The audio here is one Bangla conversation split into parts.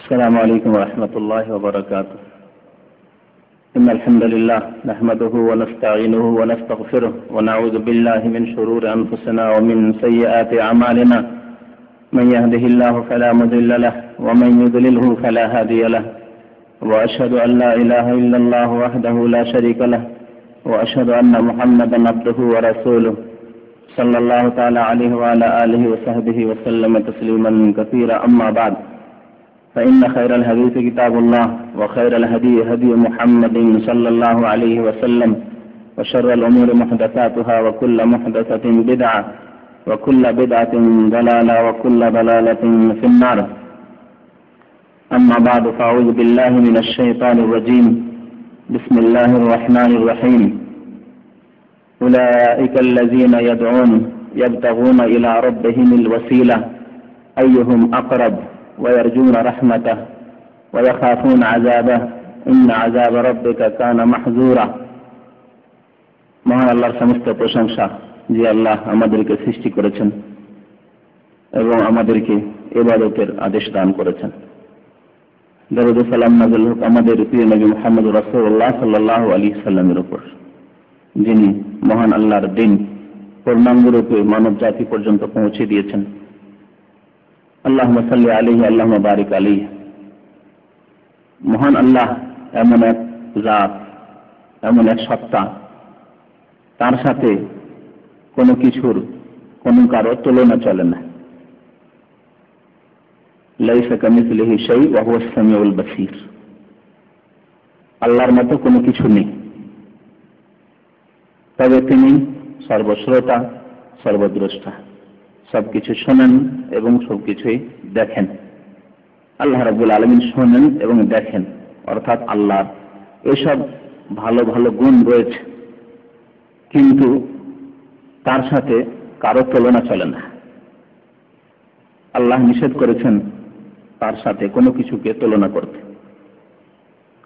السلام عليكم ورحمة الله وبركاته. إن الحمد لله نحمده ونستعينه ونستغفره ونعوذ بالله من شرور أنفسنا ومن سيئات أعمالنا. من يهده الله فلا مضل له ومن يضلله فلا هادي له. وأشهد أن لا إله إلا الله وحده لا شريك له وأشهد أن محمدا عبده ورسوله صلى الله تعالى عليه وعلى آله وصحبه وسلم تسليما كثيرا. أما بعد، فإن خير الحديث كتاب الله وخير الهدي هدي محمد صلى الله عليه وسلم وشر الأمور محدثاتها وكل محدثة بدعة وكل بدعة ضلالة وكل ضلالة في النار. أما بعد، فأعوذ بالله من الشيطان الرجيم. بسم الله الرحمن الرحيم. أولئك الذين يدعون يبتغون إلى ربهم الوسيلة أيهم أقرب ويرجون رحمته ويخافون عذابه إن عذاب ربك كان محذورا. মহান আল্লাহর সমস্ত প্রশংসা, যে আল্লাহ আমাদেরকে সৃষ্টি করেছেন এবং আমাদেরকে ইবাদতের আদেশ দান করেছেন। দরুদ ও সালাম নাযিল হোক আমাদের প্রিয় নবী মুহাম্মদ রাসূলুল্লাহ সাল্লাল্লাহু আলাইহি সাল্লামের উপর, যিনি মহান আল্লাহর দিন পূর্ণাঙ্গরূপে মানব জাতি পর্যন্ত পৌঁছে দিয়েছেন। আল্লাহুম্মা সাল্লি আলাইহি আল্লাহুম্মা বারিক আলাইহি। মহান আল্লাহ এমন এক জাত, এমন এক সত্তা, তার সাথে কোনো কিছুর কোনো কারো তুলনা চলে না। লাইসা কামিসলিহি শাই ওয়া হুয়াস সামিউল বাসীর। আল্লাহর মতো কোনো কিছু নেই, তবে তিনি সর্বশ্রোতা, সর্বদ্রষ্টা, সবকিছু শোনেন এবং সবকিছুই দেখেন। আল্লাহ রাব্বুল আলামিন শোনেন এবং দেখেন, অর্থাৎ আল্লাহর এসব ভালো ভালো গুণ রয়েছে, কিন্তু তার সাথে কারো তুলনা চলে না। আল্লাহ নিষেধ করেছেন তার সাথে কোনো কিছুকে তুলনা করতে।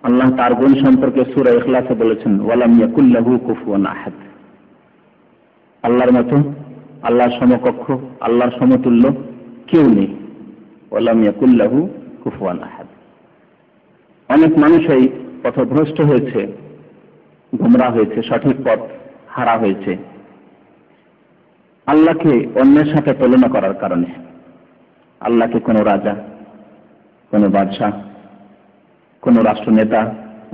আল্লাহ তার গুণ সম্পর্কে সূরা ইখলাসে বলেছেন, ওয়ালাম ইয়াকুল লাহু কুফুয়ান আহাদ। আল্লাহর মতো, আল্লাহর সমকক্ষ, আল্লাহর সমতুল্য কেউ নেই। ওয়ালাম ইয়াকুল লাহু কুফুয়ান আহাদ। অনেক মানুষই পথভ্রষ্ট হয়েছে, গোমরা হয়েছে, সঠিক পথ হারা হয়েছে আল্লাহকে অন্যের সাথে তুলনা করার কারণে। আল্লাহকে কোনো রাজা, কোনো বাদশাহ, কোনো রাষ্ট্রনেতা,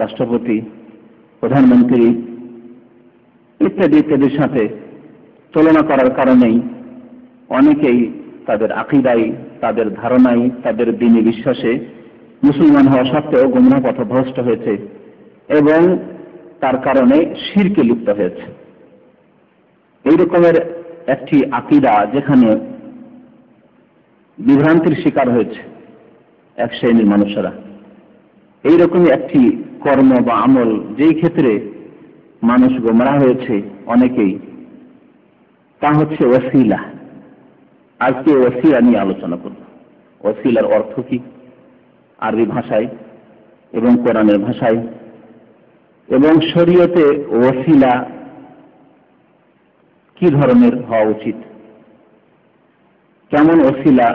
রাষ্ট্রপতি, প্রধানমন্ত্রী ইত্যাদি ইত্যাদির সাথে তুলনা করার কারণেই অনেকেই তাদের আকীদায়, তাদের ধারণায়, তাদের দ্বীনি বিশ্বাসে মুসলমান হওয়া সত্ত্বেও গোমরাহ পথভ্রষ্ট হয়েছে এবং তার কারণে শিরকে লিপ্ত হয়েছে। এই রকমের একটি আকীদা যেখানে বিভ্রান্তির শিকার হয়েছে এক শ্রেণীর মানুষেরা, এইরকমই একটি কর্ম বা আমল যেই ক্ষেত্রে মানুষ গোমরাহ হয়েছে অনেকেই, তা হচ্ছে ওয়াসিলা। আজকে ওয়াসিলা নিয়ে আলোচনা করব। ওয়াসিলার অর্থ কি আরবি ভাষায় এবং কোরআনের ভাষায়, এবং শরীয়তে ওয়াসিলা কি ধরনের হওয়া উচিত, কেমন ওয়াসিলা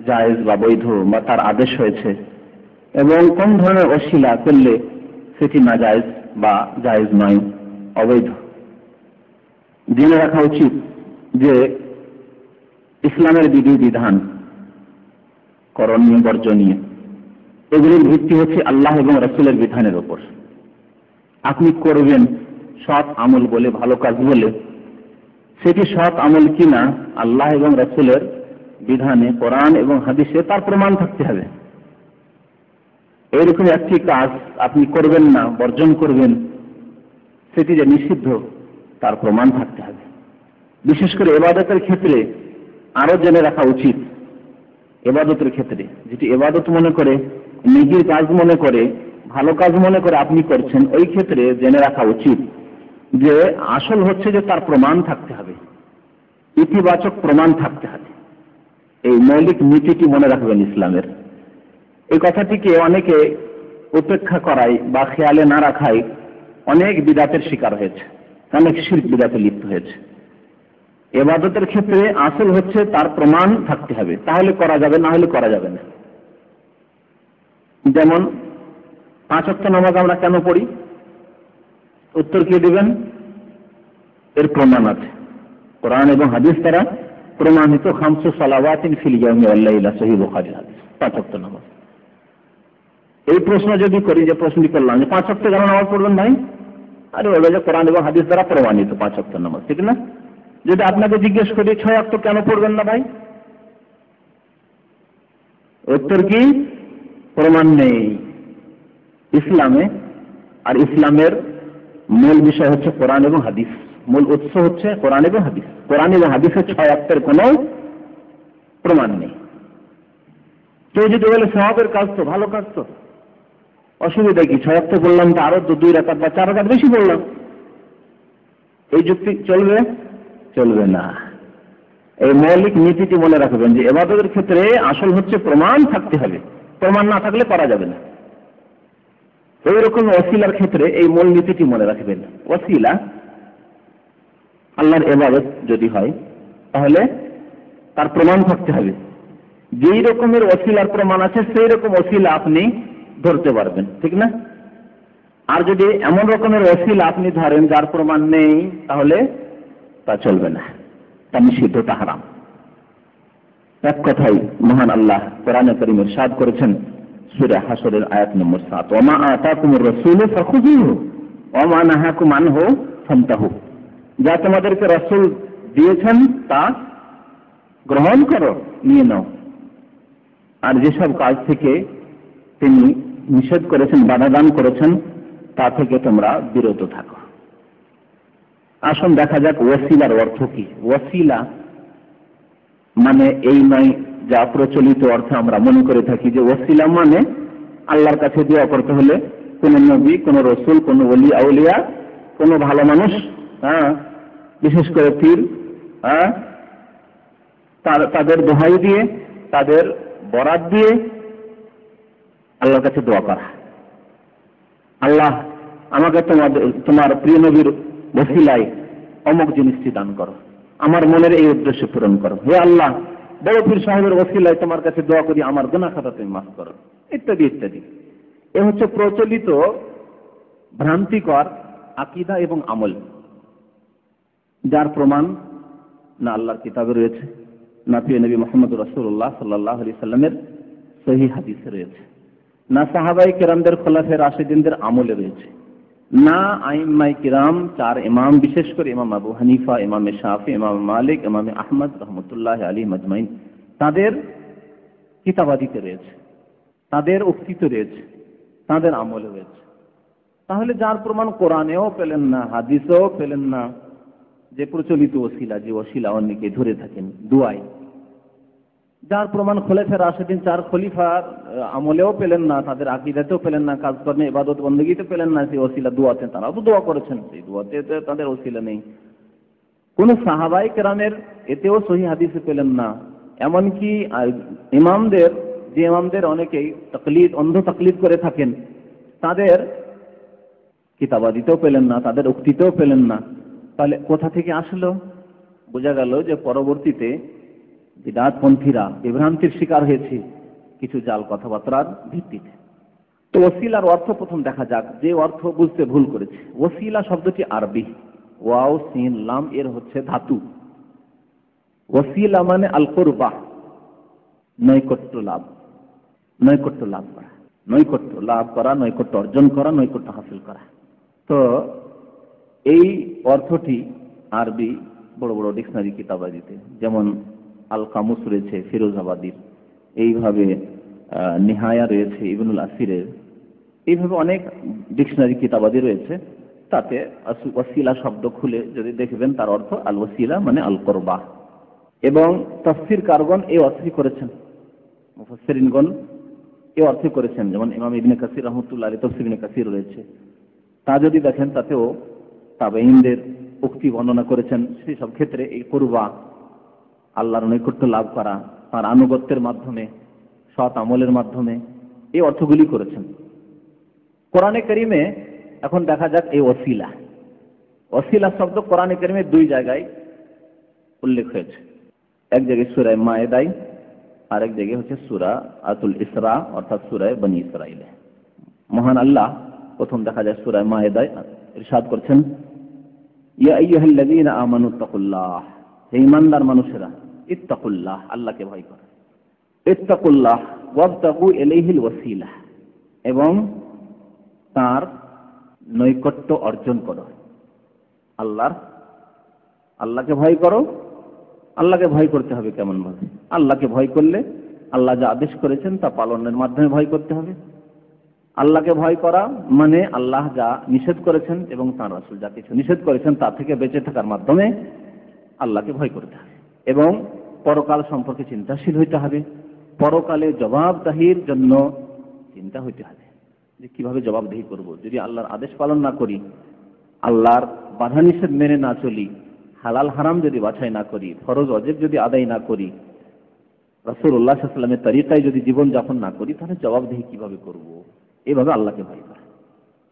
জায়েজ বা বৈধ বা তার আদেশ হয়েছে, এবং কোন ধরনের ওয়াসিলা করলে সেটি নাজায়েজ বা জায়েজ নয়, অবৈধ। জেনে রাখা উচিত যে ইসলামের বিধিবিধান, করণীয় বর্জনীয়, এগুলির ভিত্তি হচ্ছে আল্লাহ এবং রাসূলের বিধানের উপর। আপনি করবেন সৎ আমল বলে, ভালো কাজ বলে, সেটি সৎ আমল কিনা আল্লাহ এবং রাসূলের বিধানে, কোরআন এবং হাদিসে তার প্রমাণ থাকতে হবে। এইরকম একটি কাজ আপনি করবেন না, বর্জন করবেন, সেটি যে নিষিদ্ধ তার প্রমাণ থাকতে হবে। বিশেষ করে ইবাদতের ক্ষেত্রে আরো জেনে রাখা উচিত। ইবাদতের ক্ষেত্রে যেটি ইবাদত মনে করে, নিজের কাজ মনে করে, ভালো কাজ মনে করে আপনি করছেন, ওই ক্ষেত্রে জেনে রাখা উচিত যে আসল হচ্ছে যে তার প্রমাণ থাকতে হবে, ইতিবাচক প্রমাণ থাকতে হবে। এই মৌলিক নীতিটি মনে রাখবেন ইসলামের। এই কথাটিকে অনেকে উপেক্ষা করায় বা খেয়ালে না রাখায় অনেক বিদআতের শিকার হয়েছে, অনেক শিরক বিদআতে লিপ্ত হয়েছে। ইবাদতের ক্ষেত্রে আসল হচ্ছে তার প্রমাণ থাকতে হবে, তাহলে করা যাবে, না হলে করা যাবে না। যেমন 5 ওয়াক্ত নামাজ আমরা কেন পড়ি? উত্তর কি দিবেন? এর প্রমাণ আছে, কোরআন এবং হাদিস দ্বারা প্রমাণিত। 5 সালাওয়াতিন ফিল ইয়াউমি ওয়াল লাইলা, সহিহ বুখারীর হাদিস, 5 ওয়াক্ত নামাজ। এই প্রশ্ন যদি করি, যে প্রশ্নটি করলাম যে 5 ওয়াক্ত কেন নামাজ পড়বেন ভাই, আরে বলবে যে কোরআন এবং হাদিস দ্বারা প্রমাণিত 5 ওয়াক্ত নামাজ, ঠিক না? যদি আপনাকে জিজ্ঞেস করি 6 ওয়াক্ত কেন পড়বেন না ভাই, উত্তর কি? প্রমাণ নেই ইসলামে। আর ইসলামের মূল বিষয় হচ্ছে কোরআন এবং হাদিস, মূল উৎস হচ্ছে কোরআন এবং হাদিস। কোরআন এবং হাদিসের 6 ওয়াক্তের কোনো প্রমাণ নেই। কেউ যদি বলে সওয়াবের কাজ তো, ভালো কাজ তো, অসুবিধা কি? 6 ওয়াক্ত বললাম তো আরো 2 রাকাত বা 4 রাকাত বেশি বললাম, এই যুক্তি চলবে? চলবে না। এই মৌলিক নীতিটি মনে রাখবেন যে ইবাদতের ক্ষেত্রে আসল হচ্ছে প্রমাণ থাকতে হবে, প্রমাণ না থাকলে করা যাবে না। এইরকম ওসিলার ক্ষেত্রে এই মূল নীতিটি মনে রাখবেন। ওসিলা আল্লাহর ইবাদত যদি হয় তাহলে তার প্রমাণ থাকতে হবে। যেই রকমের ওসিলার প্রমাণ আছে সেই রকম ওসিলা আপনি ধরতে পারবেন, ঠিক না? আর যদি এমন রকমের ওসিলা আপনি ধরেন যার প্রমাণ নেই, তাহলে তা চলবে না, তা নিষিদ্ধ, তা হারাম। এক কথাই মহান আল্লাহ কোরআনে কারীমে ইরশাদ করেছেন সূরা হাশরের আয়াত নম্বর 7, ওমা আতাকুমুর রাসূলু ফাখুযুহু ওমা নাহাকুম আনহু ফান্তাহু। যা তোমাদেরকে রাসূল দিয়েছেন তা গ্রহণ করো, নিয়ে নাও, আর যেসব কাজ থেকে তিনি নিষেধ করেছেন, বাধা দান করেছেন, তা থেকে তোমরা বিরত থাকো। আসুন দেখা যাক ওসিলার অর্থ কি। ওসিলা মানে এই নয় যা প্রচলিত অর্থে আমরা মনে করে থাকি যে ওসিলা মানে আল্লাহর কাছে দোয়া করতে হলে কোন নবী, কোন রসুল, কোন ওলি আউলিয়া, কোন ভালো মানুষ, বিশেষ করে পীর, তাদের দোহাই দিয়ে, তাদের বরাত দিয়ে আল্লাহর কাছে দোয়া করা। আল্লাহ আমাকে তোমার প্রিয় নবীর ওসিলায় অমুক জিনিসটি দান করো, আমার মনের এই উদ্দেশ্য পূরণ করো, হে আল্লাহ বড় পীর সাহেবের ওসিলায় তোমার কাছে দোয়া করি আমার গুনাহ খাতা তুমি মাফ করো, ইত্যাদি ইত্যাদি। এ হচ্ছে প্রচলিত ভ্রান্তিকর আকীদা এবং আমল, যার প্রমাণ না আল্লাহর কিতাবে রয়েছে, না প্রিয় নবী মুহাম্মদ রাসূলুল্লাহ সাল্লাল্লাহু আলাইহি সাল্লামের সহিহ হাদিসে রয়েছে, না সাহাবায়ে কেরামদের খোলাফায়ে রাশিদিনদের আমলে রয়েছে, না আইম্মায়ে কিরাম 4 ইমাম, বিশেষ করে ইমাম আবু হানিফা, ইমাম শাফি, ইমাম মালিক, ইমাম আহমদ রাহমাতুল্লাহি আলাইহিম আজমাইন তাদের কিতাবাদিতে রয়েছে, তাদের উক্তিতে রয়েছে, তাদের আমলে রয়েছে। তাহলে যার প্রমাণ কোরআনেও পেলেন না, হাদিসেও পেলেন না, যে প্রচলিত ওসিলা, যে ওসিলা অনেকে ধরে থাকেন দুয়ায়, যার প্রমাণ খোলাফায়ে রাশিদিন 4 খলিফার আমলেও পেলেন না, তাদের আকীদাতেও পেলেন না, কাজকর্মে ইবাদত বندگিতে পেলেন না, সেই ওসিলা দুয়াতে তারাও তো দোয়া করেছেন, সেই দুয়াতে তাদের ওসিলা নেই। কোন সাহাবায়ে কেরামের এতেও সহিহ হাদিসে পেলেন না। এমনকি ইমামদের, যে ইমামদের অনেকেই তাকলিদ, অন্ধ তাকলিদ করে থাকেন, তাদের কিতাবাদিতেও পেলেন না, তাদের উক্তিতেও পেলেন না। তাহলে কোথা থেকে আসলো? বোঝা গেল যে পরবর্তীতে বিদআতপন্থীরা বিভ্রান্তির শিকার হয়েছে কিছু জাল কথাবার্তার ভিত্তিতে। তো ওসিলার অর্থ প্রথম দেখা যাক, যে অর্থ বুঝতে ভুল করেছে। ওসিলা শব্দটি আরবি, ওয়াও সিন লাম এর হচ্ছে ধাতু। ওসিলা মানে আল কুরবা, নৈকট্য লাভ, নৈকট্য লাভ করা, নৈকট্য লাভ করা, নৈকট্য অর্জন করা, নৈকট্য হাসিল করা। তো এই অর্থটি আরবি বড় বড় ডিকশনারি কিতাবাদিতে, যেমন আল কামুস রয়েছে ফিরোজাবাদীর, এইভাবে নিহায়া রয়েছে ইবনুল আসিরের, এইভাবে অনেক ডিকশনারি কিতাবাদি রয়েছে। তাতে ওসিলা শব্দ খুলে যদি দেখবেন তার অর্থ আল ওসিলা মানে আল কুরবা। এবং তাফসীর কারগণ এই অর্থই করেছেন, মুফাসসিরিনগণ এই অর্থই করেছেন। যেমন ইমাম ইবনে কাসির রাহমাতুল্লাহ আলাইহি তাফসীর ইবনে কাসির রয়েছে, তা যদি দেখেন তাতেও তাবেঈনদের উক্তি বর্ণনা করেছেন। সেই সব ক্ষেত্রে এই কুরবা, আল্লাহর নৈকট্য লাভ করা, তার আনুগত্যের মাধ্যমে, সৎ আমলের মাধ্যমে, এই অর্থগুলি করেছেন। কোরআনে কারীমে এখন দেখা যাক এই ওসিলা। ওসিলা শব্দ কোরআনে কারীমে 2 জায়গায় উল্লেখ হয়েছে। এক জায়গায় সূরা মায়েদায় আরেক জায়গায় হচ্ছে সূরা আতুল ইসরা অর্থাৎ সূরা বনী ইসরাঈলে। মহান আল্লাহ প্রথম দেখা যায় সূরা মায়েদায় ইরশাদ করছেন, ইয়া আইয়ুহাল্লাযীনা আমানু তাকুল্লাহ, হে ঈমানদার মানুষেরা, ইত্তাকুল্লাহ, আল্লাহকে ভয় করো, ইত্তাকুল্লাহ ওয়াবতাগু ইলাইহিল ওয়াসিলা, এবং তার নৈকট্য অর্জন করো। আল্লাহকে ভয় করো। আল্লাহকে ভয় করতে হবে কেমন ভাবে? আল্লাহকে ভয় করলে আল্লাহ যা আদেশ করেছেন তা পালনের মাধ্যমে ভয় করতে হবে। আল্লাহকে ভয় করা মানে আল্লাহ যা নিষেধ করেছেন এবং তাঁর রাসূল যা কিছু নিষেধ করেছেন তা থেকে বেঁচে থাকার মাধ্যমে আল্লাহকে ভয় করতে হবে, এবং পরকাল সম্পর্কে চিন্তাশীল হইতে হবে। পরকালে জবাবদিহির জন্য চিন্তা হইতে হবে যে কিভাবে জবাবদিহি করব। যদি আল্লাহর আদেশ পালন না করি, আল্লাহর বাধা নিষেধ মেনে না চলি, হালাল হারাম যদি বাছাই না করি, ফরজ ওয়াজিব যদি আদায় না করি, রাসূলুল্লাহ সাল্লাল্লাহু আলাইহি ওয়াসাল্লামের তরিকায় যদি জীবন যাপন না করি, তাহলে জবাবদিহি কিভাবে করব? এইভাবে আল্লাহকে ভয় করে।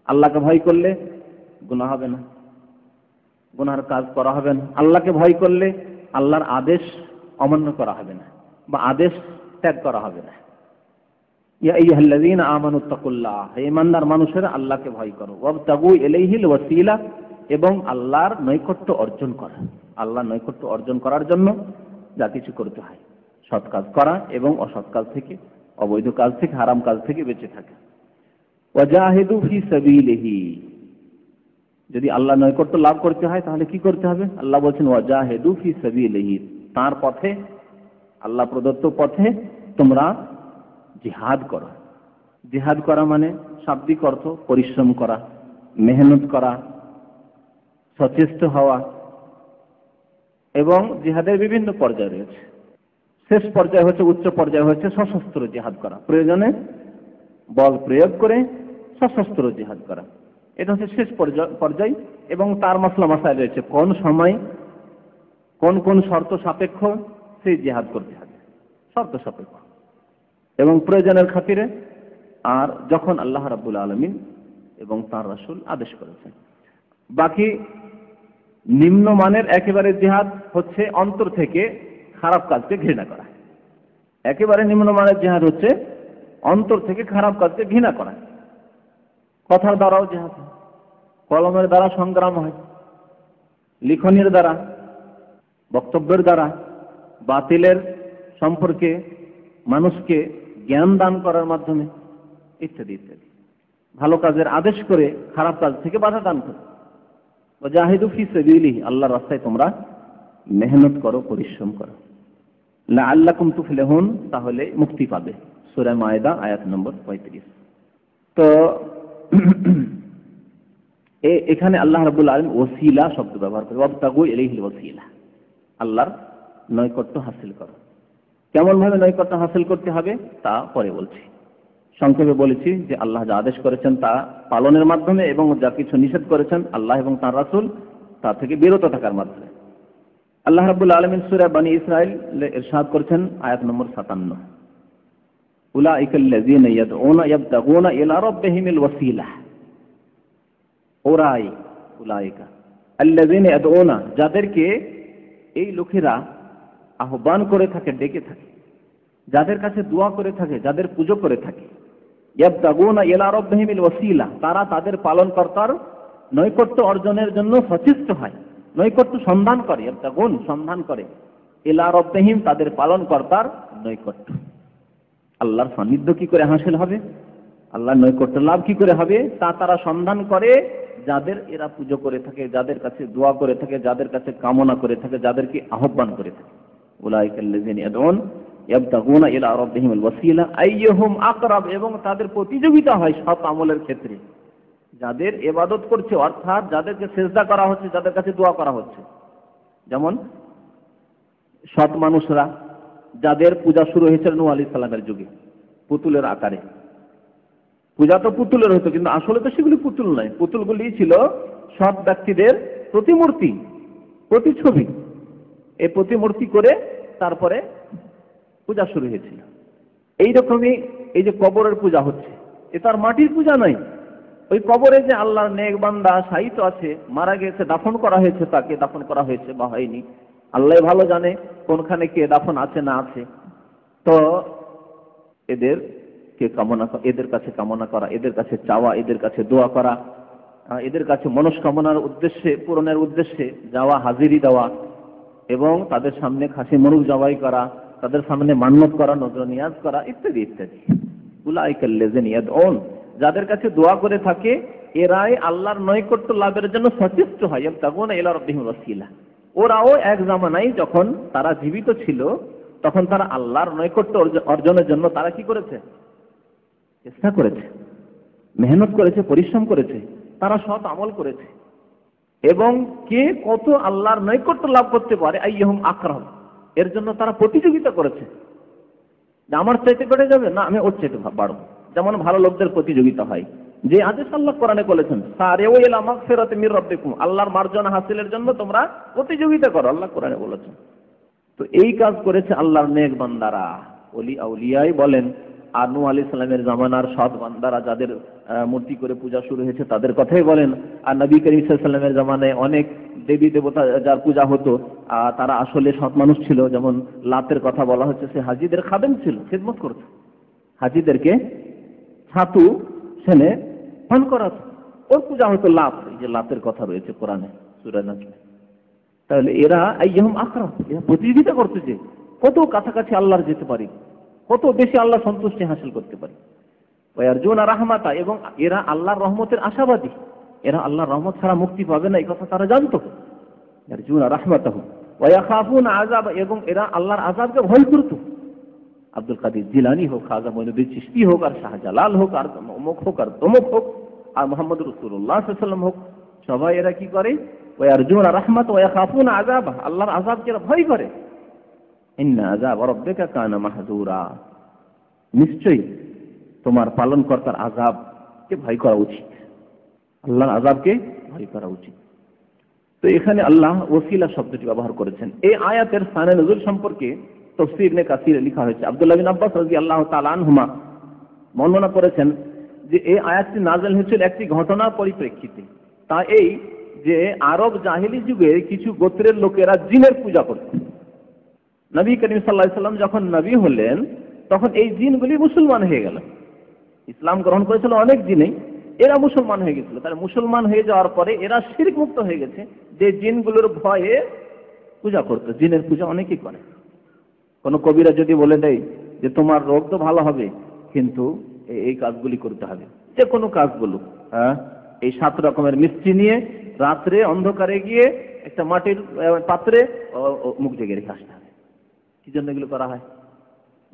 আল্লাহকে ভয় করলে গুনাহ হবে না, গুনাহর কাজ করা হবে না। আল্লাহকে ভয় করলে আল্লাহর আদেশ অমান্য করা হবে না বা আদেশ ত্যাগ করা হবে না। ইয়া আইয়ুহাল্লাযীনা আমানু তাকুল্লাহ, হে ঈমানদার মানুষেরা আল্লাহকে ভয় করো, ওয়াবতাগু ইলাইহিল ওয়াসিলা, এবং আল্লাহর নৈকট্য অর্জন করা। আল্লাহর নৈকট্য অর্জন করার জন্য যা কিছু করতে হয়, সৎ কাজ করা এবং অসৎ কাজ থেকে, অবৈধ কাজ থেকে, হারাম কাজ থেকে বেঁচে থাকা। ওয়াজাহিদু ফি সাবিলিহি, যদি আল্লাহ নৈকট্য লাভ করতে হয় তাহলে কি করতে হবে? আল্লাহ বলছেন ওয়াজাহিদু ফি সাবিলিহি, তার পথে, আল্লাহ প্রদত্ত পথে তোমরা জিহাদ করো। জিহাদ করা মানে শাব্দিক অর্থ পরিশ্রম করা, মেহনত করা, সচেষ্ট হওয়া। এবং জিহাদের বিভিন্ন পর্যায় রয়েছে। শেষ পর্যায়ে হচ্ছে, উচ্চ পর্যায়ে হচ্ছে সশস্ত্র জিহাদ করা, প্রয়োজনে বল প্রয়োগ করে সশস্ত্র জিহাদ করা। এটা হচ্ছে শেষ পর্যায়, এবং তার মাসলা মাসাইল রয়েছে, কোন সময় কোন কোন শর্ত সাপেক্ষ সেই জিহাদ করতে হবে, শর্ত সাপেক্ষ এবং প্রয়োজনের খাতিরে, আর যখন আল্লাহ রাব্বুল আলামিন এবং তার রাসূল আদেশ করেছেন। বাকি নিম্নমানের একেবারে জিহাদ হচ্ছে অন্তর থেকে খারাপ কাজকে ঘৃণা করা। একেবারে নিম্নমানের জিহাদ হচ্ছে অন্তর থেকে খারাপ কাজকে ঘৃণা করা। কথার দ্বারাও জিহাদ হয়, কলমের দ্বারা সংগ্রাম হয়, লিখনের দ্বারা, বক্তব্যের দ্বারা, বাতিলের সম্পর্কে মানুষকে জ্ঞান দান করার মাধ্যমে, ইত্যাদি ইত্যাদি। ভালো কাজের আদেশ করে খারাপ কাজ থেকে বাধা দান করে। ওয়াজাহিদু ফি সাবিলিহি, আল্লাহর রাস্তায় তোমরা মেহনত করো, পরিশ্রম করো। লাআল্লাকুম তুফলিহুন, তাহলে মুক্তি পাবে। সূরা মায়েদা আয়াত নম্বর 35। তো এখানে আল্লাহ রাব্বুল আলামিন ওসিলা শব্দ ব্যবহার করে, ওয়াবতাগু ইলাইহিল ওয়াসিলা, আল্লাহর নৈকট্য হাসিল করো। কেমন ভাবে নৈকট্য হাসিল করতে হবে তা পরে বলছি। সংক্ষেপে বলেছি যে আল্লাহ যা আদেশ করেছেন তা পালনের মাধ্যমে, এবং যা কিছু নিষেধ করেছেন আল্লাহ এবং তার রাসূল তা থেকে বিরত থাকার মাধ্যমে। আল্লাহ রাব্বুল আলামিন সূরা বনী ইসরাঈল ইরশাদ করেছেন আয়াত নম্বর 57, উলাইকাল্লাযীনা ইয়াদউনা ইয়াবতাগুনা ইলা রাব্বিহিমিল ওয়াসিলা। উলাইকা আল্লাযীনা ইয়াদউনা, যাদেরকে এই লোকেরা আহ্বান করে থাকে, ডেকে থাকে, যাদের কাছে দোয়া করে থাকে, যাদের পূজা করে থাকে। ইয়াবতাগুনা ইলা রাব্বিহিমিল ওয়াসিলা, তারা তাদের পালনকর্তার নৈকট্য অর্জনের জন্য সচেষ্ট হয়, নৈকট্য সন্ধান করে। ইয়াবতাগুন, সন্ধান করে, ইলা রাব্বিহিম, তাদের পালনকর্তার নৈকট্য। আল্লাহর সান্নিধ্য কি করে হাসিল হবে, আল্লাহর নৈকট্য লাভ কি করে হবে, তা তারা সন্ধান করে যাদের এরা পূজা করে থাকে, যাদের কাছে দোয়া করে থাকে, যাদের কাছে কামনা করে থাকে, যাদেরকে আহ্বান করে থাকে। উলাইকাল্লাযীনা ইয়াদউন ইয়াবতাগুনা ইলা রাব্বিহিমিল ওয়াসিলা আইয়ুহুম আকরাব, এবং তাদের প্রতিযোগিতা হয় সৎ আমলের ক্ষেত্রে। যাদের ইবাদত করছে, অর্থাৎ যাদেরকে সিজদা করা হচ্ছে, যাদের কাছে দোয়া করা হচ্ছে, যেমন সৎ মানুষরা যাদের পূজা শুরু হয়েছে নূহ আলাইহিস সালামের যুগে, পুতুলের আকারে। পূজা তো পুতুলের হতো, কিন্তু আসলে তো সেগুলি পুতুল নয়, পুতুলগুলি ছিল সৎ ব্যক্তিদের প্রতিমূর্তি, প্রতিছবি। এই প্রতিমূর্তি করে তারপরে পূজা শুরু হয়েছিল। এইরকমই এই যে কবরের পূজা হচ্ছে, এ তার মাটির পূজা নয়। ওই কবরে যে আল্লাহর নেক বান্দা শায়িত আছে, মারা গেছে, দাফন করা হয়েছে, তাকে দাফন করা হয়েছে বা হয়নি, আল্লাহ ভালো জানে কোনখানে কে দাফন আছে না আছে। তো এদের কাছে কামনা করা, এদের কাছে চাওয়া, এদের কাছে দোয়া করা, এদের কাছে মনস্কামনার উদ্দেশ্যে পূরণের উদ্দেশ্যে যাওয়া, হাজিরি দেওয়া এবং তাদের সামনে খাসি মরুক জবাই করা, তাদের সামনে মান্নত করা, নজর নিয়াজ করা ইত্যাদি ইত্যাদি। উলাইকাল্লাযিনা ইয়াদউন, যাদের কাছে দোয়া করে থাকে এরাই আল্লাহর নৈকট্য লাভের জন্য সচেষ্ট হয়। ইয়াবতাগুনা ইলা রাব্বিহিম ওয়াসিলা, ওরাও এক জামানায় যখন তারা জীবিত ছিল তখন তারা আল্লাহর নৈকট্য অর্জনের জন্য তারা কি করেছে? চেষ্টা করেছে, মেহনত করেছে, পরিশ্রম করেছে, তারা সৎ আমল করেছে এবং কে কত আল্লাহর নৈকট্য লাভ করতে পারে আইয়াহুম আকরাম, এর জন্য তারা প্রতিযোগিতা করেছে। আমার চাইতে বেড়ে যাবে না, আমি ওর চাইতে বাড়বো। যেমন ভালো লোকদের প্রতিযোগিতা হয়, যে আদেশ আল্লাহ কোরআনে বলেছেন সারিউ ইলা মাগফিরাতিন মির রাব্বিকুম, আল্লাহর মার্জনা হাসিলের জন্য তোমরা প্রতিযোগিতা করো, আল্লাহ কোরআনে বলেছেন। তো এই কাজ করেছে আল্লাহর নেক বান্দারা। ওলি আউলিয়াই বলেন, আর নূহ আলাইহিস সালামের জামানার সৎ বান্দারা যাদের মূর্তি করে পূজা শুরু হয়েছে তাদের কথাই বলেন। আর নবী করিম সাল্লাল্লাহু আলাইহি ওয়াসাল্লামের জামানায় অনেক দেবী দেবতা যার পূজা হতো তারা আসলে সৎ মানুষ ছিল। যেমন লাতের কথা বলা হচ্ছে, সে হাজিদের খাদেম ছিল, খিদমত করত, হাজিদেরকে ছাতু সেনে পান করাতো, ওর পূজা হতো লাত। এই যে লাতের কথা রয়েছে কোরআনে সূরা নাজমে। তাহলে এরা আইয়াহুম আকরাম, এরা প্রতিযোগিতা করতে যে কত কাছাকাছি আল্লাহর যেতে পারি, কত বেশি আল্লাহ সন্তুষ্টি হাসিল করতে পারি। ওয়ারজুনা রাহমাতা, এবং এরা আল্লাহর রহমতের আশাবাদী, এরা আল্লাহর রহমত ছাড়া মুক্তি পাবে না এই কথা তারা জানতো। ইয়ারজুনা রাহমাতাহু ওয়া ইয়াখাফুনা আযাব, এবং এরা আল্লাহর আযাবকে ভয় করত। আব্দুল কাদের জিলানী হোক, খাজা মঈনুদ্দিন চিশতি হোক, আর শাহজালাল হোক, আর অমুক হোক, আর তমুক হোক, আর মুহাম্মদ রাসূলুল্লাহ সাল্লাল্লাহু আলাইহি ওয়াসাল্লাম হোক, সবাই এরা কি করে? ওয়ারজুনা রাহমাত ওয়া ইয়াখাফুনা আযাব, আল্লাহর আযাবকে এরা ভয় করে। ইন্না আযাব রাব্বিকা কানা মাহযুরা, নিশ্চয়ই তোমার পালনকর্তার আযাবকে ভয় করা উচিত, আল্লাহর আযাবকে ভয় করা উচিত। তো এখানে আল্লাহ ওসিলা শব্দটি ব্যবহার করেছেন। এই আয়াতের শানে নুজুল সম্পর্কে তাফসীর ইবনে কাসিরে লেখা হয়েছে। আব্দুল্লাহ বিন আব্বাস রাদিয়াল্লাহু তাআলা আনহুমা বর্ণনা করেছেন যে এই আয়াতটি নাযিল হয়েছিল একটি ঘটনার পরিপ্রেক্ষিতে। তা এই যে আরব জাহেলি যুগে কিছু গোত্রের লোকেরা জিনের পূজা করত। নবী করিম সাল্লাল্লাহু আলাইহি ওয়াসাল্লাম যখন নবী হলেন তখন এই জিনগুলি মুসলমান হয়ে গেল, ইসলাম গ্রহণ করেছিল অনেক জিনেই, এরা মুসলমান হয়ে গেছিল। তাহলে মুসলমান হয়ে যাওয়ার পরে এরা শিরক মুক্ত হয়ে গেছে, যে জিনগুলোর ভয়ে পূজা করতো। জিনের পূজা অনেকেই করে। কোন কবিরা যদি বলে দেয় যে তোমার রোগ তো ভালো হবে, কিন্তু এই কাজগুলি করতে হবে, যে কোনো কাজগুলো, এই 7 রকমের মিষ্টি নিয়ে রাত্রে অন্ধকারে গিয়ে একটা মাটির পাত্রে মুখ জেগে রেখে আসতে হবে। কি জন্য এগুলো করা হয়?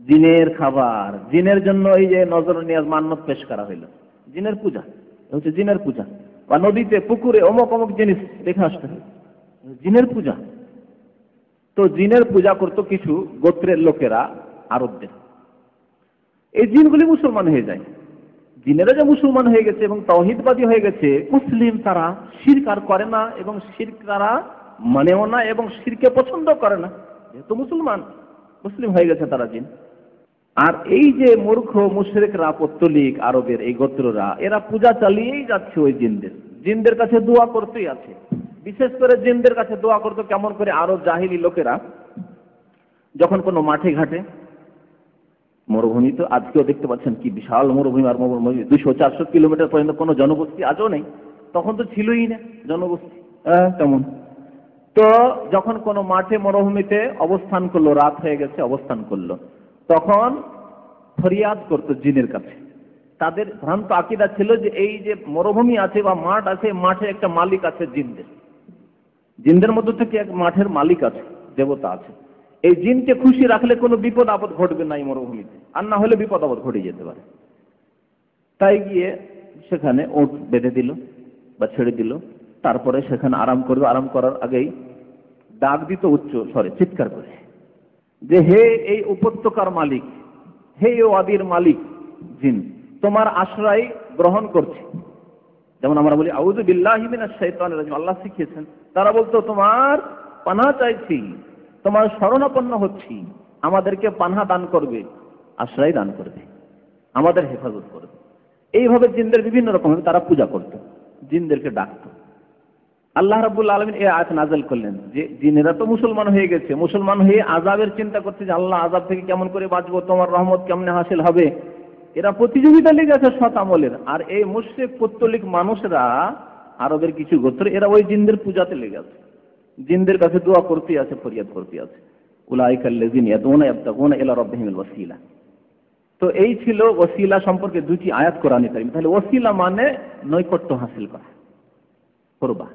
জিনের খাবার, জিনের জন্য এই যে নজর নিয়াজ মান্নত পেশ করা হইলো, জিনের পূজা হচ্ছে জিনের পূজা। বা নদীতে পুকুরে অমুক অমুক জিনিস দেখে আসতে হবে, জিনের পূজা। তো জিনের পূজা করতো কিছু গোত্রের লোকেরা আরবদের। এই জিনগুলি মুসলমান হয়ে যায়। জিনেরা যে মুসলমান হয়ে গেছে এবং তাওহীদবাদী হয়ে গেছে, মুসলিম তারা, শিরক আর করে না এবং শিরক তারা মানেও না এবং শিরকে পছন্দ করে না, যেহেতু মুসলিম হয়ে গেছে তারা জিন। আর এই যে মূর্খ মুশরিকরা, পৌত্তলিক আরবের এই গোত্ররা, এরা পূজা চালিয়েই যাচ্ছে ওই জিনদের কাছে দোয়া করতেই আছে। বিশেষ করে জিনদের কাছে দোয়া করতো কেমন করে? আরব জাহিলি লোকেরা যখন কোনো মাঠে ঘাটে, মরুভূমি তো আজকেও দেখতে পাচ্ছেন কি বিশাল মরুভূমি, আর মরুভূমি 200-400 কিলোমিটার পর্যন্ত কোনো জনবসতি আজও নেই, তখন তো ছিলই না জনবসতি তেমন। তো যখন কোনো মাঠে মরুভূমিতে অবস্থান করলো, রাত হয়ে গেছে, অবস্থান করলো, তখন ফরিয়াদ করতো জিনের কাছে। তাদের ভ্রান্ত আকীদা ছিল যে এই যে মরুভূমি আছে বা মাঠ আছে, মাঠে একটা মালিক আছে, জিনদের মধ্যে থেকে এক মাঠের মালিক আছে, দেবতা আছে। এই জিনকে খুশি রাখলে কোনো বিপদ আপদ ঘটবে না এই মরুভূমিতে, আর না হলে বিপদ আপদ ঘটে যেতে পারে। তাই গিয়ে সেখানে ওট বেঁধে দিল বা ছেড়ে দিল, তারপরে সেখানে আরাম করবে। আরাম করার আগেই ডাক দিত উচ্চ স্বরে, চিৎকার করে, যে হে এই উপত্যকার মালিক, হে ওয়াদির মালিক জিন, তোমার আশ্রয় গ্রহণ করছি। যেমন আমরা বলি আউযু বিল্লাহি মিনাশ শাইতানির রাজিম, আল্লাহ শিখিয়েছেন। তারা বলতো তোমার পানাহ চাইছি, তোমার শরণাপন্ন হচ্ছি, আমাদেরকে পানাহ দান করবে, আশ্রয় দান করবে, আমাদের হেফাজত করবে। এইভাবে জিনদের বিভিন্ন রকম তারা পূজা করত, জিনদেরকে ডাকত। আল্লাহ রাব্বুল আলামিন এই আয়াত নাযিল করলেন যে জিনেরা তো মুসলমান হয়ে গেছে, মুসলমান হয়ে আযাবের চিন্তা করছে যে আল্লাহ আযাব থেকে কেমন করে বাঁচবো, তোমার রহমত কেমনে হাসিল হবে, এরা প্রতিযোগিতা লেগে আছে সৎ আমলের। আর এই মুশরিক পৌত্তলিক মানুষরা, আরবের কিছু গোত্র, এরা ওই জিনদের পূজাতে লেগে আছে, জিনদের কাছে দোয়া করতে আছে, ফরিয়াদ করতে আছে। উলাইকাল্লাযিনা ইয়াদউনা ইয়াবতাগুনা ইলা রাব্বিহিমুল ওয়াসিলা। তো এই ছিল ওসিলা সম্পর্কে দুটি আয়াত কোরআনে কারীম। তাহলে ওসিলা মানে নৈকট্য হাসিল করা, কুরবা।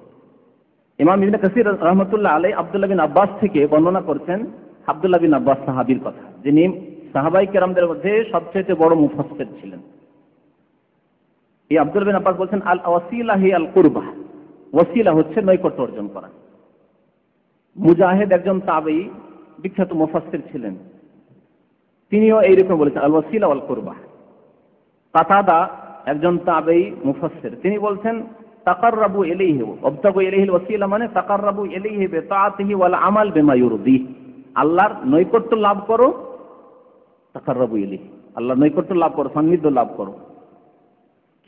ইমাম ইবনে কাসির রাহমাতুল্লাহ আলাইহি আব্দুল্লাহ বিন আব্বাস থেকে বর্ণনা করছেন, আব্দুল্লাহ বিন আব্বাস সাহাবীর কথা, যিনি সাহাবায়ে কেরামদের মধ্যে সবচেয়ে বড় মুফাসসির ছিলেন। এই আব্দুল্লাহ বিন আব্বাস বলেন, আল ওয়াসিলা হি আল কুরবা, ওসিলা হচ্ছে নৈকট্য অর্জন করা। মুজাহিদ একজন তাবেঈ, বিখ্যাত মুফাসসির ছিলেন, তিনিও এইরকম বলেছেন, আল ওয়াসিলা ওয়াল কুরবা। কাতাদা একজন তাবেঈ মুফাসসির, তিনি বলছেন তাকাররাবু ইলাইহি ওয়াবতাগু ইলাইহিল ওয়াসিলা, মানে তাকাররাবু ইলাইহি বিতাআতিহি ওয়াল আমাল বিমা ইউরদি। আল্লাহর নৈকট্য লাভ করো, তাকাররাবু ইলাইহি, আল্লাহর নৈকট্য লাভ করো, সান্নিধ্য লাভ করো।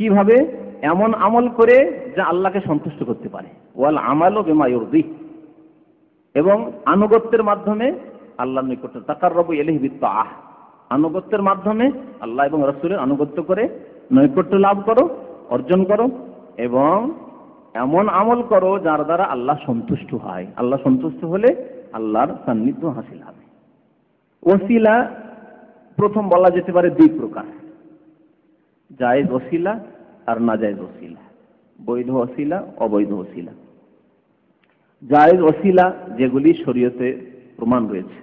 কিভাবে? এমন আমল করে যা আল্লাহকে সন্তুষ্ট করতে পারে, ওয়াল আমালু বিমা ইউরদি, এবং আনুগত্যের মাধ্যমে আল্লাহর নৈকট্য, তাকাররাবু ইলাইহি বিতাআহ, আনুগত্যের মাধ্যমে আল্লাহ এবং রাসূলের আনুগত্য করে নৈকট্য লাভ করো, অর্জন করো, এবং এমন আমল করো যার দ্বারা আল্লাহ সন্তুষ্ট হয়। আল্লাহ সন্তুষ্ট হলে আল্লাহর সান্নিধ্য হাসিল হবে। ওসিলা প্রথম বলা যেতে পারে দুই প্রকার, জায়েজ ওসিলা আর নাজায়েজ ওসিলা, বৈধ ওসিলা, অবৈধ ওসিলা। জায়েজ ওসিলা যেগুলি শরীয়তে প্রমাণ রয়েছে,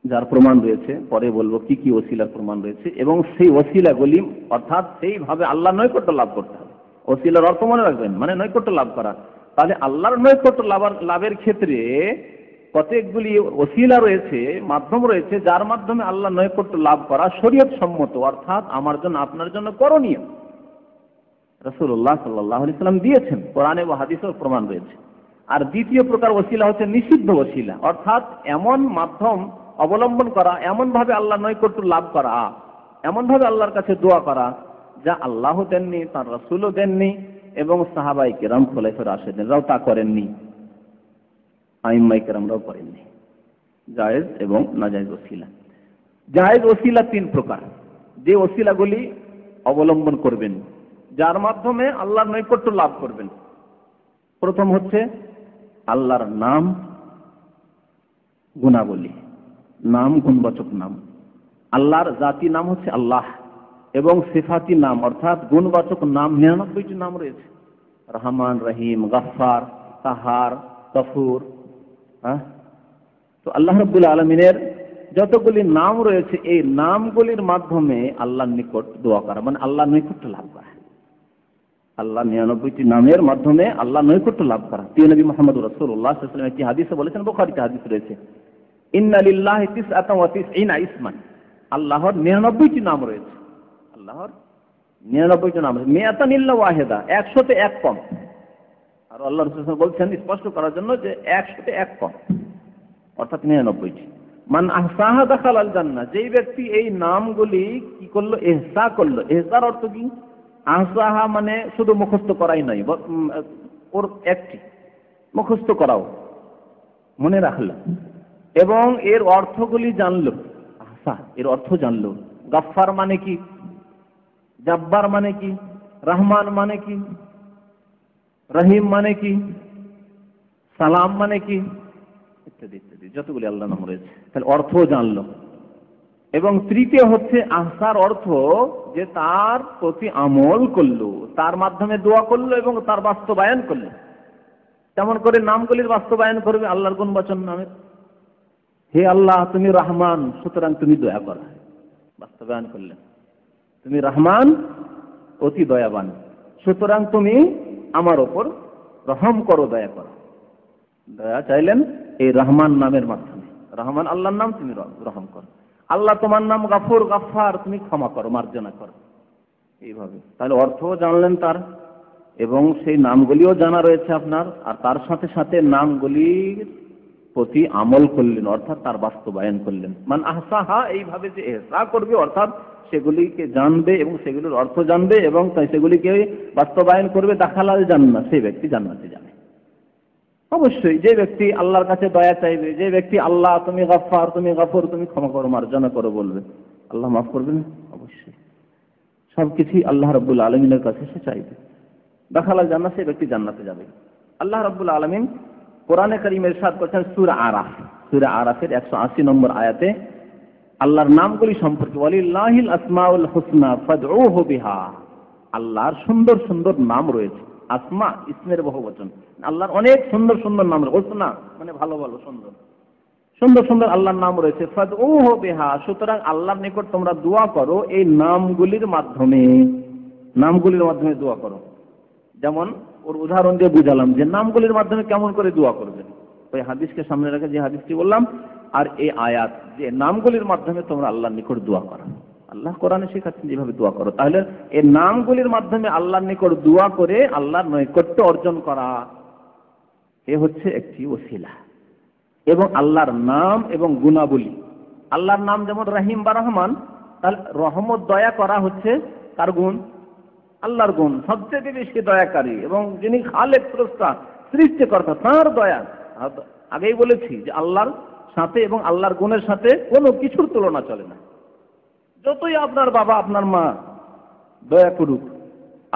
যার প্রমাণ রয়েছে, পরে বলবো কি কি ওসিলার প্রমাণ রয়েছে, এবং সেই ওসিলাগুলি অর্থাৎ সেইভাবে আল্লাহ নৈকট্য লাভ করতে হবে। ওসিলার অর্থ মনে রাখবেন, মানে নৈকট্য লাভ করা। তাহলে আল্লাহর নৈকট্য লাভের ক্ষেত্রে কতগুলি ওসিলা রয়েছে, মাধ্যম রয়েছে, যার মাধ্যমে আল্লাহ নৈকট্য লাভ করা শরীয়ত সম্মত, অর্থাৎ আমার জন্য আপনার জন্য করণীয়। রাসূলুল্লাহ সাল্লাল্লাহু আলাইহি ওয়াসাল্লাম দিয়েছেন, কোরআনে ও হাদিসেও প্রমাণ রয়েছে। আর দ্বিতীয় প্রকার ওসিলা হচ্ছে নিষিদ্ধ ওসিলা, অর্থাৎ এমন মাধ্যম অবলম্বন করা, এমন ভাবে আল্লাহ নৈকট্য লাভ করা, এমন ভাবে আল্লাহর কাছে দোয়া করা যা আল্লাহ দেননি, তার রাসূলও দেননি, এবং সাহাবায়ে কেরাম খোলাফায়ে রাশিদিনরাও তা করেননি, আইম্মায়ে কেরামরাও করেননি। জায়েজ এবং নাজায়েজ ওসিলা। জায়েজ ওসিলা তিন প্রকার, যে ওসিলাগুলি অবলম্বন করবেন, যার মাধ্যমে আল্লাহর নৈকট্য লাভ করবেন। প্রথম হচ্ছে আল্লাহর নাম, গুণাবলী, নাম গুণবাচক নাম। আল্লাহর জাতি নাম হচ্ছে আল্লাহ, এবং সিফাতি নাম অর্থাৎ গুণবাচক নাম 99টি নাম রয়েছে, রহমান, রহিম, গফফার, কাহার, গফুর। তো আল্লাহ রাব্বুল আলামিনের যতগুলি নাম রয়েছে, এই নামগুলির মাধ্যমে আল্লাহর নিকট দোয়া করা, মানে আল্লাহর নৈকট্য লাভ করা। আল্লাহ 99টি নামের মাধ্যমে আল্লাহ নৈকট্য লাভ করা। প্রিয় নবী মুহাম্মদ রাসূলুল্লাহ সাল্লাল্লাহু আলাইহি ওয়াসাল্লাম একটি হাদিসে বলেছেন, বুখারীতে হাদিস রয়েছে, ইন্না লিল্লাহি 99 ইসমান, আল্লাহর 99টি নাম রয়েছে, আল্লাহর 99টি নাম রয়েছে, মিয়াতান ইল্লা ওয়াহিদা, 100তে এক কম। আর আল্লাহ রাসূল বলছেন স্পষ্ট করার জন্য যে 100তে এক কম, অর্থাৎ 99টি। মান আহসাহা দাখালাল জান্নাহ, যেই ব্যক্তি এই নামগুলি কি করলো, ইহসা করলো। ইহসার অর্থ কি? আহসাহা মানে শুধু মুখস্থ করাই নয়, ওর একটি মুখস্থ করাও, মনে রাখলো, এবং এর অর্থগুলি জানলো। আহসা, এর অর্থ জানলো। গফফার মানে কি, জব্বার মানে কি, রহমান মানে কি, রহিম মানে কি, সালাম মানে কি, ইত্যাদি ইত্যাদি যতগুলি আল্লাহ নাম রয়েছে, তাহলে অর্থ জানলো। এবং তৃতীয় হচ্ছে আহসার অর্থ যে তার প্রতি আমল করলো, তার মাধ্যমে দোয়া করলো এবং তার বাস্তবায়ন করলো। তেমন করে নামগুলির বাস্তবায়ন করবে আল্লাহর গুণবাচন নামের। হে আল্লাহ তুমি রহমান, সুতরাং তুমি দয়া করো, বাস্তবায়ন করলেন। তুমি রহমান, অতি দয়াবান, সুতরাং তুমি আমার ওপর রহম করো, দয়া করো। দয়া চাইলেন এই রহমান নামের মাধ্যমে। রহমান আল্লাহর নাম, তুমি রহম করো। আল্লাহ তোমার নাম গফুর, গফফার, তুমি ক্ষমা করো, মার্জনা করো, এইভাবে। তাহলে অর্থও জানলেন তার, এবং সেই নামগুলিও জানা রয়েছে আপনার, আর তার সাথে সাথে নামগুলির প্রতি আমল করলেন, অর্থাৎ তার বাস্তবায়ন করলেন। মান আহসাহা, এইভাবে যে ইহসা করবে, অর্থাৎ সেগুলিকে জানবে এবং সেগুলির অর্থ জানবে এবং সেগুলিকে বাস্তবায়ন করবে, দাখালাল জান্নাহ, সেই ব্যক্তি জান্নাতে যাবে। অবশ্যই যে ব্যক্তি আল্লাহর কাছে দয়া চাইবে, যে ব্যক্তি আল্লাহ তুমি গফফার, তুমি গফুর, তুমি ক্ষমা করো, মার্জনা করো বলবে, আল্লাহ মাফ করবেন অবশ্যই। সবকিছুই আল্লাহ রাব্বুল আলামিনের কাছে সে চাইবে। দাখালাল জান্নাত, সে ব্যক্তি জান্নাতে যাবে। আল্লাহ রাব্বুল আলামিন কোরআনে কারীমে ইরশাদ করেছেন সূরা আরাফ, সূরা আরাফের 180 নম্বর আয়াতে আল্লাহর নামগুলি সম্পর্কে, ওয়ালিল্লাহিল আসমাউল হুসনা ফাদউহু বিহা। আল্লাহর সুন্দর সুন্দর নাম রয়েছে। আসমা ইসমের বহুবচন, আল্লাহর অনেক সুন্দর সুন্দর নাম রয়েছে। হুসনা মানে ভালো ভালো সুন্দর সুন্দর সুন্দর আল্লাহর নাম রয়েছে। ফাদউহু বিহা, সুতরাং আল্লাহর নিকট তোমরা দোয়া করো এই নামগুলির মাধ্যমে, নামগুলির মাধ্যমে দোয়া করো। যেমন ওর উদাহরণ দিয়ে বুঝালাম যে নামগুলির মাধ্যমে কেমন করে দোয়া করবেন, ওই হাদিসকে সামনে রেখে যে হাদিসটি বললাম আর এই আয়াত, যে নামগুলির মাধ্যমে তোমরা আল্লাহর নিকট দোয়া করো। আল্লাহ কোরআনে শেখাচ্ছেন যেভাবে দোয়া করো। তাহলে এই নামগুলির মাধ্যমে আল্লাহর নিকট দোয়া করে আল্লাহর নৈকট্য অর্জন করা, এ হচ্ছে একটি ওসিলা। এবং আল্লাহর নাম এবং গুণাবলী, আল্লাহর নাম যেমন রহিম বা রহমান, তাহলে রহমত দয়া করা হচ্ছে কার গুণ? আল্লাহর গুণ। সবচেয়ে বেশি দয়াকারী এবং যিনি খালেক, স্রষ্টা, সৃষ্টিকর্তা, তাঁর দয়া। আগেই বলেছি যে আল্লাহর সাথে এবং আল্লাহর গুণের সাথে কোনো কিছুর তুলনা চলে না। যতই আপনার বাবা আপনার মা দয়া করুক,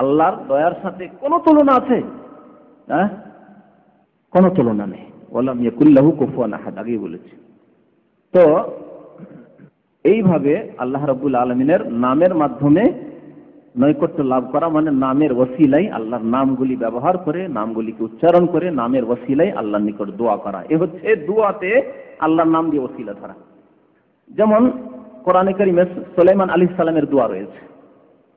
আল্লাহর দয়ার সাথে কোনো তুলনা আছে? হ্যাঁ, কোনো তুলনা নেই। ওয়ালাম ইয়াকুল্লাহু কুফুয়ান আহাদ, আগেই বলেছি। তো এইভাবে আল্লাহ রাব্বুল আলামিনের নামের মাধ্যমে নৈকট্য লাভ করা, মানে নামের ওসিলাই, আল্লাহর নামগুলি ব্যবহার করে, নামগুলিকে উচ্চারণ করে, নামের ওসিলাই আল্লাহর নিকট দোয়া করা। এ হচ্ছে দোয়াতে আল্লাহর নাম দিয়ে ওসিলা ধরা। যেমন কোরআনে কারীমে সুলাইমান আলাইহিস সালামের দোয়া রয়েছে,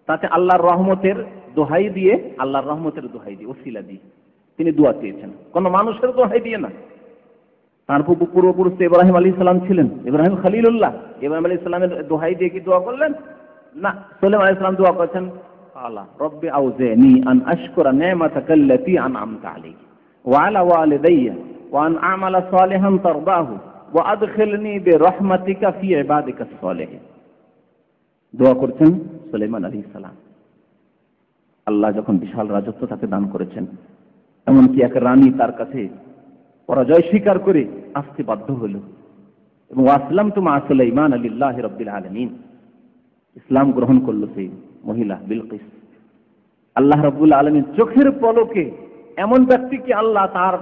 তাতে আল্লাহর রহমতের দোহাই দিয়ে, আল্লাহর রহমতের দোহাই দিয়ে, ওসিলা দিয়ে তিনি দোয়া চেয়েছেন, কোন মানুষের দোহাই দিয়ে না। তার পূর্বপুরুষ ইব্রাহিম আলাইহিস সালাম ছিলেন, ইব্রাহিম খলিলুল্লাহ, ইব্রাহিম আলাইহিস সালামের দোহাই দিয়ে কি দোয়া করলেন? না, সুলাইমান আলাইহিস সালাম দোয়া করেছেন, আল্লাহ রব্বি আউজিনি আন আশকুরা নি'মাতাকা আল্লাতী আন'আমতা আলাইহি ওয়া আলা ওয়ালিদাইয়া ওয়া আন আ'মালা সালিহান তারদাহু ওয়া আদখিলনি বিরহমাতিকা ফি ইবাদিকাস সালিহিন। দোয়া করছেন সুলাইমান আলাইহিস সালাম। আল্লাহ যখন বিশাল রাজত্ব তাকে দান করেছেন, এমনকি এক রানী তার কাছে পরাজয় স্বীকার করে আসতে বাধ্য হল, এবং আসলামতু মা সুলাইমান লিল্লাহি রাব্বিল আলামিন, ইসলাম গ্রহণ করলো সেই মহিলা বিলকিস। আল্লাহ রাব্বুল আলামিন চোখের পলকে এমন ব্যক্তিকে আল্লাহ তার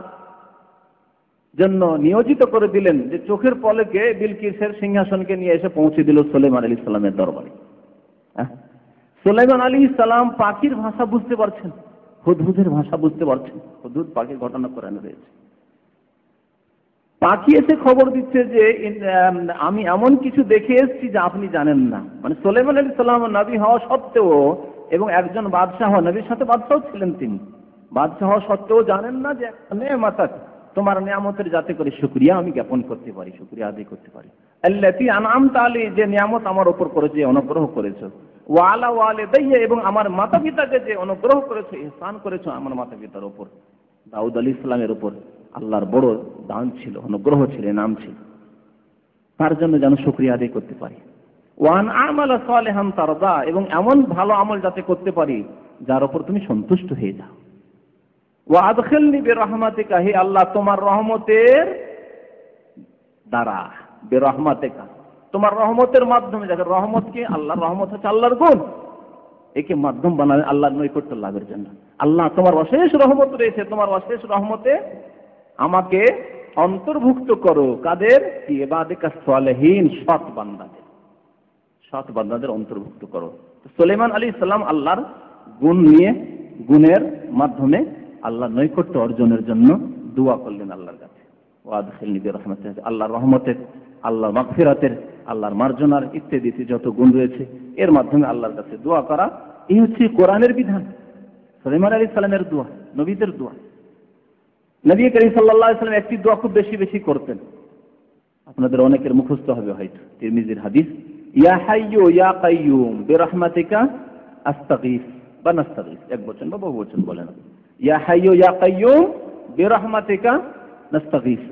জন্য নিয়োজিত করে দিলেন যে চোখের পলকে বিলকিসের সিংহাসনকে নিয়ে এসে পৌঁছে দিল সুলাইমান আলাইহিস সালামের দরবারে। সুলাইমান আলাইহিস সালাম পাখির ভাষা বুঝতে পারছেন, হুদহুদের ভাষা বুঝতে পারছেন। হুদহুদ পাখির ঘটনা কোরআনে রয়েছে। পাখি এসে খবর দিচ্ছে যে আমি এমন কিছু দেখে এসেছি যা আপনি জানেন না। মানে সুলাইমান আলাইহিস সালাম নবী হওয়া সত্ত্বেও, এবং একজন বাদশাহ, নবীর সাথে বাদশাহ ছিলেন তিনি, বাদশাহ হওয়া সত্ত্বেও জানেন না যে নেয়ামত, তোমার নিয়ামতের যাতে করে শুকরিয়া আমি জ্ঞাপন করতে পারি, শুকরিয়া আদায় করতে পারি। আল্লাতী আন'আমতা আলাইহি, যে নিয়ামত আমার উপর করেছে, অনুগ্রহ করেছো। ওয়া আলা ওয়ালিদাইয়া, এবং আমার মাতা পিতাকে যে অনুগ্রহ করেছো, ইহসান করেছো আমার মাতা পিতার উপর। দাউদ আলাইহিস সালামের উপর আল্লাহর বড় দান ছিল, অনুগ্রহ ছিল, নাম ছিল, তার জন্য যেন শুকরিয়া আদায় করতে পারি। ওয়ান আমালা সালিহান তারদা, এবং এমন ভালো আমল যাতে করতে পারি যার উপর তুমি সন্তুষ্ট হয়ে যাও। ওয়া আদখিলনি বিরহমাতিকা, হে আল্লাহ তোমার রহমতের দ্বারা, বিরহমাতিকা তোমার রহমতের মাধ্যমে, দেখো রহমত কি? আল্লাহর রহমত হচ্ছে আল্লাহর গুণ, একে মাধ্যম বানালে আল্লাহর নৈকট্য লাভের জন্য। আল্লাহ তোমার অশেষ রহমত রয়েছে, তোমার অশেষ রহমতে আমাকে অন্তর্ভুক্ত করো। কাদের? ইবাদিকাস সালিহিন, সৎ বান্দাদের, সৎ বান্দাদের অন্তর্ভুক্ত করো। সুলাইমান আলাইহিস সালাম আল্লাহর গুণ নিয়ে, গুণের মাধ্যমে আল্লাহর নৈকট্য অর্জনের জন্য দোয়া করলেন আল্লাহর কাছে। ওয়াদখিলনি বিরহমাতিকা, আল্লাহর রহমতের, আল্লাহর মাগফিরাতের, আল্লাহর মার্জনার ইত্যাদি যত গুণ রয়েছে এর মাধ্যমে আল্লাহর কাছে দোয়া করা, এই হচ্ছে কোরআনের বিধান। সুলাইমান আলাইহিস সালামের দোয়া, নবীদের দোয়া। নবী করিম সাল্লাল্লাহু আলাইহি ওয়াসাল্লাম একটি দোয়া খুব বেশি বেশি করতেন, আপনাদের অনেকের মুখস্থ হবে হয়তো, তিরমিজির হাদিস, ইয়া হাইয়ু ইয়া কাইয়ুম বিরহমাতিকা আস্তাগীস বা নাস্তাগীস, এক বচন বা বহু বচন বলেন। ইয়া হাইয়ু ইয়া কাইয়ুম বিরহমাতিকা নাস্তাগীস,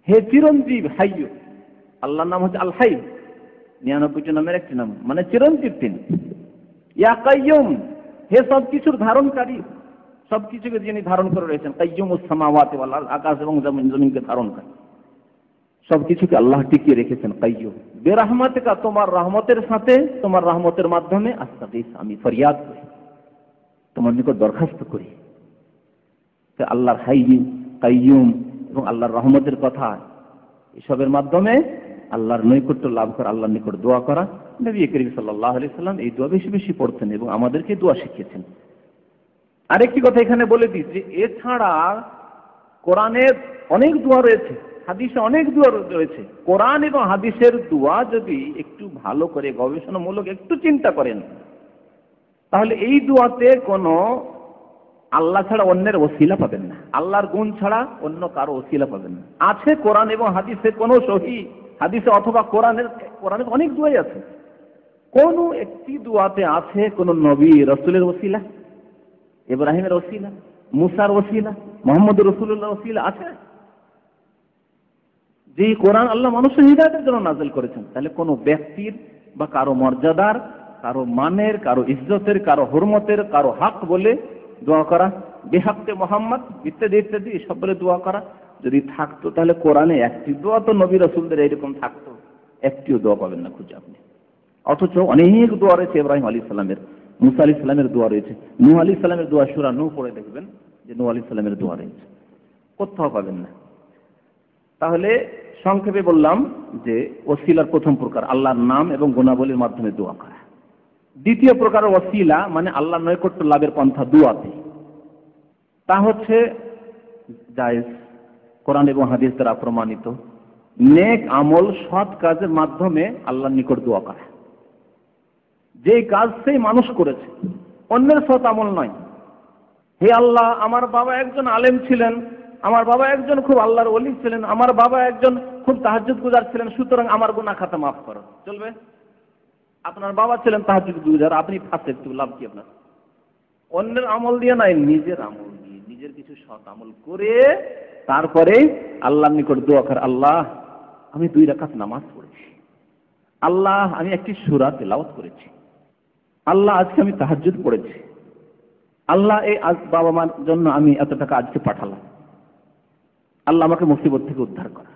হে চিরঞ্জীব, হাইয়ু, আল্লাহর নাম হচ্ছে আল হাই, 99টি নামের একটি নাম, মানে চিরঞ্জীব তিনি। ইয়া কাইয়ুম, হে সব কিছুর ধারণকারী, সবকিছুকে যিনি ধারণ করে রয়েছেন, কাইয়ুমুস সামাওয়াতি ওয়াল আরদ, আকাশ এবং জমিনকে ধারণ করে, সবকিছুকে আল্লাহ টিকিয়ে রেখেছেন। কাইয়ুম বেরহমাতিকা, তোমার রহমতের সাথে, তোমার রহমতের মাধ্যমে আস্তাগীস, আমি ফরিয়াদ করি, তোমার নিকট দরখাস্ত করি। আল্লাহর হাইয়্যু কাইয়ুম এবং আল্লাহর রহমতের কথা, এসবের মাধ্যমে আল্লাহর নৈকট্য লাভ করা, আল্লাহর নিকট দোয়া করা। নবী করিম সাল্লাল্লাহু আলাইহি সাল্লাম এই দোয়া বেশি বেশি পড়তেন এবং আমাদেরকে দোয়া শিখিয়েছেন। আরেকটি কথা এখানে বলে দিই যে এছাড়া কোরআনের অনেক দোয়া রয়েছে, হাদিসে অনেক দোয়া রয়েছে। কোরআন এবং হাদিসের দোয়া যদি একটু ভালো করে গবেষণামূলক একটু চিন্তা করেন, তাহলে এই দোয়াতে কোনো আল্লাহ ছাড়া অন্যের ওসিলা পাবেন না, আল্লাহর গুণ ছাড়া অন্য কারো ওসিলা পাবেন না। আছে কোরআন এবং হাদিসে কোনো সহি হাদিসে অথবা কোরআনের অনেক দোয়াই আছে, কোন একটি দোয়াতে আছে কোন নবী রাসূলের ওসিলা, ইব্রাহিমের ওসিলা, মুসার ওসিলা, মুহাম্মদ রাসূলুল্লাহর ওসিলা আছে? যে কোরআন আল্লাহ মানুষের হিদায়াতের জন্য নাযিল করেছেন, তাহলে কোনো ব্যক্তির বা কারো মর্যাদার, কারো মানের, কারো ইজ্জতের, কারো হুরমতের, কারো হক বলে দোয়া করা, বেহাক্কে মোহাম্মদ ইত্যাদি ইত্যাদি এসব বলে দোয়া করা যদি থাকতো, তাহলে কোরআনে একটি দোয়া তো নবী রাসূলদের এইরকম থাকতো, একটিও দোয়া পাবেন না খুঁজে আপনি। অথচ অনেক দোয়া রয়েছে ইব্রাহিম আলাইহিস সালামের, মুসা আলাইহিস সালামের দোয়া রয়েছে, নূহ আলাইহিস সালামের দোয়া, সূরা নূহ পড়ে দেখবেন যে নূহ আলাইহিস সালামের দোয়া রয়েছে, কোথাও পাবেন না। তাহলে সংক্ষেপে বললাম যে ওসিলার প্রথম প্রকার আল্লাহর নাম এবং গুণাবলীর মাধ্যমে দোয়া করা। দ্বিতীয় প্রকার ওসিলা মানে আল্লাহর নৈকট্য লাভের পন্থা দুআতে, তা হচ্ছে জায়েজ, কোরআন এবং হাদিস দ্বারা প্রমাণিত নেক আমল, সৎ কাজের মাধ্যমে আল্লাহর নিকট দোয়া করা। যে কাজ সেই মানুষ করেছে, অন্যের সৎ আমল নয়। হে আল্লাহ, আমার বাবা একজন আলেম ছিলেন, আমার বাবা একজন খুব আল্লাহর ওলি ছিলেন, আমার বাবা একজন খুব তাহাজ্জুদ গুজার ছিলেন, সুতরাং আমার গুনাহ খাতা মাফ করো, চলবে? আপনার বাবা ছিলেন তাহাজ্জুদ গুজার, আপনি ফাসিক, তো লাভ কি আপনার? অন্যের আমল দিয়ে নাই, নিজের আমল দিয়ে, নিজের কিছু সৎ আমল করে তারপরে আল্লাহর নিকট দোয়া কর, আল্লাহ আমি 2 রাকাত নামাজ পড়েছি, আল্লাহ আমি একটি সূরা তেলাওয়াত করেছি, আল্লাহ আজকে আমি তাহাজ্জুদ পড়েছি, আল্লাহ এই আজ বাবা মার জন্য আমি এত টাকা আজকে পাঠালাম, আল্লাহ আমাকে মুসিবত থেকে উদ্ধার করা,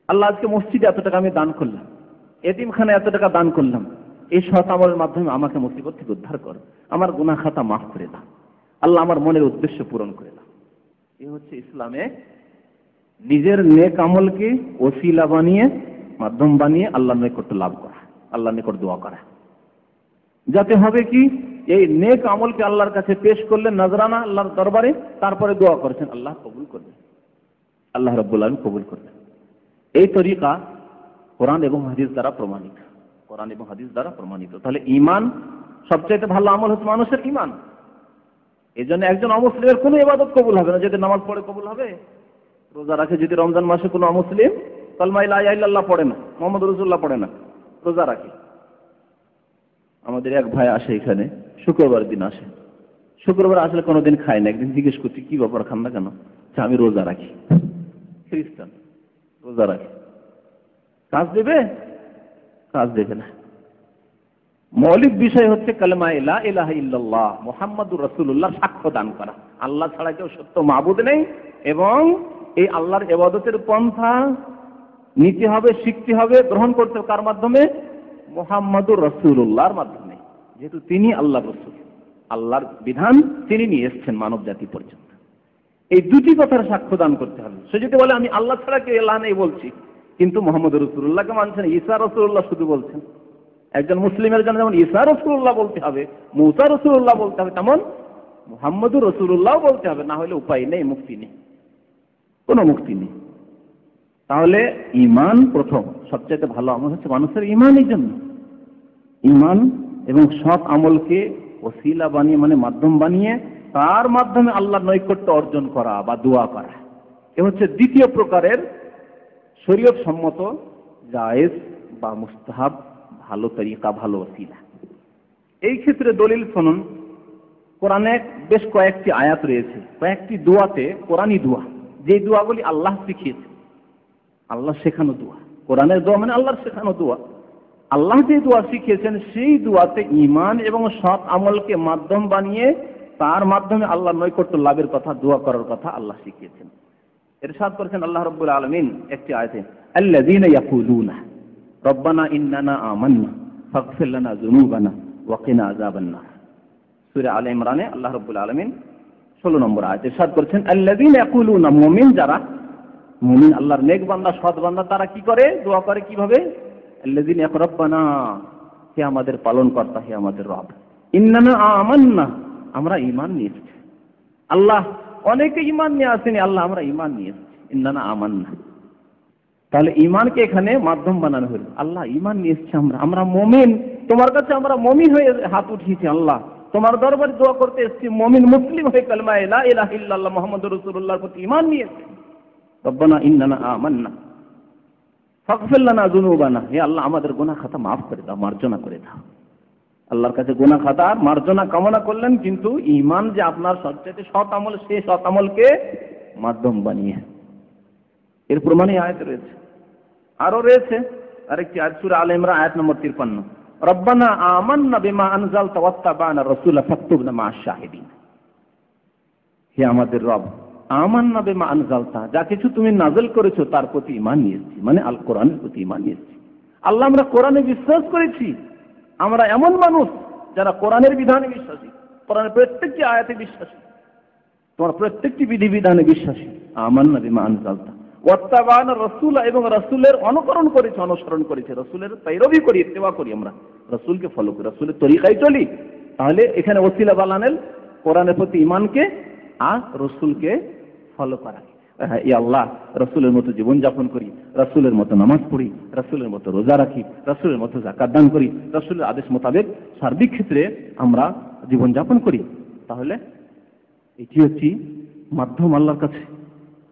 আল্লাহ আজকে মসজিদে এত টাকা আমি দান করলাম, এতিমখানায় এত টাকা দান করলাম, এই সৎ আমলের মাধ্যমে আমাকে মুসিবত থেকে উদ্ধার কর, আমার গুনাহ খাতা মাফ করে দাও, আল্লাহ আমার মনের উদ্দেশ্য পূরণ করে দাও। এই হচ্ছে ইসলামে নিজের নেক আমলকে ওসিলা বানিয়ে, মাধ্যম বানিয়ে আল্লাহর নিকট লাভ করা, আল্লাহর নিকট দোয়া করা। যাতে হবে কি, এই নেক আমলকে আল্লাহর কাছে পেশ করলেন নজরানা আল্লাহর দরবারে, তারপরে দোয়া করেছেন, আল্লাহ কবুল করবেন, আল্লাহ রাব্বুল আলামিন কবুল করবেন। এই তরিকা কোরআন এবং হাদিস দ্বারা প্রমাণিত, কোরআন এবং হাদিস দ্বারা প্রমাণিত। তাহলে ঈমান সবচেয়ে ভালো আমল হচ্ছে মানুষের ঈমান। এই জন্য একজন অমুসলিমের কোনো ইবাদত কবুল হবে না যদি নামাজ পড়ে কবুল হবে। রোজা রাখে যদি রমজান মাসে কোনো অমুসলিম কালমা লা ইলাহা ইল্লাল্লাহ পড়ে না, মুহাম্মদ রাসূলুল্লাহ পড়ে না, রোজা রাখে। আমাদের এক ভাই আসে এখানে, শুক্রবার দিন আসে, শুক্রবার আসলে কোনোদিন খায় না। একদিন জিজ্ঞেস করছি কি ব্যাপার, খান না কেন? আমি রোজা রাখি। খ্রিস্টান, রোজা রাখি, কাজ দেবে? কাজ দেবে না। মৌলিক বিষয় হচ্ছে কালেমা লা ইলাহা ইল্লাল্লাহ মুহাম্মাদুর রাসূলুল্লাহ, সাক্ষ্য দান করা আল্লাহ ছাড়া কেউ সত্য মাবুদ নেই, এবং এই আল্লাহর ইবাদতের পন্থা নিতে হবে, শিখতে হবে, গ্রহণ করতে হবে। কার মাধ্যমে? মুহাম্মাদুর রাসূলুল্লাহর মাধ্যমে, যেহেতু তিনি আল্লাহর রাসূল, আল্লাহর বিধান তিনি নিয়ে এসেছেন মানব জাতি পর্যন্ত। এই দুটি কথার সাক্ষ্য দান করতে হবে। সে যদি বলে আমি আল্লাহ ছাড়া কেউ ইলাহ নেই বলছি, কিন্তু মুহাম্মদ রাসূলুল্লাহকে মানছেন, ঈসা রাসূলুল্লাহ শুধু বলছেন। একজন মুসলিমের জন্য যেমন ঈসা রাসূলুল্লাহ বলতে হবে, মুসা রাসূলুল্লাহ বলতে হবে, তেমন মুহাম্মদুর রাসূলুল্লাহ বলতে হবে, না হলে উপায় নেই, মুক্তি নেই, কোনো মুক্তি নেই। তাহলে ঈমান প্রথম, সবচেয়ে ভালো আমল হচ্ছে মানুষের ঈমানের জন্য। ঈমান এবং সৎ আমলকে ওসিলা বানিয়ে, মানে মাধ্যম বানিয়ে, তার মাধ্যমে আল্লাহর নৈকট্য অর্জন করা বা দোয়া করা। এ হচ্ছে দ্বিতীয় প্রকারের শরীয়ত সম্মত জায়েজ বা মুস্তাহাব ভালো তরিকা, ভালো ওসিলা। এই ক্ষেত্রে দলিল শুনুন, কোরআনে বেশ কয়েকটি আয়াত রয়েছে, কয়েকটি দোয়াতে, কোরআনী দোয়া, যে দোয়াগুলি আল্লাহ শিখিয়েছে, আল্লাহ শেখানো দোয়া। কোরআনের দোয়া মানে আল্লাহর শেখানো দোয়া। আল্লাহ যে দোয়া শিখিয়েছেন সেই দোয়াতে ঈমান এবং সৎ আমলকে মাধ্যম বানিয়ে তার মাধ্যমে আল্লাহর নৈকট্য লাভের কথা, দোয়া করার কথা আল্লাহ শিখিয়েছেন। ইরশাদ করেছেন আল্লাহ রাব্বুল আলামিন একটি আয়াতে, আল্লাযীনা ইয়াকুলুনা রব্বানা ইন্নানা আমান্না ফাগফির লানা যুনুবানা ওয়া কিনা আযাবান নার। সূরা আলে ইমরানে আল্লাহ রাব্বুল আলামিন 16 নম্বর আয়াতে ইরশাদ করেছেন, আল্লাযীনা ইয়াকুলুনা, মুমিন যারা, মুমিন আল্লাহর নেক বান্দা, সৎ বান্দা, তারা কি করে, দোয়া করে কিভাবে? আল্লাযীনা ইয়াকুলুনা রব্বানা, হে আমাদের পালনকর্তা, হে আমাদের রব, ইন্নানা আমান্না, আমরা ঈমান নিয়ে এসেছি। আল্লাহ, অনেকে ঈমান নিয়ে আসেনি, আল্লাহ আমরা ঈমান নিয়ে এসেছি, ইন্নানা আমান্না। তাহলে ঈমানকে এখানে মাধ্যম বানানো হলো। আল্লাহ ঈমান নিয়ে এসেছি, আমরা মুমিন, তোমার কাছে আমরা মুমিন হয়ে হাত উঠিয়েছি, আল্লাহ তোমার দরবারে দোয়া করতে এসেছি, মুমিন মুসলিম হয়ে কালেমা লা ইলাহা ইল্লাল্লাহ মুহাম্মাদুর রাসূলুল্লাহর প্রতি ঈমান নিয়ে এসেছি। রব্বানা ইন্নানা আমান্না ফাগফির লানা যুনুবানা, হে আল্লাহ আমাদের গুনাহ খাতা মাফ করে দাও, মার্জনা করে দাও। আল্লাহর কাছে গুনাহ খাতা মার্জনা কামনা করলেন, কিন্তু ঈমান যে আপনার সবচেয়ে সৎ আমল, সেই সৎ আমলকে মাধ্যম বানিয়ে। এর প্রমাণই আয়াত রয়েছে, আরো রয়েছে আরেকটি আয়াত, সূরা আলে ইমরান আয়াত নম্বর 53, রব্বানা আমান্না বিমা আনজালতা ওয়াত্তাবা'না রাসূলা ফাকতুবনা মা'আশ শাহিদিন। হে আমাদের রব, আমান্না বিমা আনজালতা, যা কিছু তুমি নাযিল করেছো তার প্রতি ঈমান নিয়ে এসেছি, মানে আল কোরআনের প্রতি ঈমান নিয়ে এসেছি। আল্লাহ আমরা কোরআনে বিশ্বাস করেছি, আমরা এমন মানুষ যারা কোরআনের বিধানে বিশ্বাসী, কোরআনের প্রত্যেকটি আয়াতে বিশ্বাসী, তোমার প্রত্যেকটি বিধিবিধানে বিশ্বাসী। আমান্না বিমা আনজালতা ওয়াত্তাবা'না রাসূলা, এবং রাসূলের অনুকরণ করেছি, অনুসরণ করেছি, রাসূলের পেরোবি করি, ইত্তেবা করি, আমরা রাসূলকে ফলো করি, রাসূলের তরিকায় চলি। তাহলে এখানে ওসিলা বানালেন কোরআনের প্রতি ঈমানকে আর রাসূলকে ফলো করা। ইয়া আল্লাহ, রাসূলের মতো জীবন যাপন করি, রাসূলের মতো নামাজ পড়ি, রাসূলের মতো রোজা রাখি, রাসূলের মতো যাকাত দান করি, রাসূলের আদেশ মোতাবেক সার্বিক ক্ষেত্রে আমরা জীবন যাপন করি। তাহলে এটি হচ্ছে মাধ্যম আল্লাহর কাছে,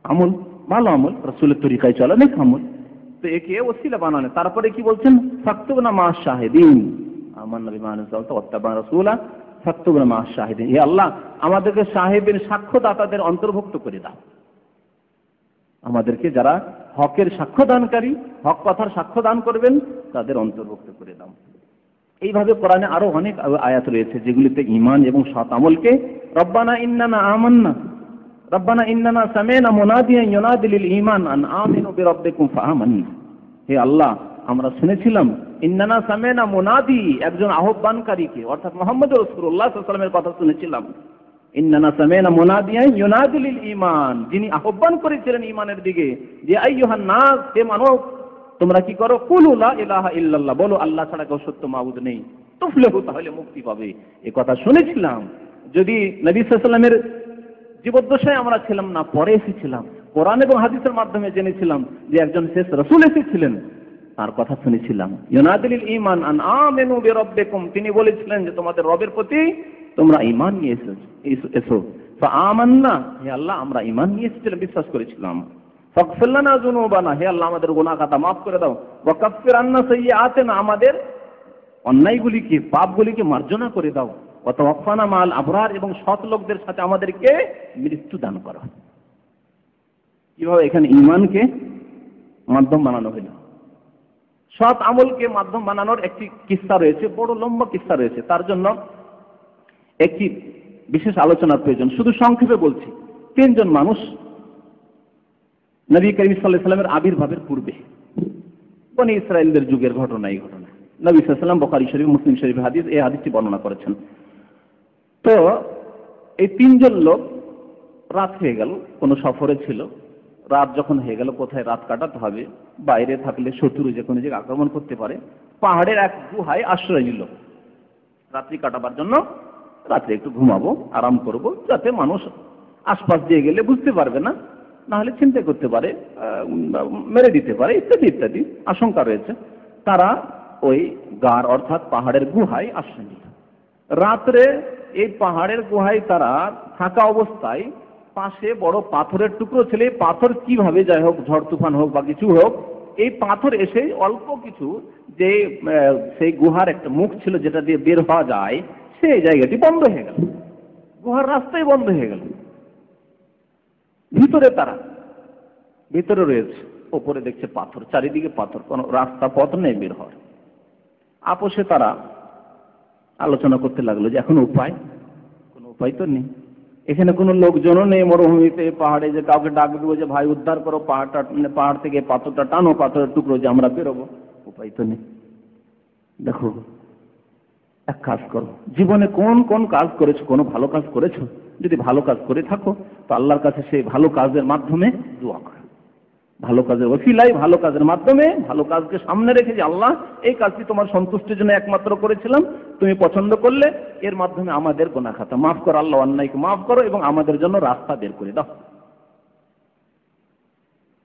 আমল, ভালো আমল, রাসূলের তরিকায় চলা, নেক আমল। তো একে ওসিলা বানানো। তারপরে কি বলছেন, ফাকতুবনা মা'আশ শাহিদিন, আমান্না বিমা আনজালতা ওয়াত্তাবা'না রাসূলা ফাকতুবনা মা'আশ শাহিদিন। হে আল্লাহ, আমাদেরকে শাহিদিন, সাক্ষ্যদাতাদের অন্তর্ভুক্ত করে দাও, আমাদেরকে যারা হকের সাক্ষ্যদানকারী, হক কথার সাক্ষ্য দান করবেন, তাদের অন্তর্ভুক্ত করে দাও। এইভাবে কোরআনে আরো অনেক আয়াত রয়েছে যেগুলিতে ঈমান এবং সৎ আমলকে, রব্বানা ইন্নানা আমান্না, রব্বানা ইন্নানা সামি'না মুনাদিয়ান ইউনাদি লিল ঈমান আন আমিনু বিরাব্বিকুম ফাআমান্না। হে আল্লাহ, আমরা শুনেছিলাম, ইন্নানা সামি'না মুনাদি, একজন আহ্বানকারীকে, অর্থাৎ মুহাম্মদুর রাসূলুল্লাহ সাল্লাল্লাহু আলাইহি ওয়াসাল্লামের কথা শুনেছিলাম। ইন্নানা সামি'না মুনাদিয়ান ইউনাদি লিল ঈমান, যিনি আহ্বান করেছিলেন ঈমানের দিকে, যে আইয়ুহান নাস, হে মানব, তোমরা কি করো, কুলু লা ইলাহা ইল্লাল্লাহ, বলো আল্লাহ ছাড়া কেউ সত্য মাবুদ নেই, তুফলিহু, তাহলে মুক্তি পাবে। এই কথা শুনেছিলাম। যদি নবী সাল্লাল্লাহু আলাইহি ওয়াসাল্লামের জীবদ্দশায় আমরা ছিলাম না, পরে এসেছিলাম, কোরআন এবং হাদিসের মাধ্যমে জেনেছিলাম যে একজন শেষ রাসূল এসেছিলেন, তার কথা শুনেছিলাম। ইউনাদিল ঈমান আন আমিনু বিরাব্বিকুম, তিনি বলেছিলেন যে তোমাদের রবের প্রতি তোমরা ঈমান নিয়ে এসো। ফাআমান্না, হে আল্লাহ আমরা ঈমান নিয়ে এসেছিলাম, বিশ্বাস করেছিলাম। ফাগফির লানা যুনুবানা, হে আল্লাহ আমাদের গুনাহ খাতা মাফ করে দাও। ওয়া কাফফির আন্না সাইয়্যাতিনা, আমাদের অন্যায়গুলিকে, পাপগুলিকে মার্জনা করে দাও। ওয়া তাওয়াফানা মাল আবরার, এবং সৎ লোকদের সাথে আমাদেরকে মৃত্যু দান করো। কিভাবে এখানে ঈমানকে মাধ্যম বানানো হলো, সৎ আমলকে মাধ্যম বানানোর একটি কিস্সা রয়েছে, বড় লম্বা কিস্সা রয়েছে। তার জন্য একটি বিশেষ আলোচনার প্রয়োজন, শুধু সংক্ষেপে বলছি। 3 জন মানুষ নবী করিম সাল্লাল্লাহু আলাইহি ওয়াসাল্লামের আবির্ভাবের পূর্বে, বনি ইসরায়েলদের যুগের ঘটনা, এই ঘটনা নবী সাল্লাল্লাহু আলাইহি ওয়াসাল্লাম বুখারী শরীফ, মুসলিম শরীফ হাদিস, এই হাদিসটি বর্ণনা করেছেন। তো এই 3 জন লোক, রাত হয়ে গেল, কোনো সফরে ছিল, রাত যখন হয়ে গেল, কোথায় রাত কাটাতে হবে, বাইরে থাকলে শত্রু যে কোনো জায়গায় আক্রমণ করতে পারে, পাহাড়ের এক গুহায় আশ্রয় নিল রাত্রি কাটাবার জন্য। রাত্রে একটু ঘুমাবো, আরাম করব, যাতে মানুষ আশপাশ দিয়ে গেলে বুঝতে পারবে না, নাহলে চিন্তা করতে পারে, মেরে দিতে পারে, ইত্যাদি ইত্যাদি আশঙ্কা রয়েছে। তারা ওই গার অর্থাৎ পাহাড়ের গুহায় আশ্রয় নিল। রাত্রে এই পাহাড়ের গুহায় তারা থাকা অবস্থায় পাশে বড় পাথরের টুকরো ছিল। পাথর কিভাবে, যাই হোক, ঝড় তুফান হোক বা কিছু হোক, এই পাথর এসে অল্প কিছু, যে সেই গুহার একটা মুখ ছিল যেটা দিয়ে বের হওয়া যায়, সেই জায়গাটি বন্ধ হয়ে গেল, গুহার রাস্তাই বন্ধ হয়ে গেল। ভিতরে তারা, ভিতরে রয়েছে, ওপরে দেখছে পাথর, চারিদিকে পাথর, কোনো রাস্তা পথ নেই বের হওয়ার। আপোষে তারা আলোচনা করতে লাগলো যে এখন উপায় উপায় তো নেই। এখানে কোনো লোকজনও নেই মরুভূমিতে, পাহাড়ে, যে কাউকে ডাক দেবো যে ভাই উদ্ধার করো, পাহাড় থেকে পাথরটা টানো, পাথরের টুকরো, যে আমরা বেরোবো। উপায় তো নেই। দেখো, এক কাজ করো, জীবনে কোন কোন কাজ করেছো, কোনো ভালো কাজ করেছো? যদি ভালো কাজ করে থাকো তো আল্লাহর কাছে সেই ভালো কাজের মাধ্যমে দোয়া করো, ভালো কাজের ওসিলায়, ভালো কাজের মাধ্যমে, ভালো কাজকে সামনে রেখে যে আল্লাহ এই কাজটি তোমার সন্তুষ্টির জন্য একমাত্র করেছিলাম, তুমি পছন্দ করলে, এর মাধ্যমে আমাদের গুনাহ খাতা মাফ করো, আল্লাহ অন্যায়কে মাফ করো এবং আমাদের জন্য রাস্তা বের করে দাও।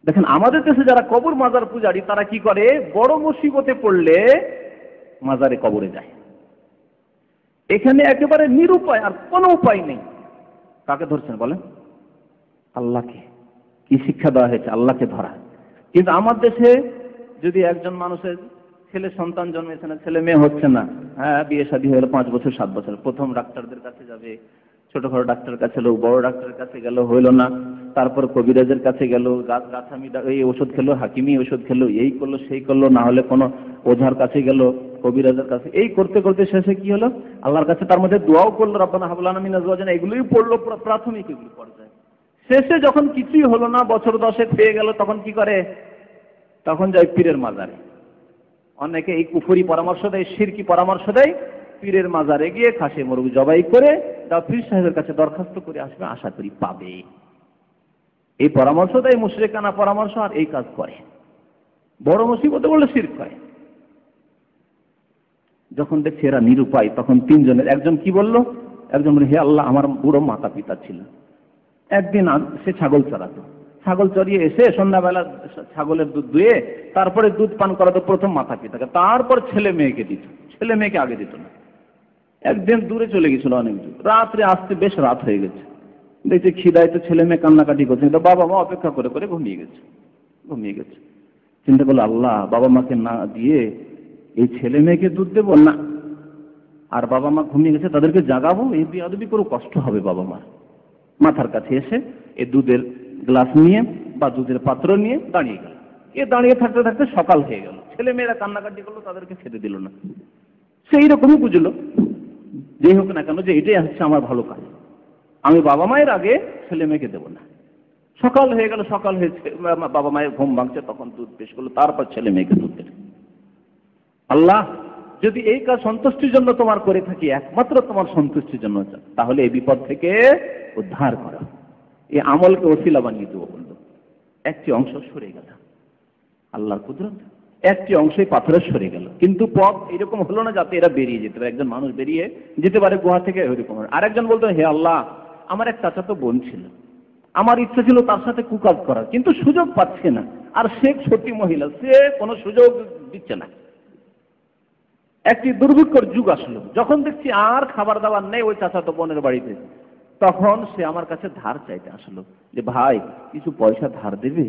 দেখেন আমাদের দেশে যারা কবর মাজার পূজারী, তারা কি করে, বড় মুসিবতে পড়লে মাজারে কবরে যায়। এখানে একেবারে নিরুপায়, আর কোনো উপায় নেই। কাকে ধরছেন বলেন? আল্লাহকে। কি শিক্ষা দেওয়া হয়েছে? আল্লাহকে ধরা। কিন্তু আমার দেশে যদি একজন মানুষের ছেলে সন্তান জন্মেছে না, ছেলে মেয়ে হচ্ছে না, হ্যাঁ বিয়ে শাদী হয়ে গেল 5 বছর 7 বছর, প্রথম ডাক্তারদের কাছে যাবে, ছোটখাটো ডাক্তারের কাছে গেল, বড় ডাক্তারের কাছে গেল, হইল না, তারপর কবিরাজের কাছে গেল, গাছামি এই ওষুধ খেলো, হাকিমি ওষুধ খেলো, এই করলো সেই করলো, না হলে কোনো ওঝার কাছে গেল, কবিরাজের কাছে, এই করতে করতে শেষে কি হলো, আল্লাহর কাছে তার মধ্যে দোয়াও করলো, রব্বানা হাব লানা মিন আজওয়াজিনা, এগুলোই পড়লো, প্রাথমিক এগুলো পর্যায়ে। শেষে যখন কিছুই হলো না, বছর 10 পেয়ে গেল, তখন কি করে, তখন যায় পীরের মাজারে। অনেকে এই কুফরি পরামর্শ দেয়, শিরকি পরামর্শ দেয়, পীরের মাজারে গিয়ে খাসি মুরগি জবাই করে দাও, পীর সাহেবের কাছে দরখাস্ত করে আসবে, আশা করি পাবে। এই পরামর্শ দেয়, মুশরিকানা পরামর্শ, আর এই কাজ করে। বড় মুসিবতে বললে শিরক করে। যখন দেখছে এরা নিরুপায়, তখন 3 জনের একজন কি বললো, একজন বলে, হে আল্লাহ, আমার বুড়ো মাতা পিতা ছিল, একদিন সে ছাগল চড়াতো, ছাগল চড়িয়ে এসে সন্ধ্যাবেলা ছাগলের দুধ দুয়ে তারপরে দুধ পান করাতো প্রথম মাতা পিতাকে, তারপর ছেলে মেয়েকে দিত, ছেলে মেয়েকে আগে দিত না। একদিন দূরে চলে গেছিল, অনেক দূর, রাত্রে আসতে বেশ রাত হয়ে গেছে, দেখছে খিদায় তো ছেলে মেয়ে কান্নাকাটি করছে, কিন্তু বাবা মা অপেক্ষা করে করে ঘুমিয়ে গেছে। চিন্তা করলো, আল্লাহ, বাবা মাকে না দিয়ে এই ছেলে মেয়েকে দুধ দেবো না, আর বাবা মা ঘুমিয়ে গেছে তাদেরকে জাগাবো, এই বেয়াদবি করে কষ্ট হবে বাবা মার। মাথার কাছে এসে এই দুধের গ্লাস নিয়ে বা দুধের পাত্র নিয়ে দাঁড়িয়ে গেল। দাঁড়িয়ে থাকতে থাকতে সকাল হয়ে গেল, ছেলে মেয়েরা কান্নাকাটি করলো, তাদেরকে খেতে দিল না। সেই রকমই বুঝলো, যেই হোক না কেন, যে এটাই হচ্ছে আমার ভালো কাজ, আমি বাবা মায়ের আগে ছেলে মেয়েকে দেবো না। সকাল হয়ে গেল, সকাল হয়েছে, বাবা মায়ের ঘুম ভাঙছে, তখন দুধ পেশ করলো, তারপর ছেলে মেয়েকে দুধ দিল। আল্লাহ, যদি এই কাজ সন্তুষ্টির জন্য তোমার করে থাকি, একমাত্র তোমার সন্তুষ্টির জন্য, তাহলে এই বিপদ থেকে উদ্ধার করো। এই আমলকে ওসিলা বানিয়ে দেবো বললো। একটি অংশ সরে গেল, আল্লাহর কুদরত, একটি অংশই পাথরের সরে গেল। কিন্তু পথ এরকম হলো না যাতে এরা বেরিয়ে যেতে পারে, একজন মানুষ বেরিয়ে যেতে পারে গুহা থেকে, ওইরকম। আরেকজন বলতো, হে আল্লাহ, আমার এক চাচাতো বোন ছিল, আমার ইচ্ছা ছিল তার সাথে কুকাজ করার, কিন্তু সুযোগ পাচ্ছে না। আর সে সতী মহিলা, সে কোনো সুযোগ দিচ্ছে না। একটি দুর্ভিক্ষর যুগ আসলো, যখন দেখছি আর খাবার দাবার নেই ওই চাচাতো বোনের বাড়িতে, তখন সে আমার কাছে ধার চাইতে আসলো, যে ভাই কিছু পয়সা ধার দেবে,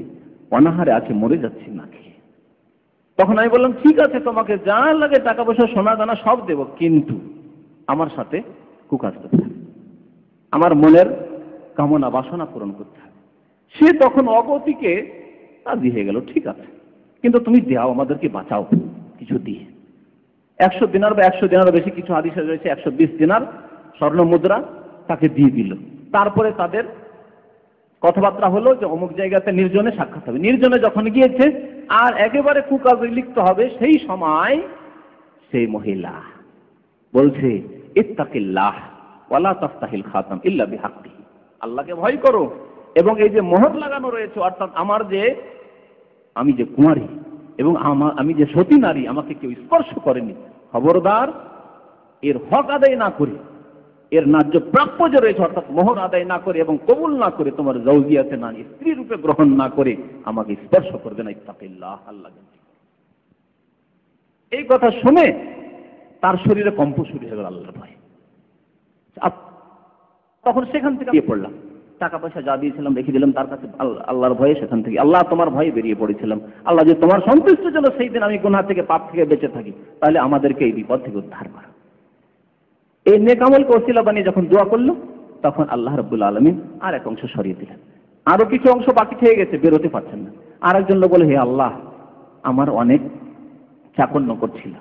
অনাহারে আছে, মরে যাচ্ছি না খেয়ে। তখন আমি বললাম, ঠিক আছে, তোমাকে যা লাগে টাকা পয়সা সোনা দানা সব দেব, কিন্তু আমার সাথে কুকাজ করতে হবে, আমার মনের কামনা বাসনা পূরণ করতে হবে। সে তখন অগতিকে রাজি হয়ে গেল, ঠিক আছে, কিন্তু তুমি দাও, আমাদেরকে বাঁচাও কিছু দিয়ে। 100 দিনার বা 100 দিনার বেশি, কিছু হাদিসে রয়েছে 120 দিনার স্বর্ণ মুদ্রা তাকে দিয়ে দিল। তারপরে তাদের কথাবার্তা হলো যে অমুক জায়গাতে নির্জনে সাক্ষাৎ হবে। নির্জনে যখন গিয়েছে আর একেবারে কুকাজে লিপ্ত হবে, সেই সময় সেই মহিলা বলছে, ইত্তাকিল্লাহ ওয়ালা তাফতাহিল খাতাম ইল্লা বিহাক্কিহি, আল্লাহকে ভয় করো, এবং এই যে মোহর লাগানো রয়েছে, অর্থাৎ আমি যে কুমারী এবং আমি যে সতী নারী, আমাকে কেউ স্পর্শ করেনি, খবরদার এর হক আদায় না করে, এর ন্যায্য প্রাপ্য যে রয়েছে অর্থাৎ মোহর আদায় না করে এবং কবুল না করে, তোমার জৌজিয়াতে না, স্ত্রী রূপে গ্রহণ না করে আমাকে স্পর্শ করবে না। ইত্তাকিল্লাহ, আল্লাহ। এই কথা শুনে তার শরীরে কম্প শুরু হয়ে গেল আল্লাহর ভয়। তখন সেখান থেকে পড়লাম, টাকা পয়সা যা দিয়েছিলাম রেখে দিলাম তার কাছে, আল্লাহর ভয়ে সেখান থেকে, আল্লাহ তোমার ভয়ে বেরিয়ে পড়েছিলাম। আল্লাহ যে তোমার সন্তুষ্টির জন্য সেই দিন আমি গুনাহ থেকে, পাপ থেকে বেঁচে থাকি, তাহলে আমাদেরকে এই বিপদ থেকে উদ্ধার করো। এই নেক আমলকে ওসিলা বানিয়ে যখন দোয়া করলো, তখন আল্লাহ রাব্বুল আলামিন আর এক অংশ সরিয়ে দিলেন। আরো কিছু অংশ বাকি থেকে গেছে, বেরোতে পারছেন না। আর একজন লোক বলে, হে আল্লাহ, আমার অনেক চাকর নকর ছিল,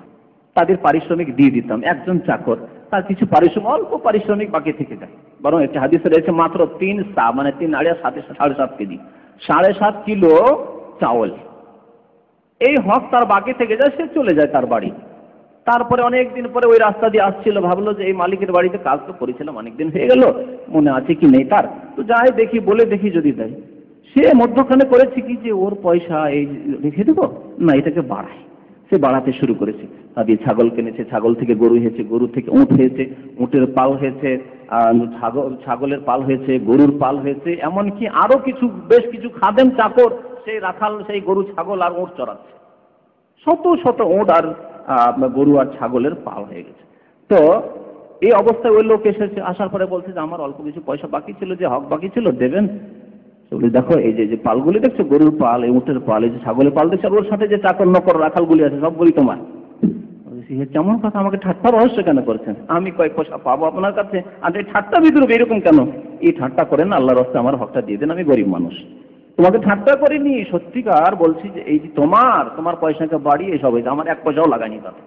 তাদের পারিশ্রমিক দিয়ে দিতাম। একজন চাকর তার কিছু অল্প পারিশ্রমিক বাকি থেকে যায়। বরং একটি হাদিসে রয়েছে মাত্র 3 সা মানে 3 আড়িয়া 7.5 কেজি 7.5 কিলো চাউল, এই হক তার বাকি থেকে যায়, সে চলে যায় তার বাড়ি। তারপরে অনেকদিন পরে ওই রাস্তা দিয়ে আসছিল, ভাবলো যে এই মালিকের বাড়িতে কাজ তো করেছিলাম, অনেকদিন হয়ে গেল, মনে আছে কি নেই তার, তো যাই দেখি, বলে দেখি যদি দেয়। সে মধ্যখানে করেছে কি যে ওর পয়সা এই রেখে দেবো না, এটাকে বাড়ায়, সে বাড়াতে শুরু করেছে। তাদের ছাগল কিনেছে, ছাগল থেকে গরু হয়েছে, গরু থেকে উঁট হয়েছে, উঁটের পাল হয়েছে, ছাগলের পাল হয়েছে, গরুর পাল হয়েছে, এমনকি আরো কিছু বেশ কিছু খাদেম চাকর সেই রাখাল সেই গরু ছাগল আর উঁট চড়াচ্ছে। শত শত উঁট আর গরু আর ছাগলের পাল হয়ে গেছে। তো এই অবস্থায় ওই লোক এসেছে, আসার পরে বলছে যে আমার অল্প কিছু পয়সা বাকি ছিল, যে হক বাকি ছিল, দেবেন? বলি দেখো এই যে পালগুলি দেখছো, গরুর পাল, এই উঁটের পাল, এই যে ছাগলের পাল দেখছো, ওর সাথে যে চাকর নকর রাখালগুলি আছে সবগুলি তোমার। কেমন কথা, আমাকে ঠাট্টা রহস্য কেন করছেন? আমি কয়েক পয়সা পাবো আপনার কাছে, আর এই ঠাট্টা বিদ্রুপ এরকম কেন? এই ঠাট্টা করেন, আল্লাহর রাস্তায় আমার হকটা দিয়ে দেন, আমি গরিব মানুষ, তোমাকে ঠাট্টা করিনি, সত্যিকার বলছি যে এই যে তোমার পয়সাকে বাড়িয়ে সব হয়েছে, আমার এক পয়সাও লাগাইনি তাতে।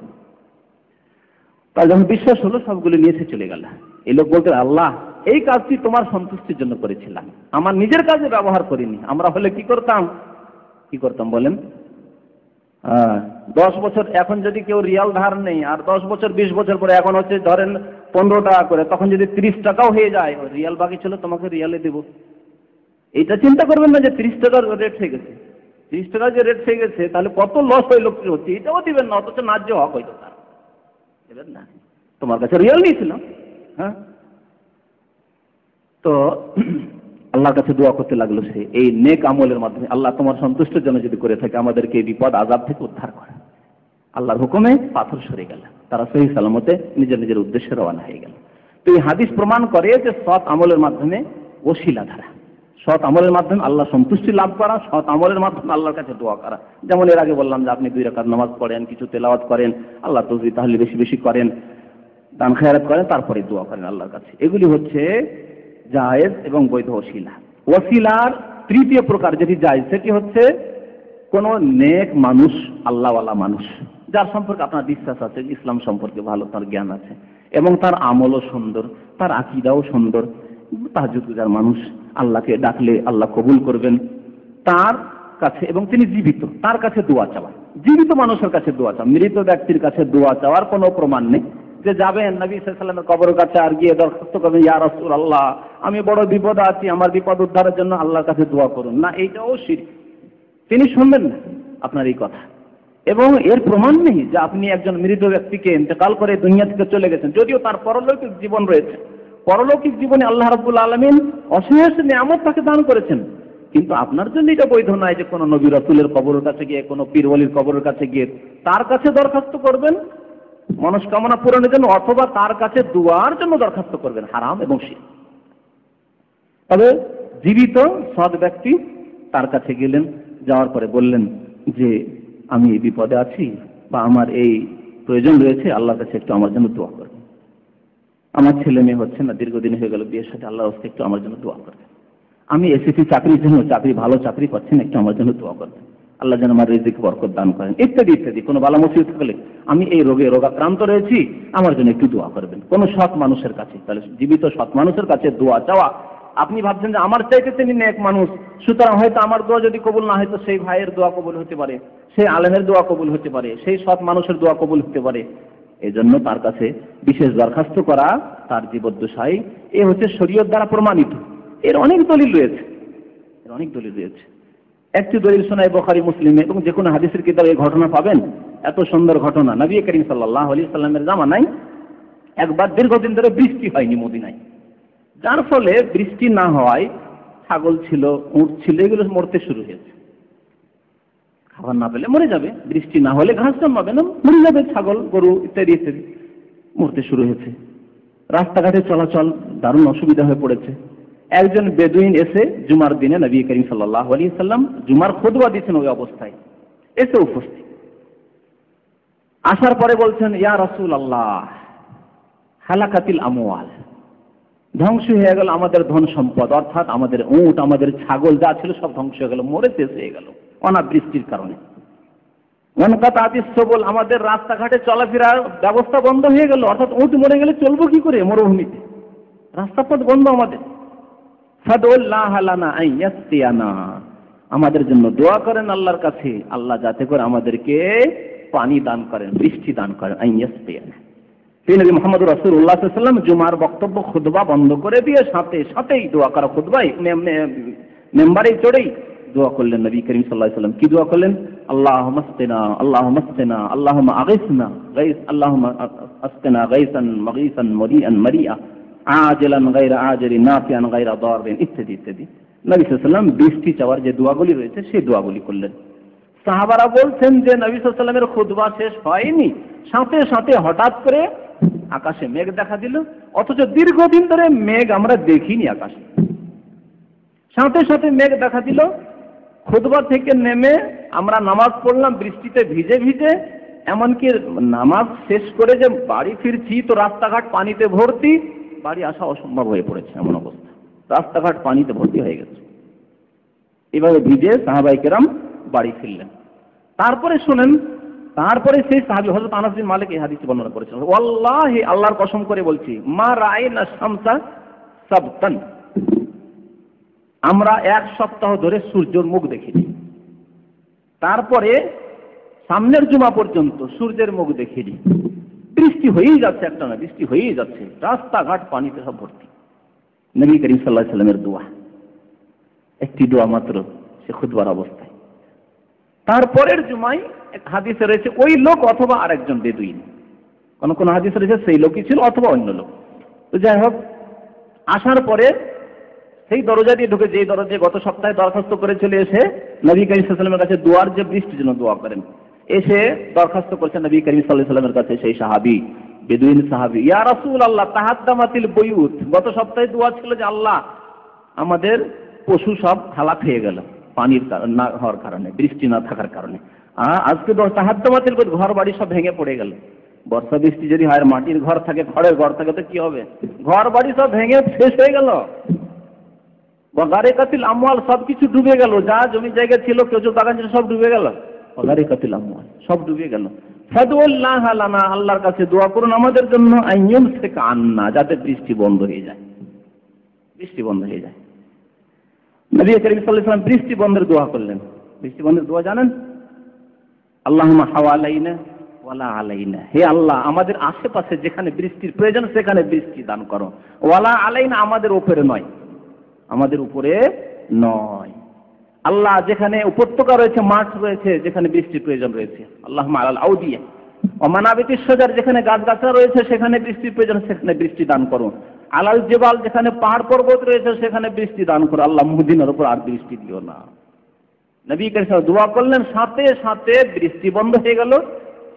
তাই যখন বিশ্বাস হলো সবগুলো নিয়ে এসে চলে গেল। এই লোক বলতে, আল্লাহ এই কাজটি তোমার সন্তুষ্টির জন্য করেছিলাম, আমার নিজের কাজে ব্যবহার করিনি। আমরা হলে কি করতাম বলেন? 10 বছর, এখন যদি কেউ রিয়াল ধার নেই আর 10 বছর 20 বছর পরে এখন হচ্ছে ধরেন 15 টাকা করে, তখন যদি 30 টাকাও হয়ে যায়, রিয়াল বাকি ছিল, তোমাকে রিয়ালে দেব, এইটা চিন্তা করবেন না যে 30 টাকার রেট হয়ে গেছে। 30 টাকার যে রেট হয়ে গেছে তাহলে কত লস ওই লোকটির হচ্ছে, এটাও দিবেন না, অথচ ন্যায্য হক হইতো তার দেবেন না। তোমার কাছে রিয়াল নিয়েছিলাম। হ্যাঁ, তো আল্লাহর কাছে দোয়া করতে লাগলো সে এই নেক আমলের মাধ্যমে, আল্লাহ তোমার সন্তুষ্টের জন্য যদি করে থাকে আমাদেরকে এই বিপদ আযাব থেকে উদ্ধার করে। আল্লাহর হুকুমে পাথর সরে গেল, তারা সহি সালামতে নিজের নিজের উদ্দেশ্যে রওনা হয়ে গেল। তো এই হাদিস প্রমাণ করে যে সৎ আমলের মাধ্যমে ওসিলা ধারা, সৎ আমলের মাধ্যমে আল্লাহ সন্তুষ্টি লাভ করা, সৎ আমলের মাধ্যমে আল্লাহর কাছে দোয়া করা। যেমন এর আগে বললাম যে আপনি 2 রাকাত নামাজ পড়েন, কিছু তেলাওয়াত করেন, আল্লাহ তাসবিহ তাহলিল বেশি বেশি করেন, দান খেয়ারত করেন, তারপরে দোয়া করেন আল্লাহর কাছে। এগুলি হচ্ছে জায়েজ এবং বৈধ ওসিলা। ওসিলার তৃতীয় প্রকার যেটি জায়েজ, সেটি হচ্ছে কোন নেক মানুষ, আল্লাহওয়ালা মানুষ, যার সম্পর্কে আপনার বিশ্বাস আছে, ইসলাম সম্পর্কে ভালো তার জ্ঞান আছে এবং তার আমলও সুন্দর, তার আকীদাও সুন্দর, তাহাজ্জুদ গুজার মানুষ, আল্লাহকে ডাকলে আল্লাহ কবুল করবেন তার কাছে, এবং তিনি জীবিত, তার কাছে দোয়া চাওয়া। জীবিত মানুষের কাছে দোয়া চাওয়া, মৃত ব্যক্তির কাছে দোয়া চাওয়ার কোনো প্রমাণ নেই যে যাবেন নবী সাল্লাল্লাহু আলাইহি ওয়াসাল্লামের কবরের কাছে আর গিয়ে দরখাস্ত করবেন, ইয়া রাসূলুল্লাহ আমি বড় বিপদে আছি, আমার বিপদ উদ্ধারের জন্য আল্লাহর কাছে দোয়া করুন, না, এইটাও শিরক। তিনি শুনবেন না আপনার এই কথা, এবং এর প্রমাণ নেই যে আপনি একজন মৃত ব্যক্তিকে ইন্তেকাল করে দুনিয়া থেকে চলে গেছেন, যদিও তার পরলৌকিক জীবন রয়েছে। পরলৌকিক জীবনে আল্লাহ রাব্বুল আলামিন অশেষ নিয়ামত তাকে দান করেছেন, কিন্তু আপনার জন্য এটা বৈধ নয় যে কোনো নবী রাসূলের কবরের কাছে গিয়ে, কোনো পীর ওলির কবরের কাছে গিয়ে তার কাছে দরখাস্ত করবেন মনস্কামনা পূরণের জন্য, অথবা তার কাছে দোয়ার জন্য দরখাস্ত করবেন, হারাম এবং শিরক। তবে জীবিত সৎ ব্যক্তি তার কাছে গেলেন, যাওয়ার পরে বললেন যে আমি এই বিপদে আছি বা আমার এই প্রয়োজন রয়েছে, আল্লাহর কাছে একটু আমার জন্য দোয়া করবেন, আমার ছেলে মেয়ে হচ্ছে না, দীর্ঘদিন হয়ে গেল বিয়ের সাথে, আল্লাহর কাছে একটু আমার জন্য দোয়া করবেন, আমি এসএসসি চাকরির জন্য ভালো চাকরি পাচ্ছি না, একটু আমার জন্য দোয়া করবেন, আল্লাহ যেন আমার রিজিক বরকত দান করেন, ইত্যাদি ইত্যাদি। কোনো বালা মুসিবত থাকলে, আমি এই রোগাক্রান্ত রয়েছি, আমার জন্য একটু দোয়া করবেন, কোনো সৎ মানুষের কাছে। তাহলে জীবিত সৎ মানুষের কাছে দোয়া চাওয়া। আপনি ভাবছেন যে আমার চাইতে তিনি নেক মানুষ, সুতরাং হয়তো আমার দোয়া যদি কবুল না হয় তো সেই ভাইয়ের দোয়া কবুল হতে পারে, সেই আলেমের দোয়া কবুল হতে পারে, সেই সৎ মানুষের দোয়া কবুল হতে পারে, এই জন্য তার কাছে বিশেষ দরখাস্ত করা তার জীবদ্দশায়, এ হচ্ছে শরীয়ত দ্বারা প্রমাণিত। এর অনেক দলিল রয়েছে, একটি দলিল শোনায় বুখারী মুসলিমে, এবং যে কোনো হাদিসের কিতাবে এই ঘটনা পাবেন। এত সুন্দর ঘটনা, নবী করিম সাল্লাল্লাহু আলাইহি সাল্লামের জামানায় একবার দীর্ঘদিন ধরে বৃষ্টি হয়নি মদিনায়, যার ফলে বৃষ্টি না হওয়ায় ছাগল ছিল, উট ছিল, এগুলো মরতে শুরু হয়েছে। খাবার না পেলে মরে যাবে, বৃষ্টি না হলে ঘাস জন্মাবে না, মরে যাবে ছাগল, গরু ইত্যাদি ইত্যাদি, মরতে শুরু হয়েছে। রাস্তাঘাটে চলাচল দারুণ অসুবিধা হয়ে পড়েছে। একজন বেদুইন এসে জুমার দিনে নবী করিম সাল্লাল্লাহু আলাইহি সাল্লাম জুমার খুতবা দিচ্ছেন, ওই অবস্থায় এসে উপস্থিত। আসার পরে বলছেন, ইয়া রাসূলুল্লাহ হালাকাতিল আমওয়াল, ধ্বংস হয়ে গেল আমাদের ধন সম্পদ, অর্থাৎ আমাদের উট, আমাদের ছাগল যা ছিল সব ধ্বংস হয়ে গেল, মরে শেষ হয়ে গেল অনাবৃষ্টির কারণে। ওয়ানকাতাতিস সুবুল, আমাদের রাস্তাঘাটে চলাফেরার ব্যবস্থা বন্ধ হয়ে গেল, অর্থাৎ উট মরে গেলে চলবো কি করে মরুভূমিতে, রাস্তাপথ বন্ধ আমাদের। ফাদুল্লাহ লানা আইয়াসতিয়ানা, আমাদের জন্য দোয়া করেন আল্লাহর কাছে, আল্লাহ যাতে করে আমাদেরকে পানি দান করেন, বৃষ্টি দান করেন। আইয়াসতিয়ানা, নবী মুহাম্মদ রাসূলুল্লাহ সাল্লাল্লাহু আলাইহি ওয়াসাল্লাম জুমার বক্তব্য খুতবা বন্ধ করে দিয়ে সাথেই দোয়া করা, খুতবাই মেম্বারে চড়েই দোয়া করলেন নবী করিম সাল্লাল্লাহু আলাইহি ওয়াসাল্লাম। কি দোয়া করলেন? আল্লাহুম্মা আসকিনা, আল্লাহুম্মা আসকিনা, আল্লাহুম্মা আগিসনা গাইস, আল্লাহুম্মা আসকিনা গাইসান মাগিসান মারিআন মারিআ আজিলান গায়রা আজিলিন নাফিআন গায়রা দারিন, ইত্যাদি ইত্যাদি। নবী সাল্লাল্লাহু আলাইহি ওয়াসাল্লাম বৃষ্টি চাওয়ার যে দোয়াগুলি রয়েছে সেই দোয়াগুলি করলেন। সাহাবারা বলছেন যে নবী সাল্লাল্লাহু আলাইহি ওয়াসাল্লামের খুতবা শেষ হয়নি, সাথে সাথে হঠাৎ করে আকাশে মেঘ দেখা দিল, অথচ দীর্ঘদিন ধরে মেঘ আমরা দেখিনি আকাশে। সাথে সাথে মেঘ দেখা দিল, খুতবা থেকে নেমে আমরা নামাজ পড়লাম বৃষ্টিতে ভিজে ভিজে, এমনকি নামাজ শেষ করে যে বাড়ি ফিরছি তো রাস্তাঘাট পানিতে ভর্তি, বাড়ি আসা অসম্ভব হয়ে পড়েছে, এমন অবস্থা, রাস্তাঘাট পানিতে ভর্তি হয়ে গেছে। এভাবে ভিজে সাহাবায়ে কেরাম বাড়ি ফিরলেন। তারপরে শুনেন, তারপরে সেই সাহাবী হযরত আনাস বিন মালিক এই হাদিসটি বর্ণনা করেছেন, ওয়াল্লাহি, আল্লাহর কসম করে বলছি, মা রাআইনা শামসা সাবতান, আমরা এক সপ্তাহ ধরে সূর্যের মুখ দেখিনি। তারপরে সামনের জুমা পর্যন্ত সূর্যের মুখ দেখিনি। বৃষ্টি হয়েই যাচ্ছে, একটা না বৃষ্টি হয়েই যাচ্ছে, রাস্তাঘাট পানিতে সব ভর্তি। নবী করিম সাল্লাল্লাহু আলাইহি ওয়াসাল্লামের দোয়া, একটি দোয়া মাত্র সে খুতবার অবস্থায়। তারপরের জুমায় এক হাদিসে রয়েছে ওই লোক অথবা আরেকজন বেদুইন, কোন হাদিসে রয়েছে সেই লোকই ছিল অথবা অন্য লোক। তো যাই হোক, আসার পরে সেই দরজা দিয়ে ঢুকে, যেই দরজায় গত সপ্তাহে দরখাস্ত করে চলে এসে নবী করিম সাল্লাল্লাহু আলাইহি ওয়াসাল্লামের কাছে দোয়ার যে বৃষ্টির জন্য দোয়া করেন, এসে দরখাস্ত করছেন নবী করিম সাল্লাল্লাহু আলাইহি ওয়াসাল্লামের কাছে সেই সাহাবী, বেদুইন সাহাবী, ইয়া রাসূলুল্লাহ তাহাদ্দামাতিল বুয়ুত, গত সপ্তাহে দোয়া ছিল যে আল্লাহ আমাদের পশু সব হালাক হয়ে গেল পানির না হওয়ার কারণে, বৃষ্টি না থাকার কারণে। আজকে তাহাদ্দামাতিল বুয়ুত, ঘর বাড়ি সব ভেঙে পড়ে গেল। বর্ষা বৃষ্টি যদি হয়, মাটির ঘর থাকে, খড়ের ঘর থাকে, তো কি হবে? ঘর বাড়ি সব ভেঙে শেষ হয়ে গেল। ওয়াগারিকাতিল আমওয়াল, সবকিছু ডুবে গেল, যা জমি জায়গা ছিল, খেজুর বাগান ছিল, সব ডুবে গেল। ওয়াগারিকাতিল আমওয়াল, সব ডুবে গেল। ফাদুল্লাহ লানা, আল্লাহর কাছে দোয়া করুন আমাদের জন্য, আইয়ুমসিকা আন্না, যাতে বৃষ্টি বন্ধ হয়ে যায়, বৃষ্টি বন্ধ হয়ে যায়। নবী করিম সাল্লাল্লাহু আলাইহি ওয়াসাল্লাম বৃষ্টি বন্ধের দোয়া করলেন। বৃষ্টি বন্ধের দোয়া জানেন? আল্লাহুম্মা হাওয়ালাইনা ওয়ালা আলাইনা, হে আল্লাহ আমাদের আশেপাশে যেখানে বৃষ্টির প্রয়োজন সেখানে বৃষ্টি দান করো, ওয়ালা আলাইনা, আমাদের উপরে নয়, আমাদের উপরে নয়। আল্লাহ যেখানে উপত্যকা রয়েছে, মাঠ রয়েছে, যেখানে বৃষ্টির প্রয়োজন রয়েছে, আল্লাহুম্মা আলাল আউদিয়া ওয়া মানাবিতিশ শাজার, যেখানে গাছগাছরা রয়েছে সেখানে বৃষ্টির প্রয়োজন, সেখানে বৃষ্টি দান করো। আলাল জিবাল, যেখানে পাহাড় পর্বত রয়েছে সেখানে বৃষ্টি দান করো। আল্লাহ মদিনার উপর আর বৃষ্টি দিও না। নবী করিম সাল্লাল্লাহু আলাইহি ওয়াসাল্লাম দোয়া করলেন, সাথে সাথে বৃষ্টি বন্ধ হয়ে গেল।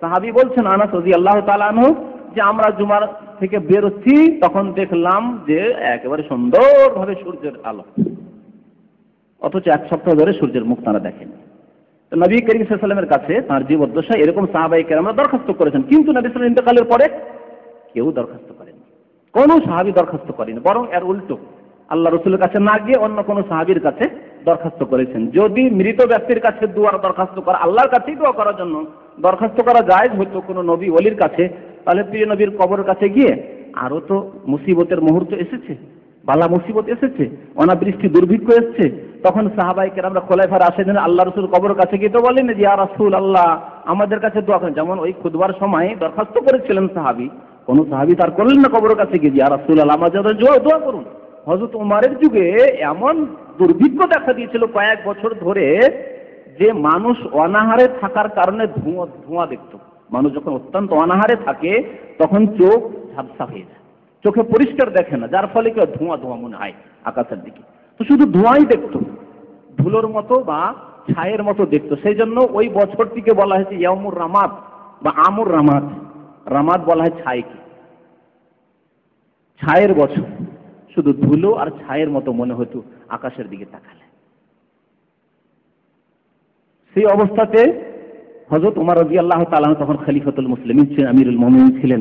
সাহাবী বলছেন আনাস রাদিয়াল্লাহু তাআলা আনহু, যে আমরা জুমার থেকে বেরোচ্ছি তখন দেখলাম যে একেবারে সুন্দরভাবে সূর্যের আলো, অথচ এক সপ্তাহ ধরে সূর্যের মুখ তারা দেখেনি। তো নবী করিম সাল্লাল্লাহু আলাইহি ওয়াসাল্লামের কাছে তার জীবদ্দশায় এরকম সাহাবায়ে কেরামরা দরখাস্ত করেছেন, কিন্তু নবী সাল্লাল্লাহু আলাইহি ওয়াসাল্লাম ইন্তেকালের পরে কেউ দরখাস্ত করেনি, কোনো সাহাবী দরখাস্ত করেনি, বরং এর উল্টো আল্লাহ রাসূলের কাছে না গিয়ে অন্য কোনো সাহাবীর কাছে দরখাস্ত করেছেন। যদি মৃত ব্যক্তির কাছে দোয়ার দরখাস্ত করা, আল্লাহর কাছেই দোয়া করার জন্য দরখাস্ত করা জায়েজ হতো কোনো নবী ওলির কাছে, তাহলে প্রিয় নবীর কবরের কাছে গিয়ে, আরো তো মুসিবতের মুহূর্ত এসেছে, বালা মুসিবত এসেছে, অনাবৃষ্টি দুর্ভিক্ষ এসেছে, তখন সাহাবায়ে কেরামরা খোলাফায়ে রাশিদিন আল্লাহ রাসূল কবরের কাছে গিয়ে তো বলেন যে ইয়া রাসূলুল্লাহ আমাদের কাছে দোয়া করেন। যেমন ওই খুতবার সময় দরখাস্ত করেছিলেন সাহাবী, কোন সাহাবী তার করলেন না কবরের কাছে গিয়ে ইয়া রাসূলুল্লাহ আমাদের জন্য দোয়া করুন। হযরত ওমরের যুগে এমন দুর্ভিক্ষ দেখা দিয়েছিল কয়েক বছর ধরে, যে মানুষ অনাহারে থাকার কারণে ধোঁয়া দেখত। মানুষ যখন অত্যন্ত অনাহারে থাকে তখন চোখ ঝাপসা হয়ে যায়, চোখে পরিষ্কার দেখে না, যার ফলে কি ধোঁয়া ধোঁয়া মনে হয় আকাশের দিকে, তো শুধু ধোঁয়াই দেখতো, ধুলোর মতো বা ছায়ের মতো দেখতো। সেই জন্য ওই বছরটিকে বলা হয়েছে ইয়ামুর রামাদ বা আমুর রামাদ। রামাদ বলা হয় ছাইকে, ছায়ের বছর, শুধু ধুলো আর ছায়ের মতো মনে হতো আকাশের দিকে তাকালে। সেই অবস্থাতে হযরত ওমর রাদিয়াল্লাহু তাআলা তখন খলিফাতুল মুসলিমিন ছিলেন, আমিরুল মুমিনিন ছিলেন,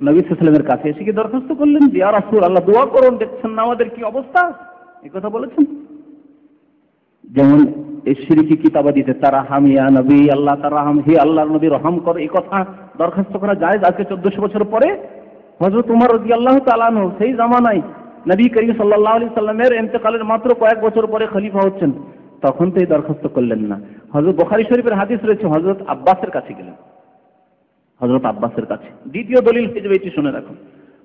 নবী সাল্লাল্লাহু আলাইহি ওয়াসাল্লামের কাছে এসে কি দরখাস্ত করলেন যে ইয়া রাসূলুল্লাহ দোয়া করুন, দেখছেন না আমাদের কি অবস্থা, এই কথা বলেছেন। যেমন এই শিরকি কিতাবাদিতে তারা হামিয়া নবী আল্লাহ তারা হাম, হে আল্লাহর নবী রহম কর, এই কথা দরখাস্ত করা যায় আজকে 1400 বছর পরে। হযরত উমর রাদিয়াল্লাহু তাআলা আনহু সেই জামানায় নবী করিম সাল্লাল্লাহু আলাইহি সাল্লামের ইন্তেকালের মাত্র কয়েক বছর পরে খলিফা হচ্ছেন, তখন তো এই দরখাস্ত করলেন না। হযরত বুখারী শরীফের হাদিস রয়েছে, হযরত আব্বাসের কাছে গেলেন, হযরত আব্বাসের কাছে। দ্বিতীয় দলিল হিসেবে এটি শুনে রাখুন,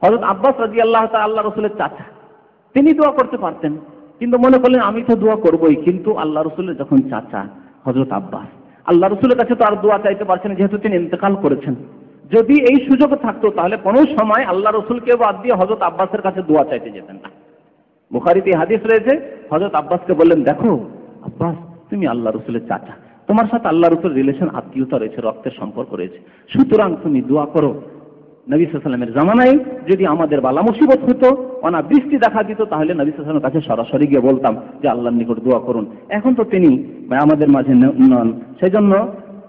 হযরত আব্বাস রাদিয়াল্লাহু তাআলা আল্লাহ রাসূলের চাচা, তিনি দোয়া করতে পারতেন, কিন্তু মনে করলেন আমি তো দোয়া করবই, কিন্তু আল্লাহ রাসূলের যখন চাচা হযরত আব্বাস, আল্লাহ রাসূলের কাছে তো আর দোয়া চাইতে পারছেন যেহেতু তিনি ইন্তেকাল করেছেন। যদি এই সুযোগ থাকতো তাহলে কোনো সময় আল্লাহ রাসূলকে বাদ দিয়ে হযরত আব্বাসের কাছে দোয়া চাইতে যেতেন না। বুখারীতে হাদিস রয়েছে, হযরত আব্বাসকে বললেন, দেখো আব্বাস, তুমি আল্লাহ রাসূলের চাচা, তোমার সাথে আল্লাহ রাসূলের রিলেশন, আত্মীয়তা রয়েছে, রক্তের সম্পর্ক রয়েছে, সুতরাং তুমি দোয়া করো। নবী সাল্লাল্লাহু আলাইহি ওয়াসাল্লামের জামানায় যদি আমাদের বালা মুসিবত হতো, অনাবৃষ্টি দেখা দিত, তাহলে নবী সাল্লাল্লাহু আলাইহি ওয়াসাল্লামের কাছে সরাসরি গিয়ে বলতাম যে আল্লাহর নিকট দোয়া করুন। এখন তো তিনি আমাদের মাঝে নন, সেজন্য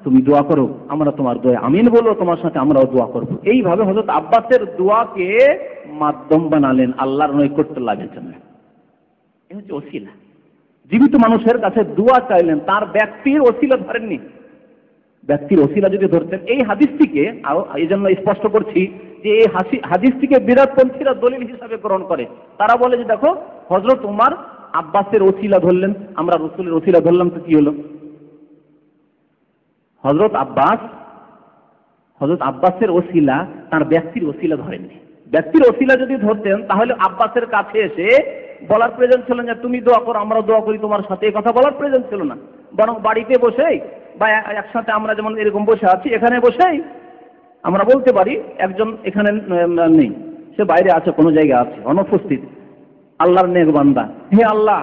তুমি দোয়া করো, আমরা তোমার দোয়া আমিন বলো, তোমার সাথে আমরাও দোয়া করব। এইভাবে হযরত আব্বাসের দোয়াকে মাধ্যম বানালেন আল্লাহর নৈকট্য লাভের জন্য। এই হচ্ছে ওসিলা। জীবিত মানুষের কাছে দোয়া চাইলেন, তার ব্যক্তির ওসিলা ধরেননি। ব্যক্তির ওসিলা যদি ধরতেন, এই হাদিসটিকে এই জন্য স্পষ্ট করছি যে এই হাদিসটিকে বিরাটপন্থীরা দলিল হিসাবে গ্রহণ করে। তারা বলে যে দেখো, হযরত উমর আব্বাসের ওসিলা ধরলেন, আমরা রাসূলের ওসিলা ধরলাম, তো কি হলো? হযরত আব্বাসের ওসিলা তার ব্যক্তির ওসিলা ধরেননি। ব্যক্তির ওসিলা যদি ধরতেন তাহলে আব্বাসের কাছে এসে বলার প্রয়োজন ছিল না তুমি দোয়া করো, আমরা দোয়া করি তোমার সাথে, এই কথা বলার প্রয়োজন ছিল না। বরং বাড়িতে বসেই বা একসাথে আমরা যেমন এরকম বসে আছি, এখানে বসেই আমরা বলতে পারি, একজন এখানে নেই, সে বাইরে আছে, কোনো জায়গায় আছে, অনুপস্থিত, আল্লাহর নেক বান্দা, হে আল্লাহ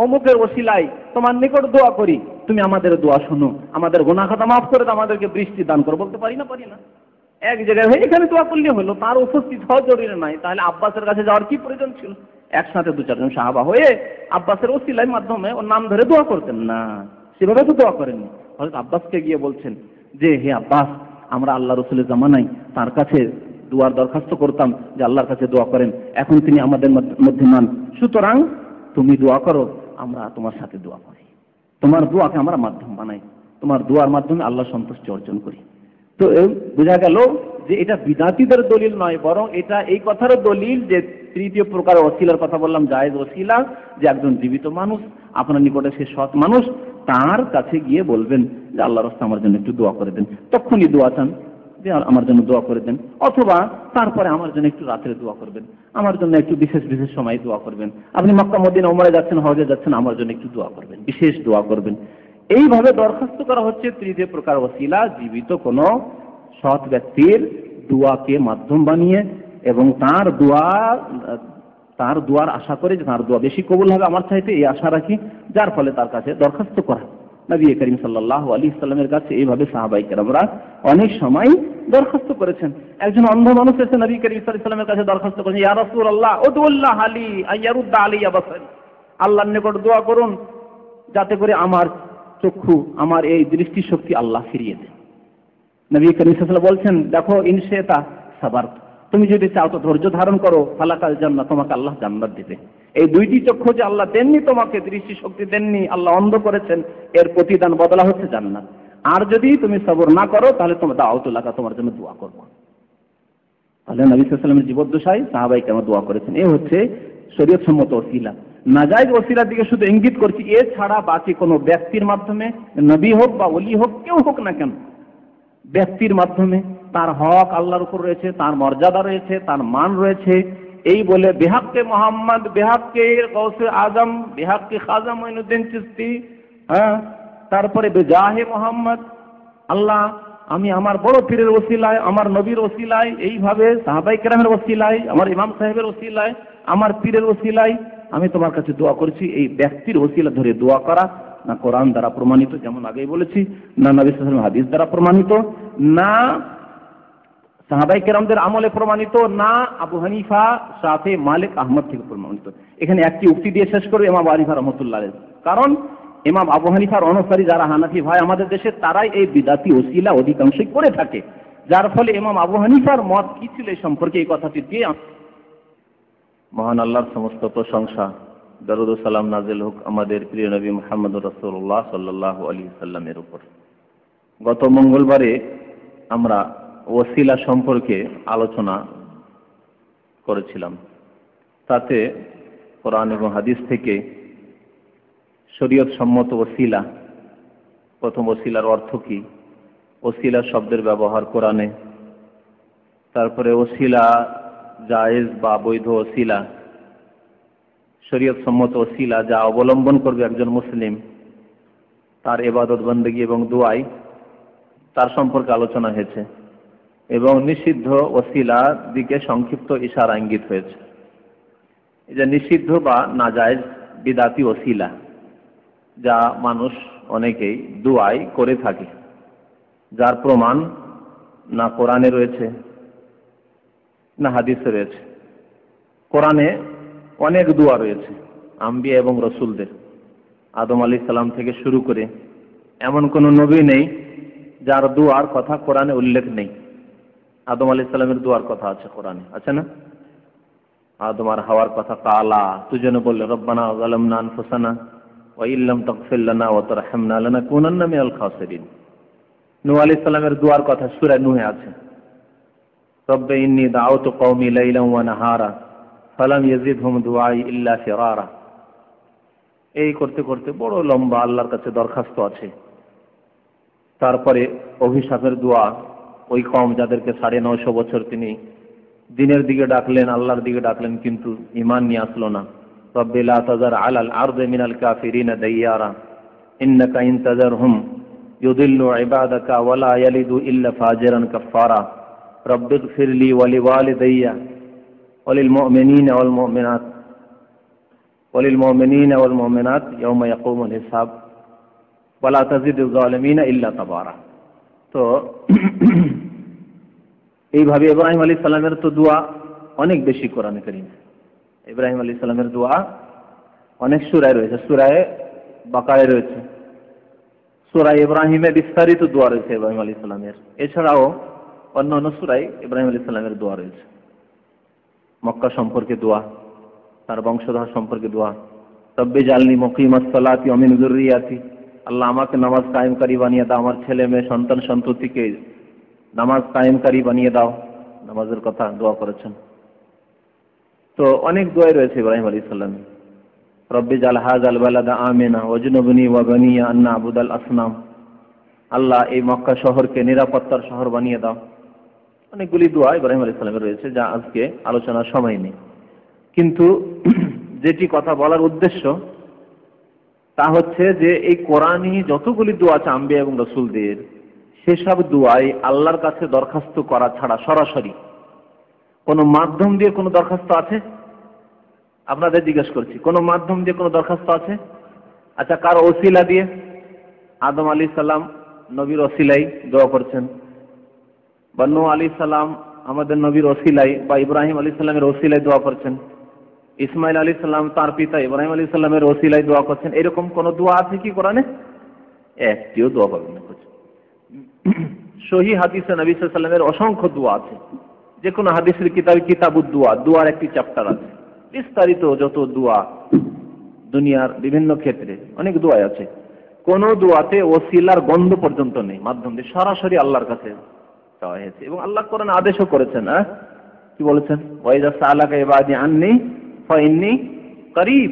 অমুকের ওসিলায় তোমার নিকট দোয়া করি, তুমি আমাদের দোয়া শোনো, আমাদের গুনাহ খাতা মাফ করে দাও, আমাদেরকে বৃষ্টি দান করো। বলতে পারি না? পারি না। এক জায়গায় হয়ে এখানে দোয়া করলে হলো, তার উপস্থিত হওয়া জরুরি নাই। তাহলে আব্বাসের কাছে যাওয়ার কি প্রয়োজন ছিল? একসাথে 2-4 জন সাহাবা হয়ে আব্বাসের ওসিলার মাধ্যমে ওর নাম ধরে দোয়া করতেন না, সেভাবে তো দোয়া করেননি। হযরত আব্বাসকে গিয়ে বলছেন যে হে আব্বাস, আমরা আল্লাহ রাসূলের জামানায় তার কাছে দোয়ার দরখাস্ত করতাম যে আল্লাহর কাছে দোয়া করেন, এখন তিনি আমাদের মধ্যে নন, সুতরাং তুমি দোয়া করো, আমরা তোমার সাথে দোয়া করি, তোমার দোয়াকে আমরা মাধ্যম বানাই, তোমার দোয়ার মাধ্যমে আল্লাহ সন্তুষ্টি অর্জন করি। তো বোঝা গেল যে এটা বিদাতীদের দলিল নয়, বরং এটা এই কথারও দলিল যে তৃতীয় প্রকার ওসিলার কথা বললাম, জায়েজ ওসিলা, যে একজন জীবিত মানুষ আপনার নিকটে সে সৎ মানুষ, তার কাছে গিয়ে বলবেন যে আল্লাহর রাস্তায় আমার জন্য একটু দোয়া করে দেন, তখনই দোয়া চান যে আমার জন্য দোয়া করে দেন, অথবা তারপরে আমার জন্য একটু রাত্রে দোয়া করবেন, আমার জন্য একটু বিশেষ বিশেষ সময় দোয়া করবেন, আপনি মক্কা মদিনা ওমরায় যাচ্ছেন, হজে যাচ্ছেন, আমার জন্য একটু দোয়া করবেন, বিশেষ দোয়া করবেন। এইভাবে দরখাস্ত করা হচ্ছে তৃতীয় প্রকার ওসিলা, জীবিত কোনো সৎ ব্যক্তির দোয়াকে মাধ্যম বানিয়ে এবং তার দোয়ার আশা করে যে তার দোয়া বেশি কবুল হবে আমার চাইতে, এই আশা রাখি, যার ফলে তার কাছে দরখাস্ত করা। নবী করিম সাল্লাল্লাহু আলাইহি সাল্লামের কাছে এইভাবে সাহাবায়ে কেরামরা অনেক সময় দরখাস্ত করেছেন। একজন অন্ধ মানুষ এসে নবী করিম সাল্লাল্লাহু আলাইহি সাল্লামের কাছে দরখাস্ত করেছেন, ইয়া রাসূলুল্লাহ উদউল্লাহ আলী আইয়ারুদ্দা আলাইয়া বাসারি, আল্লাহর নিকট দোয়া করুন যাতে করে আমার চক্ষু, আমার এই দৃষ্টি শক্তি আল্লাহ ফিরিয়ে দেন। নবী করিম সাল্লাল্লাহু আলাইহি ওয়াসাল্লাম বলছেন, দেখো ইনশাআতা সাবারত, তুমি যদি চাও তো ধৈর্য ধারণ করো, ফালাকাল জান্নাত, তোমাকে আল্লাহ জান্নাত দেবে। এই দুইটি চক্ষু যে আল্লাহ দেননি তোমাকে, দৃষ্টি শক্তি দেননি, আল্লাহ অন্ধ করেছেন, এর প্রতিদান বদলা হচ্ছে জান্নাত। আর যদি তুমি সবর না করো তাহলে তোমার দাওয়াতুল্লাহ, তোমার জন্য দোয়া করব। তাহলে নবী সাল্লাল্লাহু আলাইহি ওয়াসাল্লামের জীবদ্দশায় সাহাবায়ে কেরাম দোয়া করেছেন। এই হচ্ছে শরীয়ত সম্মত ওসিলা। নাজায়েজ ওসিলার দিকে শুধু ইঙ্গিত করছি, এছাড়া বাকি কোনো ব্যক্তির মাধ্যমে, নবী হোক বা ওলি হোক, কেউ হোক না কেন, ব্যক্তির মাধ্যমে তার হক আল্লাহর উপর রয়েছে, তার মর্যাদা রয়েছে, তার মান রয়েছে, এই বলে বেহাক্কে মোহাম্মদ, বেহাক্কে গৌসে আজম, বেহাক্কে খাজা মঈনুদ্দিন চিশতি, তারপরে বেজাহে মোহাম্মদ, আল্লাহ আমি আমার বড় পীরের ওসিলায়, আমার নবীর ওসিলায়, এইভাবে সাহাবায়ে কেরামের ওসিলায়, আমার ইমাম সাহেবের ওসিলায়, আমার পীরের ওসিলায় আমি তোমার কাছে দোয়া করছি, এই ব্যক্তির ওসিলা ধরে দোয়া করা না কোরআন দ্বারা প্রমাণিত, যেমন আগেই বলেছি, না নবী সাল্লাল্লাহু আলাইহি ওয়াসাল্লাম হাদিস দ্বারা প্রমাণিত, না সাহাবায়ে কেরামদের আমলে প্রমাণিত, না আবু হানিফা, শাফি, মালিক, আহমদ থেকে প্রমাণিত। এখানে একটি উক্তি দিয়ে শেষ করবে ইমাম আবু হানিফা রাহমাতুল্লাহ আলাইহি, কারণ ইমাম আবু হানিফার অনুসারী যারা হানাফি ভাই আমাদের দেশে, তারাই এই বিদাতি ওসিলা অধিকাংশই করে থাকে, যার ফলে ইমাম আবু হানিফার মত কি ছিল এই সম্পর্কে এই কথাটি দিয়ে। মহান আল্লাহর সমস্ত প্রশংসা, দরুদ ও সালাম নাজিল হোক আমাদের প্রিয় নবী মুহাম্মদুর রাসূলুল্লাহ সাল্লাল্লাহু আলাইহি সাল্লামের উপর। গত মঙ্গলবারে আমরা ওসিলা সম্পর্কে আলোচনা করেছিলাম। তাতে কোরআন এবং হাদিস থেকে শরীয়ত সম্মত ওসিলা, প্রথম ওসিলার অর্থ কি, ওসিলা শব্দের ব্যবহার কোরআনে, তারপরে ওসিলা জায়েজ বা বৈধ ওসিলা, শরীয়ত সম্মত ওসিলা যা অবলম্বন করবে একজন মুসলিম তার ইবাদত বন্দেগী এবং দুআয়, তার সম্পর্কে আলোচনা হয়েছে এবং নিষিদ্ধ ওসিলার দিকে সংক্ষিপ্ত ইশারা ইঙ্গিত হয়েছে। এই যে নিষিদ্ধ বা নাজায়েজ বিদাতি ওসিলা যা মানুষ অনেকেই দুআয় করে থাকে, যার প্রমাণ না কোরআনে রয়েছে না হাদিসে রয়েছে। কোরআনে অনেক দোয়া রয়েছে আম্বিয়া এবং রসুলদের, আদম আলাইহিস সালাম থেকে শুরু করে এমন কোন নবী নেই যার দোয়ার কথা কোরআনে উল্লেখ নেই। আদম আলাইহিস সালামের দোয়ার কথা আছে কোরআনে, আছে না? আদম আর হাওয়ার কথা, কালা তুজেন বললে রব্বানা যালামনা আনফুসানা ওয়া ইল্লাম তাগফির লানা ওয়া তারহামনা লানাকুনান্না মিনাল খাসিরিন। নূহ আলাইহিস সালামের দোয়ার কথা সূরা নূহে আছে, রব্বি ইন্নী দাউতু কওমি লাইলান ওয়া নাহারা ফালাম ইয়াজিদহুম দুআই ইল্লা ফিরারা। এই করতে করতে বড় লম্বা আল্লাহর কাছে দরখাস্ত আছে। তারপরে অভিশাপের দোয়া, ওই কওম যাদেরকে 950 বছর তিনি দিনের দিকে ডাকলেন, আল্লাহর দিকে ডাকলেন, কিন্তু ঈমান নিয়ে আসলো না। রব্বি লা তাযার আলাল আরদি মিনাল কাফিরিনা দাইয়ারা ইন্নাকা ইন তাযারহুম ইউদিল্লু ইবাদাকা ওয়া লা ইয়ালিদু ইল্লা ফাজিরান কাফফারা রব্বিগফিরলি ওয়া লিওয়ালিদাইয়া ওয়ালিলমুমিনিনা ওয়াল মুমিনাত ইয়াওমা ইয়াকুমুল হিসাব ওয়া লা তাজিদুজ জালিমিনা ইল্লা তাবারা। তো এইভাবে ইব্রাহিম আলাইহিস সালামের তো দোয়া অনেক বেশি কোরআনে কারীমে। ইব্রাহিম আলাইহিস সালামের দোয়া অনেক সূরায় রয়েছে, সূরায়ে বাকারায় রয়েছে, সূরা ইব্রাহিমে বিস্তারিত দোয়া রয়েছে ইব্রাহিম আলাইহিস সালামের। এছাড়াও অন্যান্য সূরায় ইব্রাহিম আলাইহিস সালামের দোয়া রয়েছে। মক্কা সম্পর্কে দোয়া, তার বংশধর সম্পর্কে দোয়া, রব্বি জালনি মুকিমাস সালাতি ওয়া মিন যুররিয়াতি, আল্লাহ আমাকে নামাজ কায়েমকারী বানিয়ে দাও, আমার ছেলে মেয়ে সন্তান সন্ততিকে নামাজ কায়েমকারী বানিয়ে দাও, নামাজের কথা দোয়া করেছেন। তো অনেক দোয়াই রয়েছে ইব্রাহিম আলাইহিস সালাম। রব্বি জাল হাযাল বালাদা আমিনা ওয়াজনুবনি ওয়া বানিয়া আন না'বুদাল আসনাম, আল্লাহ এই মক্কা শহরকে নিরাপত্তার শহর বানিয়ে দাও। অনেকগুলি দোয়া ইব্রাহিম আলাইহিস সালামের রয়েছে যা আজকে আলোচনার সময় নেই। কিন্তু যেটি কথা বলার উদ্দেশ্য তা হচ্ছে যে এই কোরআনই যতগুলি দোয়া আছে আম্বিয়া এবং রাসূলদের, সেসব দোয়াই আল্লাহর কাছে দরখাস্ত করা ছাড়া সরাসরি কোনো মাধ্যম দিয়ে কোনো দরখাস্ত আছে? আপনাদের জিজ্ঞেস করছি, কোনো মাধ্যম দিয়ে কোনো দরখাস্ত আছে? আচ্ছা, কার ওসিলা দিয়ে? আদম আলাইহিস সালাম নবীর ওসিলাই দোয়া করছেন, বা নূহ আলাইহিস সালাম আমাদের নবীর ওসিলাই বা ইব্রাহিম আলাইহিস সালামের ওসিলাই দোয়া করছেন, ইসমাইল আলাইহিস সালাম তার পিতা ইব্রাহিম আলাইহিস সালামের ওসিলাই দোয়া করছেন। এরকম কোন দোয়া আছে কি কোরআনে? একটিও দোয়া পাবেন না। সহিহ হাদিসে নবী সাল্লাল্লাহু আলাইহি ওয়াসাল্লামের অসংখ্য দোয়া আছে। যে কোনো হাদিসের কিতাবে কিতাবুদ দোয়া, দোয়ার একটি চ্যাপ্টার আছে, বিস্তারিত যত দোয়া দুনিয়ার বিভিন্ন ক্ষেত্রে অনেক দোয়া আছে। কোন দোয়াতে ওসিলার গন্ধ পর্যন্ত নেই, মাধ্যম দিয়ে সরাসরি আল্লাহর কাছে চাওয়া হয়েছে। এবং আল্লাহ কোরআনে আদেশও করেছেন, কি বলেছেন? ওয়াইজা সালাকা ইবাদি আন্নী ফাইন্নী করিব,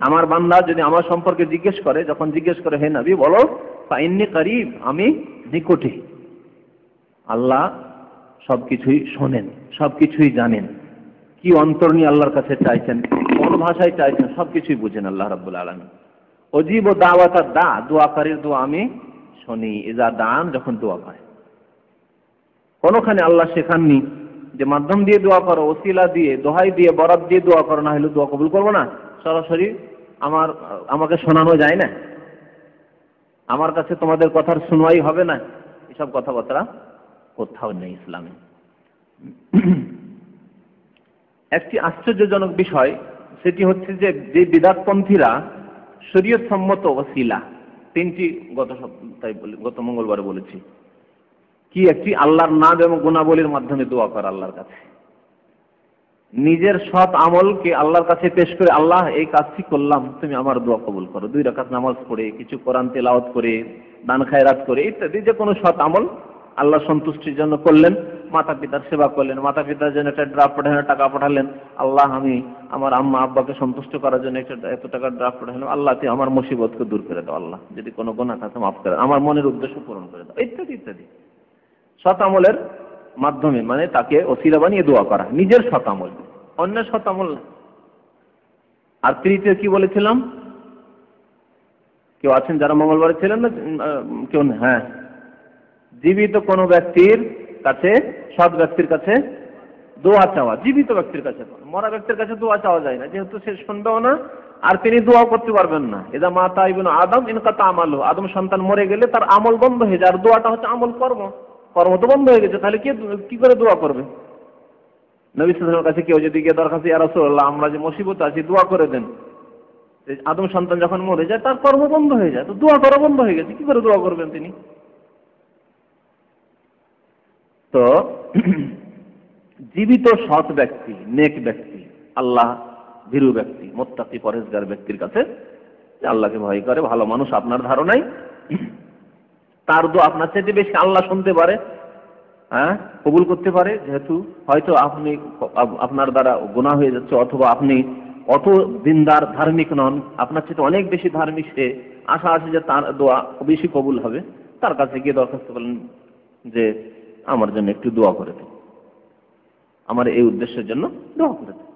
আমার বান্দা যদি আমার সম্পর্কে জিজ্ঞেস করে, যখন জিজ্ঞেস করে হে নবী বলো ফাইন্নী করিব, আমি নিকটে। আল্লাহ সবকিছুই শোনেন, সবকিছুই জানেন, কি অন্তর নিয়ে আল্লাহর কাছে চাইছেন, কোন ভাষায় চাইছেন, সবকিছুই বুঝেন আল্লাহ রাব্বুল আলামিন। অজীব ও দাওয়াতার দা, দোয়াকারীর দোয়া আমি শুনি, ইজা দান, যখন দোয়া করে। কোনখানে আল্লাহ শেখাননি যে মাধ্যম দিয়ে দোয়া করো, ওসিলা দিয়ে, দোহাই দিয়ে, বরাত দিয়ে দোয়া করো, না হলে দোয়া কবুল করবো না। সরাসরি আমাকে শোনানো যায় না, আমার কাছে তোমাদের কথার শুনওয়াই হবে না, এসব কথাবার্তা কোথাও নেই ইসলামে। একটি আশ্চর্যজনক বিষয় সেটি হচ্ছে যে বিদআতপন্থীরা শরীয়ত সম্মত ওসিলা তিনটি গত মঙ্গলবারে বলেছি। কি? একটি আল্লাহর নাম এবং গুণাবলীর মাধ্যমে দোয়া করা আল্লাহর কাছে, নিজের সৎ আমলকে আল্লাহর কাছে পেশ করে, আল্লাহ এই কাজটি করলাম, তুমি আমার দোয়া কবুল করো। 2 রাকাত নামাজ পড়ে, কিছু কোরআন তেলাওয়াত করে, দান খায়রাত করে, ইত্যাদি যে কোনো সৎ আমল আল্লাহ সন্তুষ্টির জন্য করলেন। মাতা পিতার সেবা করলেন, মাতা পিতার জন্য একটা ড্রাফট পাঠালেন, টাকা পাঠালেন, আল্লাহ আমি আমার আম্মা আব্বাকে সন্তুষ্ট করার জন্য এত টাকা ড্রাফট পাঠালাম, আল্লাহ তুই আমার মুসিবতকে দূর করে দাও, আল্লাহ যদি কোনো গুনাহ থাকে মাফ করে, আমার মনের উদ্দেশ্য পূরণ করে দাও, ইত্যাদি ইত্যাদি। সৎ আমলের মাধ্যমে মানে তাকে ওসিলা বানিয়ে দোয়া করা, নিজের সৎ আমল, অন্যের সৎ আমল না। আর তৃতীয় কি বলেছিলাম? কেউ আছেন যারা মঙ্গলবারে ছিলেন না? কেউ না? হ্যাঁ, জীবিত কোনো ব্যক্তির কাছে, সৎ ব্যক্তির কাছে দোয়া চাওয়া। জীবিত ব্যক্তির কাছে, মরা ব্যক্তির কাছে দোয়া চাওয়া যায় না, যেহেতু সে শুনবেও না আর তিনি দোয়া করতে পারবেন না। এদা মাতা ইবনু আদম ইনকাতা আমালু, আদম সন্তান মরে গেলে তার আমল বন্ধ হয়ে যায়। আর দোয়াটা হচ্ছে আমল, কর্ম তো বন্ধ হয়ে গেছে, তাহলে কি করে দোয়া করবে? নবী সাল্লাল্লাহু আলাইহি ওয়াসাল্লামের কাছে কেউ যদি গিয়ে দরখাস্ত, ইয়া রাসূলুল্লাহ আমরা যে মুসিবতে আছি দোয়া করে দেন, আদম সন্তান যখন মরে যায় তার কর্ম বন্ধ হয়ে যায়, তো দোয়া করা বন্ধ হয়ে গেছে, কি করে দোয়া করবেন তিনি? তো জীবিত সৎ ব্যক্তি, নেক ব্যক্তি, আল্লাহ ভীরু ব্যক্তি, মুত্তাকি পরহেজগার ব্যক্তির কাছে, যে আল্লাহকে ভয় করে, ভালো মানুষ আপনার ধারণায়, তার দোয়া আপনার চাইতে বেশি আল্লাহ শুনতে পারে, হ্যাঁ কবুল করতে পারে, যেহেতু হয়তো আপনি আপনার দ্বারা গুনাহ হয়ে যাচ্ছে, অথবা আপনি অত দিনদার ধার্মিক নন, আপনার চাইতে অনেক বেশি ধার্মিক, সে আশা আছে যে তার দোয়া বেশি কবুল হবে, তার কাছে গিয়ে দরখাস্ত করলেন যে আমার জন্য একটু দোয়া করে দেন, আমার এই উদ্দেশ্যের জন্য দোয়া করে দেন।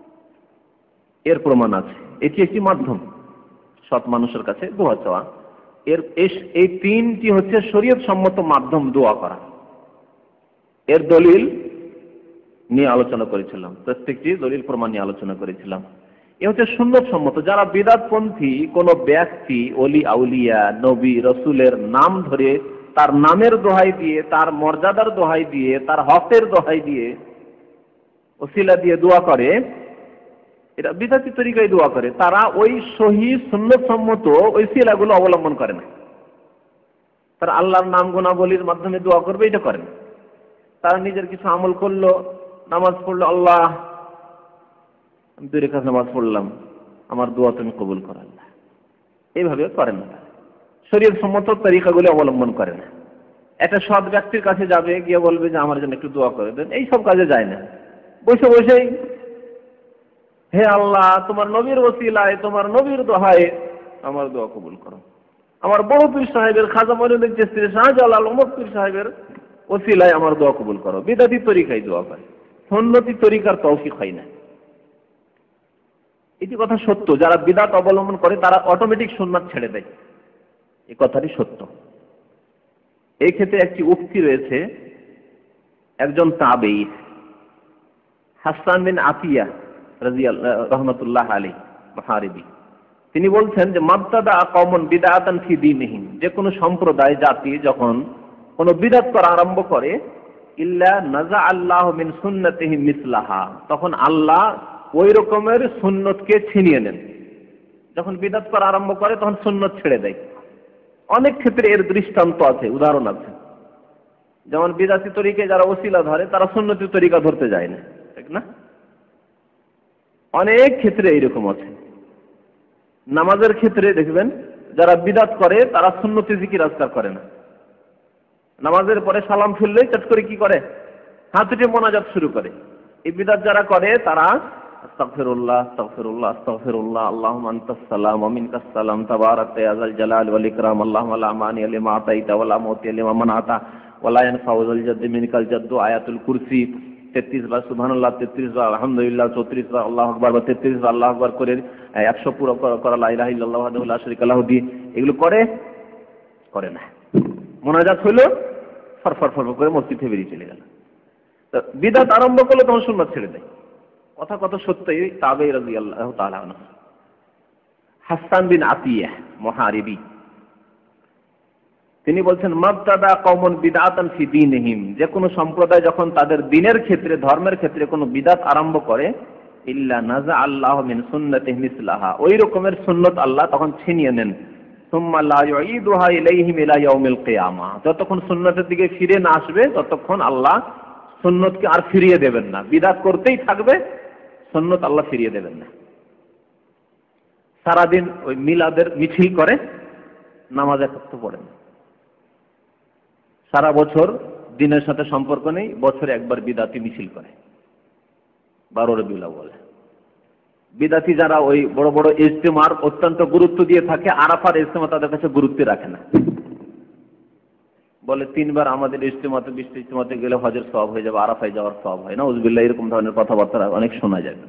এর প্রমাণ আছে, এটি একটি মাধ্যম সৎ মানুষের কাছে দোয়া চাওয়া। এই 3টি হচ্ছে শরীয়ত সম্মত মাধ্যম দোয়া করা। এর দলিল নিয়ে আলোচনা করেছিলাম, প্রত্যেকটি দলিল প্রমাণ নিয়ে আলোচনা করেছিলাম। এ হচ্ছে সুন্নত সম্মত। যারা বিদআতপন্থী কোন ব্যক্তি, ওলি আউলিয়া, নবী রসুলের নাম ধরে, তার নামের দোহাই দিয়ে, তার মর্যাদার দোহাই দিয়ে, তার হকের দোহাই দিয়ে, ওসিলা দিয়ে দোয়া করে, এটা বিদআতি তরিকায় দোয়া করে, তারা ওই সহি সুন্নত সম্মত ওই ওসিলাগুলো অবলম্বন করে না। তারা আল্লাহর নাম গুণাবলীর মাধ্যমে দোয়া করবে, এটা করে না। তারা নিজের কিছু আমল করলো, নামাজ পড়লো, আল্লাহ আমি 2 রাকাত নামাজ পড়লাম, আমার দোয়া তুমি কবুল করো আল্লাহ, এইভাবে করেন না। শরীয়ত সম্মত তরিকাগুলি অবলম্বন করে না। একটা সৎ ব্যক্তির কাছে যাবে, গিয়ে বলবে যে আমার জন্য একটু দোয়া করে দেন, এই সব কাজে যায় না। বসে বসেই হে আল্লাহ তোমার নবীর ওসিলায়, তোমার নবীর দোহায় আমার দোয়া কবুল করো, আমার বড় পীর সাহেবের, খাজা মঈনুদ্দিন চিশতি, শাহজালাল, অমুক পীর সাহেবের ওসিলায় আমার দোয়া কবুল করো। বিদআতি তরিকায় দোয়া করে, সুন্নতি তরিকার তৌফিক হয় না। এটি কথা সত্য। যারা বিদআত অবলম্বন করে তারা অটোমেটিক সুন্নাত ছেড়ে দেয়, এই কথাটি সত্য। এই ক্ষেত্রে একটি উক্তি রয়েছে, একজন তাবেঈ হাসান বিন আতিয়া রাদিয়াল্লাহু রাহমাতুল্লাহ আলাইহি মুহারিবি, তিনি বলছেন যে মাবতাদা কওমুন বিদআতান ফি দীনিহিম, যে কোনো সম্প্রদায় জাতি যখন কোন বিদআত করা আরম্ভ করে, ইল্লা নাযা আল্লাহু মিন সুন্নাতিহি মিসলাহা, তখন আল্লাহ ওই রকমের সুন্নতকে ছিনিয়ে নেন। যখন বিদআত করা আরম্ভ করে তখন সুন্নত ছেড়ে দেয়। অনেক ক্ষেত্রে এর দৃষ্টান্ত আছে, উদাহরণ আছে। যেমন বিদআতি তরিকায় যারা ওসিলা ধরে তারা সুন্নতি তরিকা ধরতে যায় না, ঠিক না? অনেক ক্ষেত্রে এইরকম আছে। নামাজের ক্ষেত্রে দেখবেন যারা বিদআত করে তারা সুন্নতি জিকির আজকার করে না। নামাজের পরে সালাম ফিরলেই চট করে কি করে, হাত উঠে মোনাজাত শুরু করে। এই বিদআত যারা করে তারা আস্তাগফিরুল্লাহ আস্তাগফিরুল্লাহ আস্তাগফিরুল্লাহ, আল্লাহুম্মা আনতাস সালাম ওয়া মিনকাস সালাম, তাবারাকতা ইয়া যাল জালালি ওয়াল ইকরাম, আল্লাহুম্মা লা মানিয়া লিমা আতাইতা ওয়া লা মুতিয়া লিমা মানাতা ওয়া লা ইয়ানফাউ যাল জাদ্দি মিনকাল জাদ্দু, আয়াতুল কুরসি 33 বার, সুবহানাল্লাহ 33 বার, আলহামদুলিল্লাহ 34 বার, আল্লাহু আকবার 33 বার, আল্লাহু আকবার করে 100 পুরো করা, লা ইলাহা ইল্লাল্লাহু ওয়াহদাহু লা শারীকা লাহু দি, এগুলো করে না। মোনাজাত হলো, ফরফর করে মসজিদ থেকে বেরিয়ে চলে গেল। তো বিদআত আরম্ভ করলে তখন সুন্নাত ছেড়ে দেয়। কথা কত সত্যই। তাবেঈ রাদিয়াল্লাহু তাআলা আনহু হাসান বিন আতিয়া মুহারিবি, তিনি বলছেন মাবতাদা কওমুন বিদআতান ফি দীনিহিম, যে কোনো সম্প্রদায় যখন তাদের দ্বীনের ক্ষেত্রে, ধর্মের ক্ষেত্রে কোনো বিদআত আরম্ভ করে, ইল্লা নাযা আল্লাহু মিন সুন্নাতিহি মিসলাহা, ওই রকমের সুন্নাত আল্লাহ তখন ছিনিয়ে নেন। সুম্মা লা ইউঈদুহা ইলাইহিম ইলা ইয়াউমিল কিয়ামা, যতক্ষণ সুন্নাতের দিকে ফিরে না আসবে ততক্ষণ আল্লাহ সুন্নতকে আর ফিরিয়ে দেবেন না। বিদআত করতেই থাকবে, সুন্নত আল্লাহ ফিরিয়ে দেবেন না। সারাদিন ওই মিলাদের মিছিল করে, নামাজ একত্র পড়ে না। সারা বছর দিনের সাথে সম্পর্ক নেই, বছরে একবার বিদাতি মিছিল করে, 12 রবিউল আউয়ালে। বিদাতি যারা ওই বড় বড় ইজতেমার অত্যন্ত গুরুত্ব দিয়ে থাকে, আরাফার ইজতেমা তাদের কাছে গুরুত্ব রাখে না। বলে 3 বার আমাদের ইজতেমাতে, 20 ইজতেমাতে গেলে হজের সওয়াব হয়ে যাবে, আরাফায় যাওয়ার সওয়াব হয় না, উজবিল্লাহ, এরকম ধরনের কথাবার্তা অনেক শোনা যায়।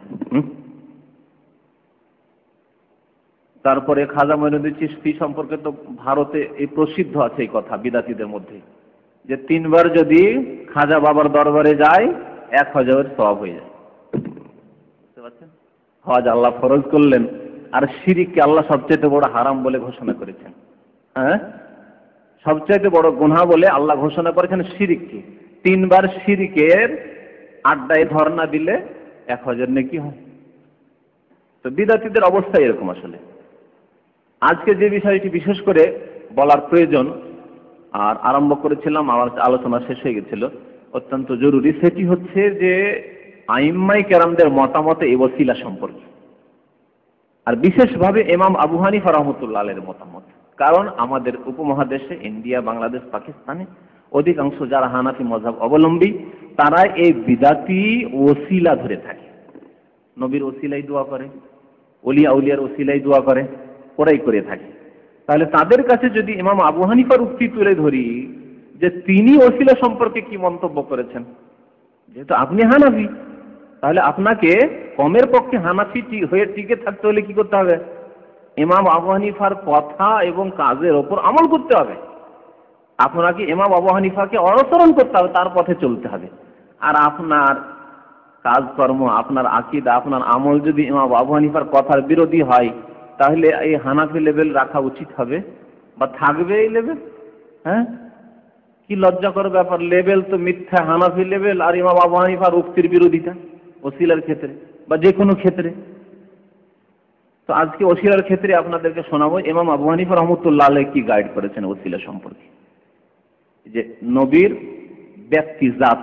তারপরে খাজা মঈনুদ্দিন চিশতি সম্পর্কে তো ভারতে এই প্রসিদ্ধ আছে এই কথা বিদাতিদের মধ্যে, যে 3 বার যদি খাজা বাবার দরবারে যায় 1 হজের সওয়াব হয়ে যায়। বুঝতে পারছেন? হজ আল্লাহ ফরজ করলেন, আর শিরককে আল্লাহ সবচেয়ে বড় হারাম বলে ঘোষণা করেছেন। হ্যাঁ, সবচেয়ে বড় গুনাহ বলে আল্লাহ ঘোষণা করেছেন শিরককে। 3 বার শিরকের আড্ডায় ধর্ণা দিলে 1 হজের নেকি হয়। তো বিদাতিদের অবস্থা এরকম। আসলে আজকে যে বিষয়টি বিশেষ করে বলার প্রয়োজন, আর আরম্ভ করেছিলাম, আমার আলোচনা শেষ হয়ে গেছিল, অত্যন্ত জরুরি, সেটি হচ্ছে যে আইম্মাই কেরামদের মতামত এই ওসিলা সম্পর্কে, আর বিশেষভাবে ইমাম আবু হানিফা রাহমাতুল্লাহ আলাইহির মতামত। কারণ আমাদের উপমহাদেশে, ইন্ডিয়া, বাংলাদেশ, পাকিস্তানে অধিকাংশ যারা হানাফি মযহাব অবলম্বী, তারা এই বিদাতি ওসিলা ধরে থাকে। নবীর ওসিলাই দোয়া করে, ওলিয়া আউলিয়ার ওসিলাই দোয়া করে, ওরাই করে থাকে। তাহলে তাদের কাছে যদি ইমাম আবু হানিফার উক্তি তুলে ধরি যে তিনি ওসিলা সম্পর্কে কি মন্তব্য করেছেন, যেহেতু আপনি হানাফি, তাহলে আপনাকে কমের পক্ষে হানাফি হয়ে টিকে থাকতে হলে কি করতে হবে? ইমাম আবু হানিফার কথা এবং কাজের ওপর আমল করতে হবে। আপনাকে ইমাম আবু হানিফাকে অনুসরণ করতে হবে, তার পথে চলতে হবে। আর আপনার কাজকর্ম, আপনার আকীদা, আপনার আমল যদি ইমাম আবু হানিফার কথার বিরোধী হয়, তাহলে এই হানাফি লেভেল রাখা উচিত হবে বা থাকবে এই লেভেল? হ্যাঁ, কি লজ্জাকর ব্যাপার! লেভেল তো মিথ্যা, হানাফি লেভেল, আর ইমাম আবু হানিফার উক্তির বিরোধিতা ওসিলার ক্ষেত্রে বা যে কোনো ক্ষেত্রে। তো আজকে ওসিলার ক্ষেত্রে আপনাদেরকে শোনাবো ইমাম আবু হানিফা রাহমাতুল্লাহ আলাইহি কি গাইড করেছেন ওসিলা সম্পর্কে। যে নবীর ব্যক্তি জাত,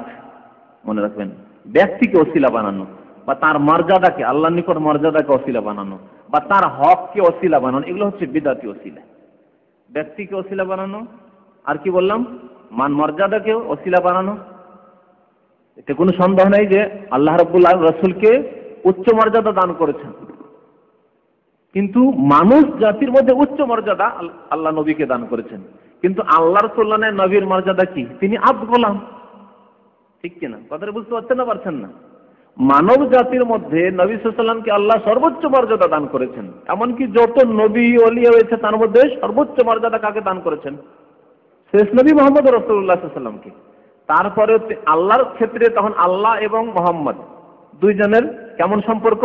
মনে রাখবেন, ব্যক্তিকে ওসিলা বানানো, বা তার মর্যাদাকে, আল্লাহর নিকট মর্যাদাকে ওসিলা বানানো, বা তার হককে ওসিলা বানানো, এগুলো হচ্ছে বিদআতি ওসিলা। ব্যক্তিকে ওসিলা বানানো, আর কি বললাম, মান মর্যাদাকে ওসিলা বানানো। এতে কোনো সন্দেহ নেই যে আল্লাহ রাব্বুল আলামিন রাসূলকে উচ্চ মর্যাদা দান করেছেন, কিন্তু মানুষ জাতির মধ্যে উচ্চ মর্যাদা আল্লাহ নবীকে দান করেছেন। কিন্তু আল্লাহর তুলনায় নবীর মর্যাদা কি? তিনি আব্দ গোলাম। ঠিক কিনা? কথাটা বুঝতে পারছেন না পারছেন না? মানব জাতির মধ্যে নবী সাল্লাল্লাহু আলাইহি ওয়াসাল্লামকে আল্লাহ সর্বোচ্চ মর্যাদা দান করেছেন। এমনকি যত নবী ওলি হয়েছে তার মধ্যে সর্বোচ্চ মর্যাদা কাকে দান করেছেন? শেষ নবী মুহাম্মদ রাসূলুল্লাহ সাল্লাল্লাহু আলাইহি ওয়াসাল্লামকে। তারপরে আল্লাহর ক্ষেত্রে তখন আল্লাহ এবং মুহাম্মদ দুইজনের কেমন সম্পর্ক?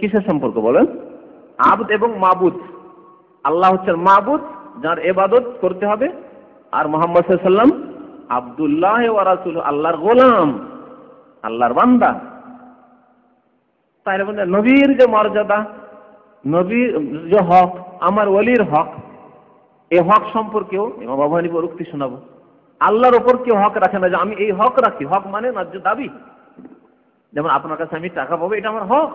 কিসের সম্পর্ক বলেন? আবদ এবং মাবুদ। আল্লাহ হচ্ছেন মাবুদ, যার ইবাদত করতে হবে, আর মুহাম্মদ সাল্লাল্লাহু আলাইহি ওয়াসাল্লাম আব্দুল্লাহ ওয়া রাসূলুহু, আল্লাহর গোলাম, আল্লাহর বান্দা। তাই বলে নবীর যে মর্যাদা, নবীর যে হক, আমার ওলির হক, এই হক সম্পর্কেও ইমাম আবু হানিফার উক্তি শোনাবো। আল্লাহর ওপর কেউ হক রাখে না যে আমি এই হক রাখি। হক মানে ন্যায্য দাবি। যেমন আপনার কাছে আমি টাকা পাবো, এটা আমার হক।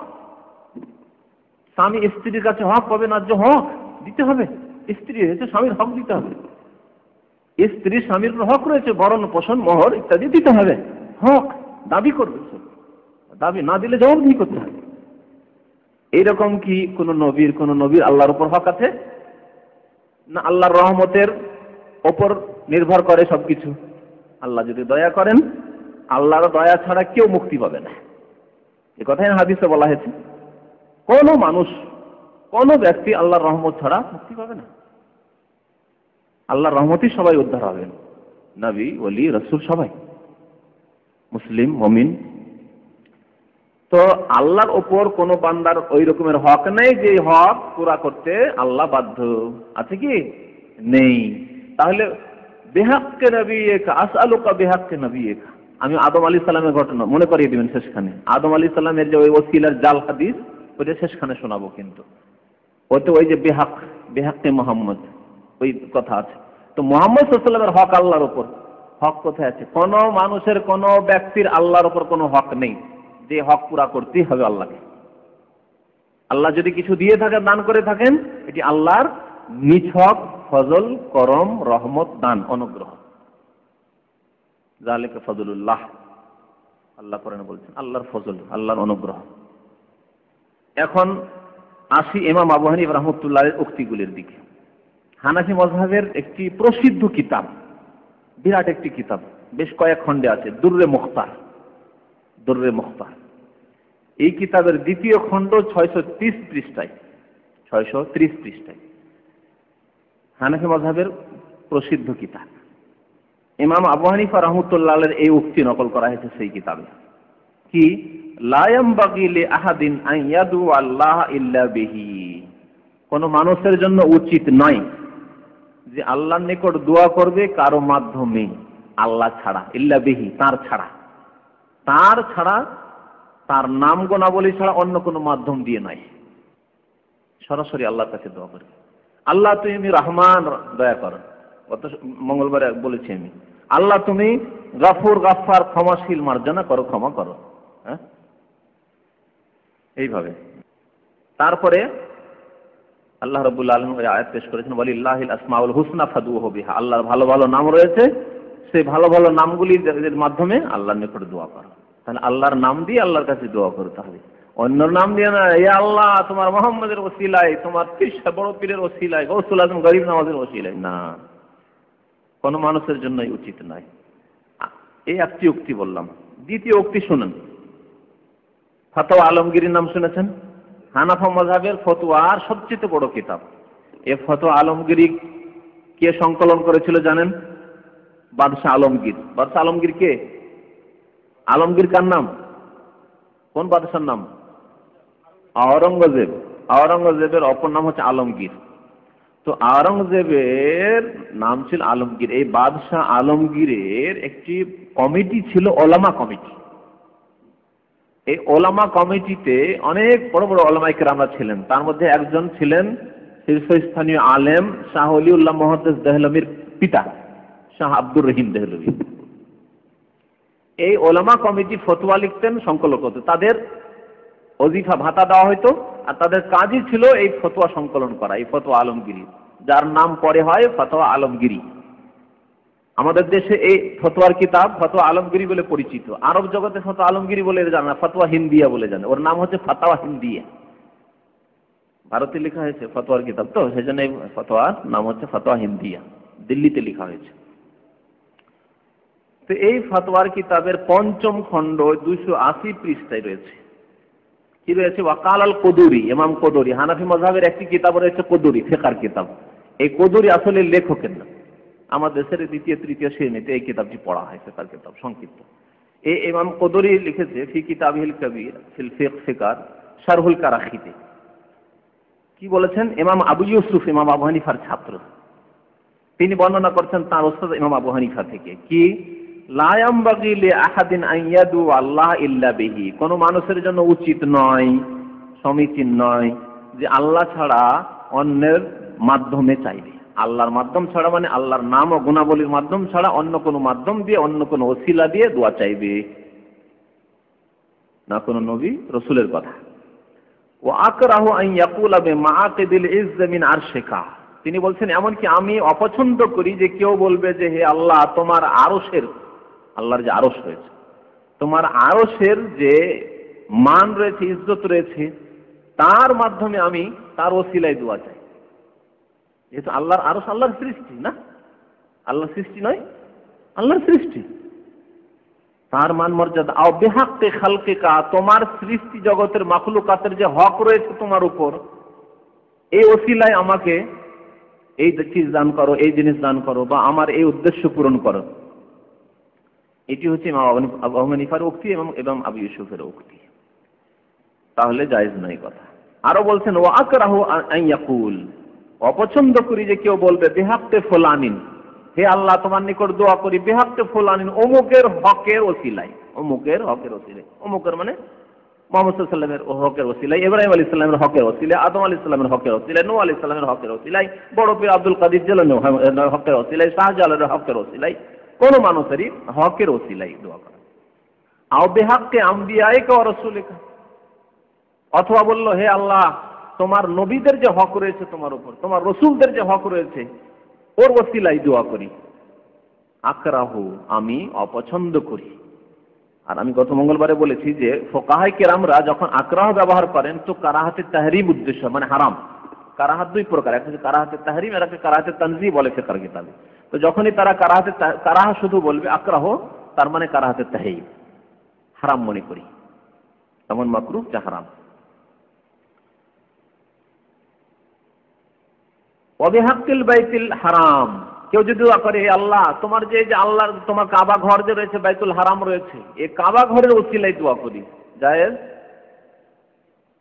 স্বামী স্ত্রীর কাছে হক পাবে, ন্যায্য হক দিতে হবে। স্ত্রী হয়েছে, স্বামীর হক দিতে হবে। স্ত্রী স্বামীর হক রয়েছে, ভরণ পোষণ, মোহর ইত্যাদি দিতে হবে। হক দাবি করবে, দাবি না দিলে জবাবদিহি করতে হবে। এইরকম কি কোন নবীর আল্লাহর উপর হক আছে? না আল্লাহর রহমতের ওপর নির্ভর করে সবকিছু। আল্লাহ যদি দয়া করেন, আল্লাহর দয়া ছাড়া কেউ মুক্তি পাবে না, এ কথাই হাদিসে বলা হয়েছে। কোন মানুষ, কোন ব্যক্তি আল্লাহর রহমত ছাড়া মুক্তি পাবে না। আল্লাহর রহমতই সবাই উদ্ধার হবেন, নবী, ওলি, রাসূল সবাই, মুসলিম, মুমিন। তো আল্লাহর ওপর কোন বান্দার ওই রকমের হক নেই যে হক পুরা করতে আল্লাহ বাধ্য আছে কি? নেই। তাহলে বিহাক্কে নবিয়্যিকা আসআলুকা বিহাক্কে নবিয়্যিকা, আমি আদম আলাইহিস সালামের ঘটনা মনে করিয়ে দিবেন শেষখানে। আদম আলাইহিস সালামের যে ওই ওসিলার জাল হাদিস, ওইটা শেষখানে শোনাবো। কিন্তু ওতে ওই যে বিহাক্কে মুহাম্মদ ওই কথা আছে। তো মুহাম্মদ সাল্লাল্লাহু আলাইহি ওয়াসাল্লামের হক আল্লাহর উপর, হক কোথায় আছে? কোন মানুষের, কোন ব্যক্তির আল্লাহর উপর কোনো হক নেই যে হক পুরা করতেই হবে আল্লাহকে। আল্লাহ যদি কিছু দিয়ে থাকেন, দান করে থাকেন, এটি আল্লাহর নিছক ফজল, করম, রহমত, দান, অনুগ্রহ। যালিকা ফজলুল্লাহ, আল্লাহ কোরআনে বলছেন আল্লাহর ফজল, আল্লাহর অনুগ্রহ। এখন আসি ইমাম আবু হানিফা রাহমাতুল্লাহের উক্তিগুলির দিকে। হানাফি মাযহাবের একটি প্রসিদ্ধ কিতাব, বিরাট একটি কিতাব, বেশ কয়েক খণ্ডে আছে, দুররে মুখতার। দুররে মুখতার এই কিতাবের দ্বিতীয় খণ্ড 630 পৃষ্ঠায়, 630 পৃষ্ঠায়। হানাফি মাযহাবের প্রসিদ্ধ কিতাব। ইমাম আবু হানিফা রাহমাতুল্লাহের এই উক্তি নকল করা হয়েছে সেই কিতাবে, কি লা ইয়ামবাগি লি আহাদিন আন ইয়াদু আল্লাহ ইল্লা বিহি, কোন মানুষের জন্য উচিত নয় যে আল্লাহর নিকট দোয়া করবে কারো মাধ্যমে, আল্লাহ ছাড়া, ইল্লা বিহি, তার ছাড়া, তার ছাড়া, তার নাম গুণাবলী ছাড়া অন্য কোনো মাধ্যম দিয়ে নয়। সরাসরি আল্লাহর কাছে দোয়া করবে, আল্লাহ তুমি রহমান, দয়া করো। গত মঙ্গলবারে বলেছি আমি, আল্লাহ তুমি গফুর, গাফফার, ক্ষমাশীল, মার্জনা করো, ক্ষমা করো। হ্যাঁ, এইভাবে। তারপরে আল্লাহ রাব্বুল আলামিন ওই আয়াত পেশ করেছেন, ওয়ালিল্লাহিল আসমাউল হুসনা ফাদউহু বিহা, আল্লাহর ভালো ভালো নাম রয়েছে, সেই ভালো ভালো নামগুলির মাধ্যমে আল্লাহর নিকট দোয়া করো। তাহলে আল্লাহর নাম দিয়ে আল্লাহর কাছে দোয়া করতে হবে, অন্য নাম দিয়ে না। এ আল্লাহ তোমার মুহাম্মদের ওসিলায়, তোমার বড় পীরের ওসিলায়, গৌসুল আজম গরিব নওয়াজের ওসিলায়, না, কোন মানুষের জন্যই উচিত নয়। এই একটি উক্তি বললাম। দ্বিতীয় উক্তি শুনুন, ফতোয়া আলমগীরের নাম শুনেছেন? হানাফি মাযহাবের ফতোয়ার সবচেয়ে বড় কিতাব। এই ফতোয়া আলমগীরি কে সংকলন করেছিল জানেন? বাদশাহ আলমগীর। বাদশাহ আলমগীর কে? আলমগীর কার নাম? কোন বাদশার নাম? আওরঙ্গজেব। আওরঙ্গজেবের অপর নাম হচ্ছে আলমগীর। তো আওরঙ্গজেবের নাম ছিল আলমগীর। এই বাদশাহ আলমগীরের একটি কমিটি ছিল, ওলামা কমিটি। এই ওলামা কমিটিতে অনেক বড় বড় ওলামায়ে কেরামরা ছিলেন। তার মধ্যে একজন ছিলেন শীর্ষস্থানীয় আলেম শাহ ওলিউল্লাহ মুহাদ্দিস দেহলভীর পিতা, শাহ আব্দুর রহিম দেহলভী। এই ওলামা কমিটি ফতোয়া লিখতেন, সংকলন করতেন। তাদের ওজিফা, ভাতা দেওয়া হয়তো, আর তাদের কাজই ছিল এই ফতোয়া সংকলন করা, এই ফতোয়া আলমগীরি, যার নাম পরে হয় ফতোয়া আলমগীরি। আমাদের দেশে এই ফতোয়ার কিতাব ফতোয়া আলমগীরি বলে পরিচিত। আরব জগতে ফতোয়া আলমগীরি বলে জানে না, ফতোয়া হিন্দিয়া বলে জানে। ওর নাম হচ্ছে ফাতাওয়া হিন্দিয়া। ভারতে লেখা হয়েছে ফতোয়ার কিতাব, তো সেজন্য এই ফতোয়ার নাম হচ্ছে ফতোয়া হিন্দিয়া, দিল্লিতে লেখা হয়েছে। তো এই ফতোয়ার কিতাবের পঞ্চম খণ্ড 280 পৃষ্ঠায় রয়েছে। কি রয়েছে? ওয়াকাল আল কদুরি, ইমাম কদুরি। হানাফি মাযহাবের একটি কিতাব রয়েছে কদুরি, ফিকহের কিতাব। এই কদুরি আসলে লেখকের নাম। আমাদের দেশের দ্বিতীয় তৃতীয় শ্রেণীতে এই কিতাবটি পড়া হয়, ফিকহের কিতাব, সংক্ষিপ্ত। এই ইমাম কদুরি লিখেছে ফি কিতাবিল কবির ফিল ফিকর শারহুল কারাখিতে। কি বলেছেন? ইমাম আবু ইউসুফ, ইমাম আবু হানিফার ছাত্র, তিনি বর্ণনা করছেন তার ওস্তাদ ইমাম আবু হানিফা থেকে, কি লা ইয়ামবাগি লি আহাদিন আন ইয়াদু আল্লাহ ইল্লা বিহি, কোন মানুষের জন্য উচিত নয়, সমীচীন নয় যে আল্লাহ ছাড়া অন্যের মাধ্যমে চাইবে। আল্লাহর মাধ্যম ছাড়া মানে আল্লাহর নাম ও গুণাবলীর মাধ্যম ছাড়া অন্য কোনো মাধ্যম দিয়ে, অন্য কোনো ওসিলা দিয়ে দোয়া চাইবে না, কোনো নবী রাসূলের কথা। ওয়া আকরাহু আন ইয়াকুলা বিমাআকিদিল ইজ্জ মিন আরশিকা, তিনি বলছেন এমনকি আমি অপছন্দ করি যে কেউ বলবে যে হে আল্লাহ তোমার আরশের, আল্লাহর যে আরশ রয়েছে, তোমার আরশের যে মান রয়েছে, ইজ্জত রয়েছে, তার মাধ্যমে আমি তার ওসিলায় দোয়া চাই। যেহেতু আল্লাহর আরশ আল্লাহর সৃষ্টি, না আল্লাহর সৃষ্টি নয়, আল্লাহর সৃষ্টি, তার মান মর্যাদা। আও বিহাক্কি খালকিকা, তোমার সৃষ্টি জগতের মাখলুকাতের যে হক রয়েছে তোমার উপর, এই ওসিলায় আমাকে এই চিজ দান করো, এই জিনিস দান করো, বা আমার এই উদ্দেশ্য পূরণ করো। এটি হচ্ছে ইমাম আবু হানিফার উক্তি এবং আবু ইউসুফের উক্তি। তাহলে জায়েজ নয় কথা। আরো বলছেন ওয়া আকরাহু আন ইয়াকুল, অপছন্দ করি যে কেউ বলবে বিহাক্কি ফুলানিন, হে আল্লাহ তোমার নিকট দোয়া করি বিহাক্কি ফুলানিন, অমুকের হকের ওসিলায়, অমুকের হকের ওসিলায়। অমুকের মানে মুহাম্মদ সাল্লাল্লাহু আলাইহি ওয়াসাল্লামের হকের ওসিলায়, ইব্রাহিম আলাইহিস সালামের হকের ওসিলায়, আদম আলাইহিস সালামের হকের ওসিলায়, নূহ আলাইহিস সালামের হকের ওসিলায়, বড় পীর আব্দুল কাদের জিলানীর হকের ওসিলায়, শাহজালালের হকের ওসিলায়, কোন মানুষেরই হকের ওসিলায় দোয়া করা। আও বিহাক্কি আম্বিয়াইকা ওয়া রাসূলিকা, অথবা বলল হে আল্লাহ তোমার নবীদের যে হক রয়েছে তোমার উপর, তোমার রসুলদের যে হক রয়েছে ওর ওসিলাই দোয়া করি। আকরাহু, আমি অপছন্দ করি। আর আমি গত মঙ্গলবারে বলেছি যে ফুকাহায়ে কেরামরা যখন আকরাহ ব্যবহার করেন তো কারাহাতে তাহরিম উদ্দেশ্য, মানে হারাম। কারাহাত দুই প্রকার, একটা হচ্ছে কারাহাতে তাহরিম, আর একটা কারাহাতে তানজিহ বলে ফিকহের কিতাবে। তো যখনই তারা কারাহা শুধু বলবে আকরাহ, তার মানে কারাহাতে তাহরিম, হারাম মনে করি, তেমন মাকরুহ যা হারাম। ওয়াবিহাক্কিল বাইতুল হারাম, কেউ যদি দোয়া করে আল্লাহ তোমার যে আল্লাহর তোমার কাবা ঘর যে রয়েছে বাইতুল হারাম রয়েছে, এই কাবা ঘরের ওসিলায় দোয়া করি, জায়েজ।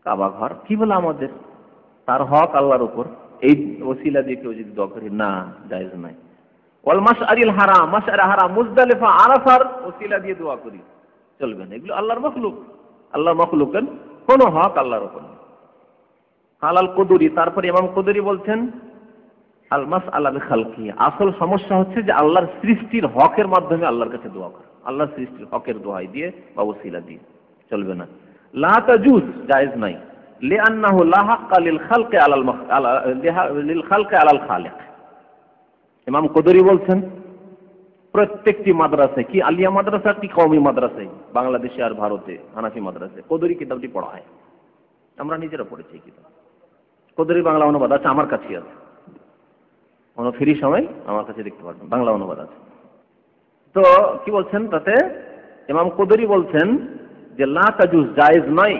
কাবা ঘর কি বলে আমাদের, তার হক আল্লাহর উপর, এই ওসিলা দিয়ে কেউ যদি দোয়া করি, না, জায়েজ নাই। ওয়াল মাশআরিল হারাম, মাশআর হারাম মুজদালিফা আরাফার ওসিলা দিয়ে দোয়া করি, চলবে না। এগুলো আল্লাহর মখলুক, আল্লাহর মখলুকের কোনো হক আল্লাহর উপর নেই। আল কুদুরি, তারপর ইমাম কুদুরি বলছেন আল মাসআলা বিখালকি, আসল সমস্যা হচ্ছে যে আল্লাহর সৃষ্টির হকের মাধ্যমে আল্লাহর কাছে দোয়া করা, আল্লাহর সৃষ্টির হকের দোয়াই দিয়ে বা ওসিলা দিয়ে, চলবে না। লা তাজুজ, জায়েজ নাই। লিআন্নাহু লা হাক্কা লিল খালকি আলাল খালিক। ইমাম কুদুরি বলছেন প্রত্যেকটি মাদ্রাসায়, কি আলিয়া মাদ্রাসা কি কওমি মাদ্রাসায়, বাংলাদেশে আর ভারতে হানাফি মাদ্রাসায় কুদুরি কিতাবটি পড়া হয়। আমরা নিজেরা পড়েছি এই কিতাব, কুদুরি বাংলা অনুবাদ আছে, আমার কাছে আছে, কোনো ফ্রি সময় আমার কাছে দেখতে পারবেন, বাংলা অনুবাদ আছে। তো কি বলছেন তাতে, ইমাম কুদুরি বলছেন যে লা তাজুজ, জায়েজ নয়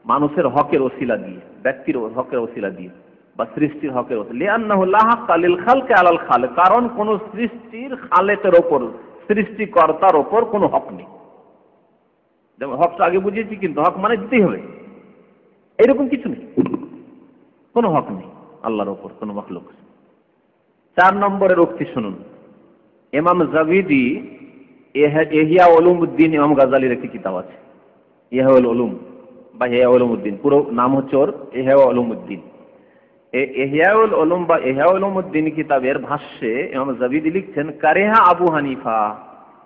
মানুষের হকের ওসিলা দিয়ে, ব্যক্তির হকের ওসিলা দিয়ে বা সৃষ্টির হকের ওসিলা। লিআন্নাহু লা হাক্কা লিল খালকি আলাল খালিক, কারণ কোন সৃষ্টির খালেকের ওপর, সৃষ্টিকর্তার ওপর কোনো হক নেই। যেমন হকটা আগে বুঝিয়েছি, কিন্তু হক মানে দিতেই হবে, এরকম কিছু নেই, কোনো হক নেই আল্লাহর ওপর কোনো মাখলুক। 4 নম্বরের উক্তি শুনুন। ইমাম জাবিদি ইহয়া উলুমউদ্দিন, ইমাম গাজ্জালির একটি কিতাব আছে ইহয়া উলুম বা ইহয়া উলুমউদ্দিন, পুরো নাম হচ্ছে ওর ইহয়া উলুমউদ্দিন। এই ইহয়া উলুম বা ইহয়া উলুমউদ্দিন কিতাবের ভাষ্যে ইমাম জাবিদি লিখছেন কারিহা আবু হানিফা,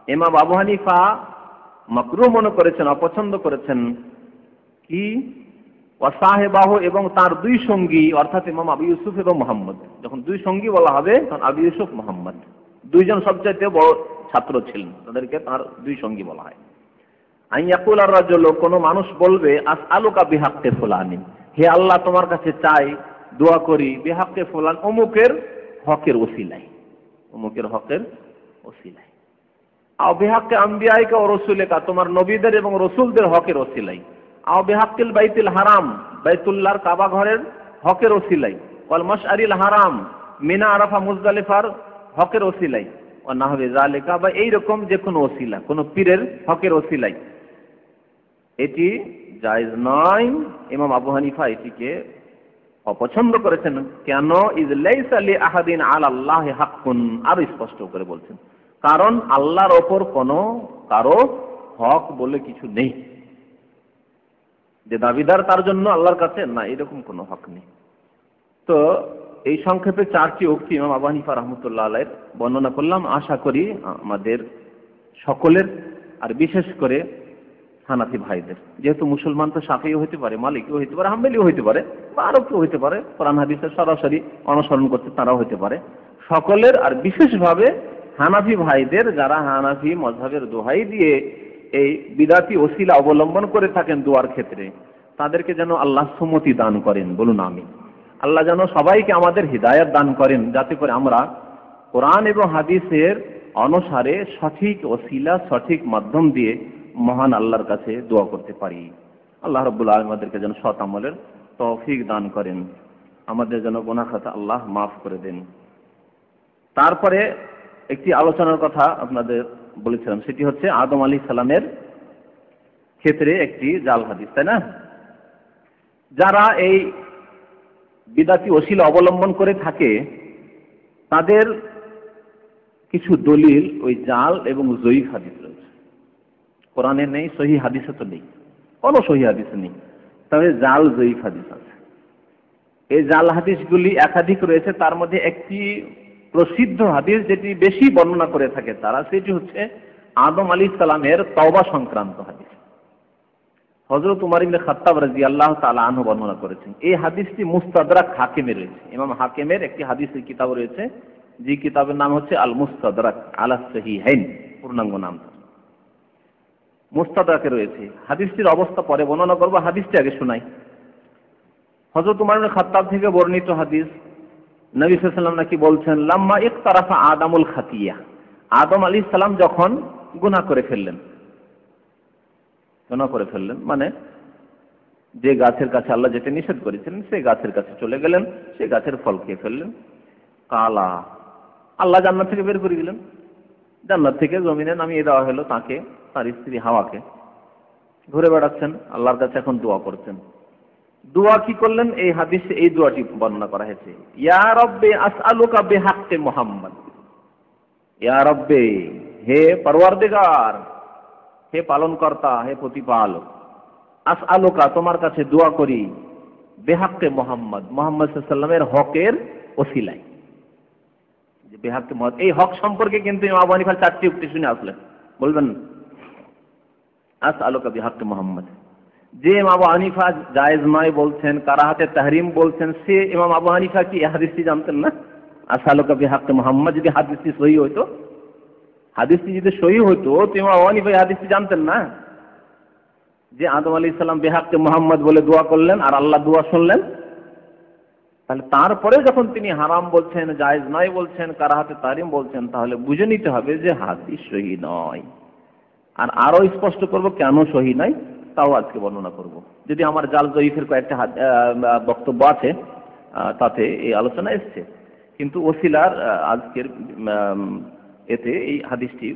ইমাম আবু হানিফা মাকরুহ মনে করেছেন, অপছন্দ করেছেন কি ওয়াসাহেবাহু, এবং তার দুই সঙ্গী, অর্থাৎ ইমাম আবু ইউসুফ এবং মুহাম্মদ। যখন দুই সঙ্গী বলা হবে তখন আবু ইউসুফ মুহাম্মদ দুইজন সবচাইতে বড় ছাত্র ছিলেন, তাদেরকে তার দুই সঙ্গী বলা হয়। আন ইয়াকুল আর রাজুল, কোন মানুষ বলবে আসআলুকা বিহাক্কি ফুলানি, হে আল্লাহ তোমার কাছে চাই, দোয়া করি, বিহাক্কি ফুলান, অমুকের হকের ওসিলায়, অমুকের হকের ওসিলায়। আও বিহাক্কি আম্বিয়াইকা ওয়া রাসূলিকা, তোমার নবীদের এবং রাসূলদের হকের ওসিলায়। আও বিহাক্কিল বাইতুল হারাম, বাইতুল্লাহর কাবা ঘরের হকের ওসিলাই। ওয়াল মাশআরিল হারাম, মিনা আরাফা মুজদালিফার হকের ওসিলাই। ওয়া নাহবে যালিকা, বা এইরকম যে কোনো ওসিলা, কোনো পীরের হকের ওসিলাই, এটি জায়েজ নয়। ইমাম আবু হানিফা এটিকে অপছন্দ করেছেন। কেন? ইজ লাইসা লি আহাদিন আলাল্লাহি হাক্কুন, আরো স্পষ্ট করে বলছেন, কারণ আল্লাহর ওপর কোনো কারো হক বলে কিছু নেই, যে দাবিদার তার জন্য আল্লাহর কাছে না, এরকম কোনো হক নেই। তো এই সংক্ষেপে 4টি উক্তি ইমাম আবু হানিফা রাহমাতুল্লাহ আলাইহির বর্ণনা করলাম। আশা করি আমাদের সকলের, আর বিশেষ করে হানাফি ভাইদের, যেহেতু মুসলমান তো শাফিঈও হতে পারে, মালিকিও হতে পারে, হাম্বলিও হতে পারে, বা আরো কেউ হতে পারে, কোরআন হাদিসের সরাসরি অনুসরণ করতে তারাও হতে পারে, সকলের, আর বিশেষভাবে হানাফি ভাইদের, যারা হানাফি মাযহাবের দোহাই দিয়ে এই বিদাতি ওসিলা অবলম্বন করে থাকেন দোয়ার ক্ষেত্রে, তাদেরকে যেন আল্লাহ সুমতি দান করেন, বলুন আমিন। আল্লাহ যেন সবাইকে আমাদের হিদায়াত দান করেন, যাতে করে আমরা কোরআন এবং হাদিসের অনুসারে সঠিক ওসিলা, সঠিক মাধ্যম দিয়ে মহান আল্লাহর কাছে দোয়া করতে পারি। আল্লাহ রাব্বুল আলামিন আমাদেরকে যেন সৎ আমলের তৌফিক দান করেন, আমাদের যেন গুনাহ খাতা আল্লাহ মাফ করে দেন। তারপরে একটি আলোচনার কথা আপনাদের বলেছিলাম, সেটি হচ্ছে আদম আলাইহিস সালামের ক্ষেত্রে একটি জাল হাদিস, তাই না? যারা এই বিদাতি ওসিলা অবলম্বন করে থাকে, তাদের কিছু দলিল ওই জাল এবং জয়ীফ হাদিস রয়েছে, কোরআনে নেই, সহিহ হাদিসে তো নেই, কোনো সহিহ হাদিসে নেই, তবে জাল জয়ীফ হাদিস আছে। এই জাল হাদিসগুলি একাধিক রয়েছে, তার মধ্যে একটি প্রসিদ্ধ হাদিস যেটি বেশি বর্ণনা করে থাকে তারা, সেটি হচ্ছে আদম আলাইহিস সালামের তওবা সংক্রান্ত হাদিস। হযরত উমর ইবনে খাত্তাব রাদিয়াল্লাহু তাআলা আনহু বর্ণনা করেছেন। এই হাদিসটি মুস্তাদরাক হাকিমে রয়েছে। ইমাম হাকিমের একটি হাদিসের কিতাব রয়েছে, যে কিতাবের নাম হচ্ছে আল মুস্তাদরাক আলা সহিহাইন, পূর্ণাঙ্গ নাম মুস্তাদরাকে রয়েছে। হাদিসটির অবস্থা পরে বর্ণনা করব, হাদিসটি আগে শোনাই। হযরত উমর ইবনে খাত্তাব থেকে বর্ণিত হাদিস, নবী সাল্লাল্লাহু আলাইহি ওয়াসাল্লাম নাকি বলছেন, লাম্মা ইকতারাফা আদামুল খাতিয়া, আদম আলাইহিস সালাম যখন গুনাহ করে ফেললেন, গুনাহ করে ফেললেন মানে যে গাছের কাছে আল্লাহ যেতে নিষেধ করেছিলেন সেই গাছের কাছে চলে গেলেন, সেই গাছের ফল খেয়ে ফেললেন। কালা, আল্লাহ জান্নাত থেকে বের করে দিলেন, জান্নাত থেকে জমিনে নামিয়ে দেওয়া হলো তাকে, তার স্ত্রী হাওয়াকে। ঘুরে বেড়াচ্ছেন, আল্লাহর কাছে এখন দোয়া করছেন। দোয়া কি করলেন? এই হাদিসে এই দোয়াটি বর্ণনা করা হয়েছে, ইয়া রব্বে আসআলুকা বিহাক্কি মুহাম্মদ, ইয়া রব্বে, হে পরওয়ারদিগার, হে পালনকর্তা, হে প্রতিপালক, আসআলুকা, তোমার কাছে দোয়া করি, বিহাক্কি মুহাম্মদ, মুহাম্মদ সাল্লাল্লাহু আলাইহি ওয়াসাল্লামের হকের ওসিলায়। যে বিহাক্কি মুহাম্মদ, এই হক সম্পর্কে কিন্তু ইমাম আবু হানিফার 4টি উক্তি শুনে আসলেন, বলবেন আসআলুকা বিহাক্কি মুহাম্মদ। যে ইমাম আবু হানিফা জায়েজ নয় বলছেন, কারাহাতে তাহরিম বলছেন, সে ইমাম আবু হানিফা কি এই হাদিসটি জানতেন না? আসআলুকা বিহাক্কি মুহাম্মদ যদি হাদিসটি সহিহ হতো, হাদিসটি যদি সহিহ হতো তো ইমাম আবু হানিফা এই হাদিসটি জানতেন না? যে আদম আলাইহিস সালাম বিহাক্কি মুহাম্মদ বলে দোয়া করলেন আর আল্লাহ দোয়া শুনলেন, তাহলে তারপরে যখন তিনি হারাম বলছেন, জায়েজ নয় বলছেন, কারাহাতে তাহরিম বলছেন, তাহলে বুঝে নিতে হবে যে হাদিস সহিহ নয়। আর আরো স্পষ্ট করব কেন সহিহ নয়, তাও আজকে বর্ণনা করব। যদি আমার জাল জয়ীফের কয়েকটা বক্তব্য আছে, তাতে এই আলোচনা এসছে, কিন্তু ওসিলার আজকের এতে এই হাদিসটি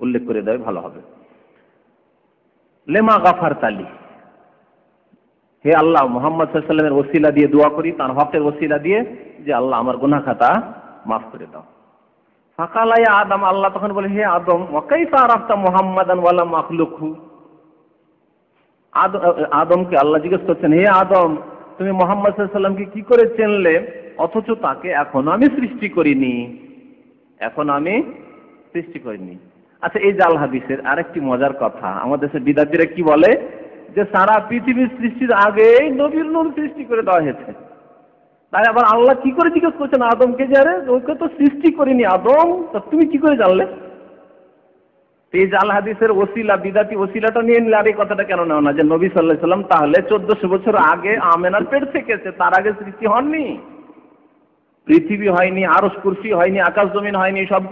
উল্লেখ করে দেয় ভালো হবে। লেমা গাফার তালি, হে আল্লাহ, মুহাম্মদ সাল্লাল্লাহু আলাইহি ওয়াসাল্লামের ওসিলা দিয়ে দোয়া করি, তার হকের ওসিলা দিয়ে, যে আল্লাহ আমার গুনাহ খাতা মাফ করে দাও। ফাকালা ইয়া আদম, আল্লাহ তখন বলে, হে আদম, ওয়া কাইফা আরাফতা মুহাম্মাদান ওয়া লাম আখলুকহু। আদমকে আল্লাহ জিজ্ঞেস করছেন, হে আদম, তুমি মুহাম্মদ সাল্লাল্লাহু আলাইহি ওয়াসাল্লামকে কি করে চিনলে, অথচ তাকে এখনো আমি সৃষ্টি করিনি, এখনো আমি সৃষ্টি করিনি। আচ্ছা, এই জাল হাদিসের আরেকটি মজার কথা, আমাদের দেশের বিদ্যার্থীরা কি বলে, যে সারা পৃথিবীর সৃষ্টির আগেই নবীর নূর সৃষ্টি করে দেওয়া হয়েছে। তাই আবার আল্লাহ কি করে জিজ্ঞেস করছেন আদমকে, যে আরে ওকে তো সৃষ্টি করিনি আদম, তা তুমি কি করে জানলে? এই জাল হাদিসের ওসিলা, বিদাতি ওসিলাটা নিয়ে নিলে আর এই কথাটা কেন নেও না, যে নবী সাল্লাল্লাহু আলাইহি ওয়াসাল্লাম তাহলে 1400 বছর আগে আমেনার পেট থেকে এসে, তার আগে সৃষ্টি হননি, পৃথিবী হয়নি, আরশ কুরসি হয়নি, আকাশ জমিন হয়নি, সব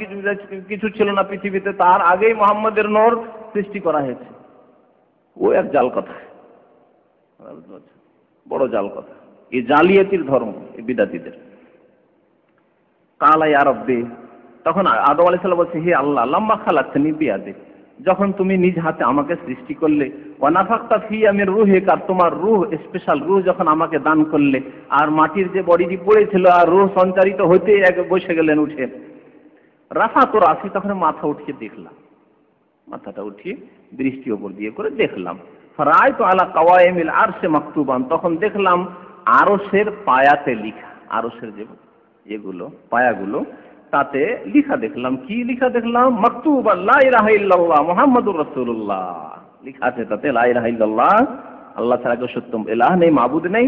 কিছু ছিল না পৃথিবীতে, তার আগেই মুহাম্মদের নূর সৃষ্টি করা হয়েছে। ও এক জাল কথা, বড় জাল কথা, এই জালিয়াতির ধর্ম এই বিদাতিদের। কালা ইয়া রব্বি, তখন আদম আলাইহিস সালাম বলছে, হে আল্লাহ, লাম্মা খালাকতানি বিয়াদি, যখন তুমি নিজ হাতে আমাকে সৃষ্টি করলে, ওয়া নাফাখতা ফিয়া মির রূহিকা, তোমার রূহ, স্পেশাল রূহ যখন আমাকে দান করলে, আর মাটির যে বডিটি পড়েছিল আর রূহ সঞ্চারিত হতে এক বসে গেলেন উঠে, রাফাতু রাসি, তখন মাথা উঠিয়ে দেখলাম, মাথাটা উঠিয়ে দৃষ্টি ওপর দিয়ে করে দেখলাম, ফারাআইতু আলা কাওয়াইমিল আরশে মাকতুবান, তখন দেখলাম আরশের পায়াতে লিখা, আরশের যে এগুলো পায়াগুলো তাতে লিখা দেখলাম। কি লিখা দেখলাম? মাকতুবান লা ইলাহা ইল্লাল্লাহ মুহাম্মাদুর রাসূলুল্লাহ, লিখা আছে তাতে লা ইলাহা ইল্লাল্লাহ, আল্লাহ ছাড়া কেউ সত্য ইলাহ নেই, মাবুদ নেই,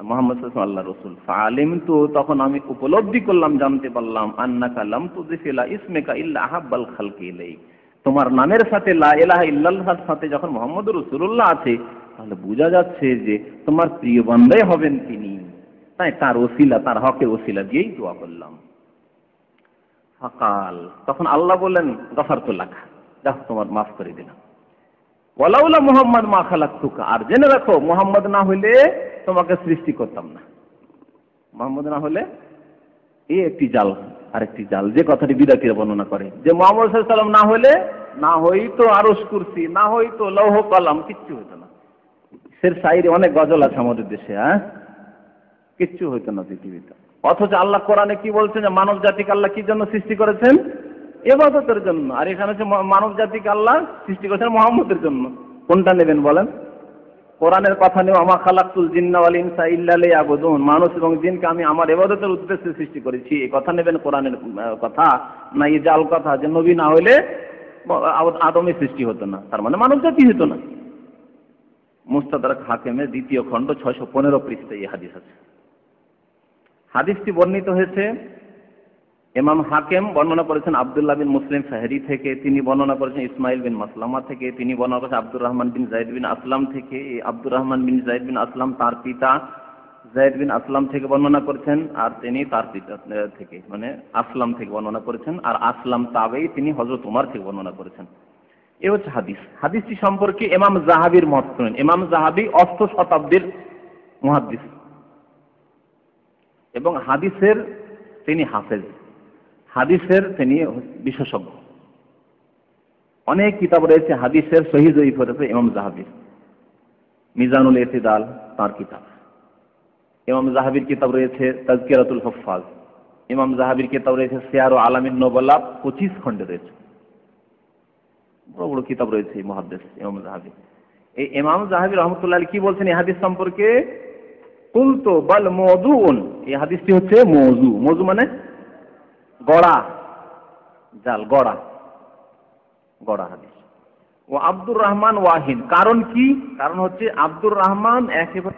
মুহাম্মদ সাল্লাল্লাহু আলাইহি ওয়াসাল্লাম আল্লাহর রাসূল। ফাআলিমতু, তখন আমি উপলব্ধি করলাম, জানতে পারলাম, আন্নাকা লাম তুযিফিলা ইসমিকা ইল্লা আহাব্বাল খালকি ইলাইক, তোমার নামের সাথে লা ইলাহা ইল্লাল্লাহর সাথে যখন মুহাম্মদুর রাসূলুল্লাহ আছে, তাহলে বোঝা যাচ্ছে যে তোমার প্রিয় বান্দাই হবেন তিনি। তাই তার ওসিলা, তার হকের ওসিলা দিয়েই দোয়া করলাম। ফাকাল, তখন আল্লাহ বললেন, গফারতু লাক, দেখো তোমার মাফ করে দিলাম। ওয়ালাউলা মুহাম্মদ মা খালাকতুকা, আর জেনে রাখো মুহাম্মদ না হইলে তোমাকে সৃষ্টি করতাম না, মুহাম্মদ না হলে। এই একটি জাল, আরেকটি জাল, যে কথাটি বিদাতিরা বর্ণনা করে, যে মুহাম্মদ সাল্লাল্লাহু আলাইহি ওয়াসাল্লাম না হলে, না হইতো আরশ কুরসি, না হইতো লৌহ কলম, কিচ্ছু হইতো না। সের শায়রি অনেক গজল আছে আমাদের দেশে, কিচ্ছু হইতো না পৃথিবীতে। অথচ আল্লাহ কোরআনে কি বলছেন, যে মানব জাতিকে আল্লাহ কি জন্য সৃষ্টি করেছেন? ইবাদতের জন্য। আর এখানে হচ্ছে মানব জাতিকে আল্লাহ সৃষ্টি করেছেন মুহাম্মদের জন্য। কোনটা নেবেন বলেন? কোরআনের কথা নেব, আমা খালাকতুল জিন্না ওয়াল ইনসা ইল্লা লিয়াবুদুন, মানুষ এবং জিনকে আমি আমার ইবাদতের উদ্দেশ্যে সৃষ্টি করেছি, এই কথা নেবেন কোরআনের কথা, না এই জাল কথা যে নবী না হইলে আদমের সৃষ্টি হতো না, তার মানে মানব জাতি হতো না। মুস্তাদরাক হাকিমের 2য় খণ্ড 615 পৃষ্ঠায় এই হাদিস আছে। হাদিসটি বর্ণিত হয়েছে, ইমাম হাকিম বর্ণনা করেছেন আব্দুল্লাহ বিন মুসলিম ফাহরি থেকে, তিনি বর্ণনা করেছেন ইসমাইল বিন মাসলামা থেকে, তিনি বর্ণনা করেছেন আব্দুর রহমান বিন যায়েদ বিন আসলাম থেকে। এই আব্দুর রহমান বিন যায়েদ বিন আসলাম তার পিতা যায়েদ বিন আসলাম থেকে বর্ণনা করেছেন, আর তিনি তার পিতা থেকে মানে আসলাম থেকে বর্ণনা করেছেন, আর আসলাম তাবেই তিনি হযরত ওমর থেকে বর্ণনা করেছেন। এই হচ্ছে হাদিস। হাদিসটি সম্পর্কে ইমাম যাহাবীর মত শুনেন। ইমাম যাহাবী 8ম শতাব্দীর মুহাদ্দিস এবং হাদিসের তিনি হাফেজ, হাদিসের তিনি বিশেষজ্ঞ। অনেক কিতাব রয়েছে হাদিসের সহিহ জয়ীফ রয়েছে ইমাম যাহাবীর। মিজানুল ইতিদাল তার কিতাব। ইমাম যাহাবীর কিতাব রয়েছে তাজকিরাতুল হুফাজ। ইমাম যাহাবীর কিতাব রয়েছে সিয়ার ও আলামিন নুবালা, 25 খণ্ডে রয়েছে। বড় বড় কিতাব রয়েছে মুহাদ্দিস ইমাম যাহাবী। এই ইমাম যাহাবী রাহমাতুল্লাহ আলাইহি কি বলছেন এই হাদিস সম্পর্কে? কুলতু বাল মাওযুউন, এই হাদিসটি হচ্ছে মওযু। মওযু মানে গড়া, জাল গড়া, গড়া হাদিস। ও আব্দুর রহমান ওয়াহিন, কারণ কি? কারণ হচ্ছে আব্দুর রহমান একেবারে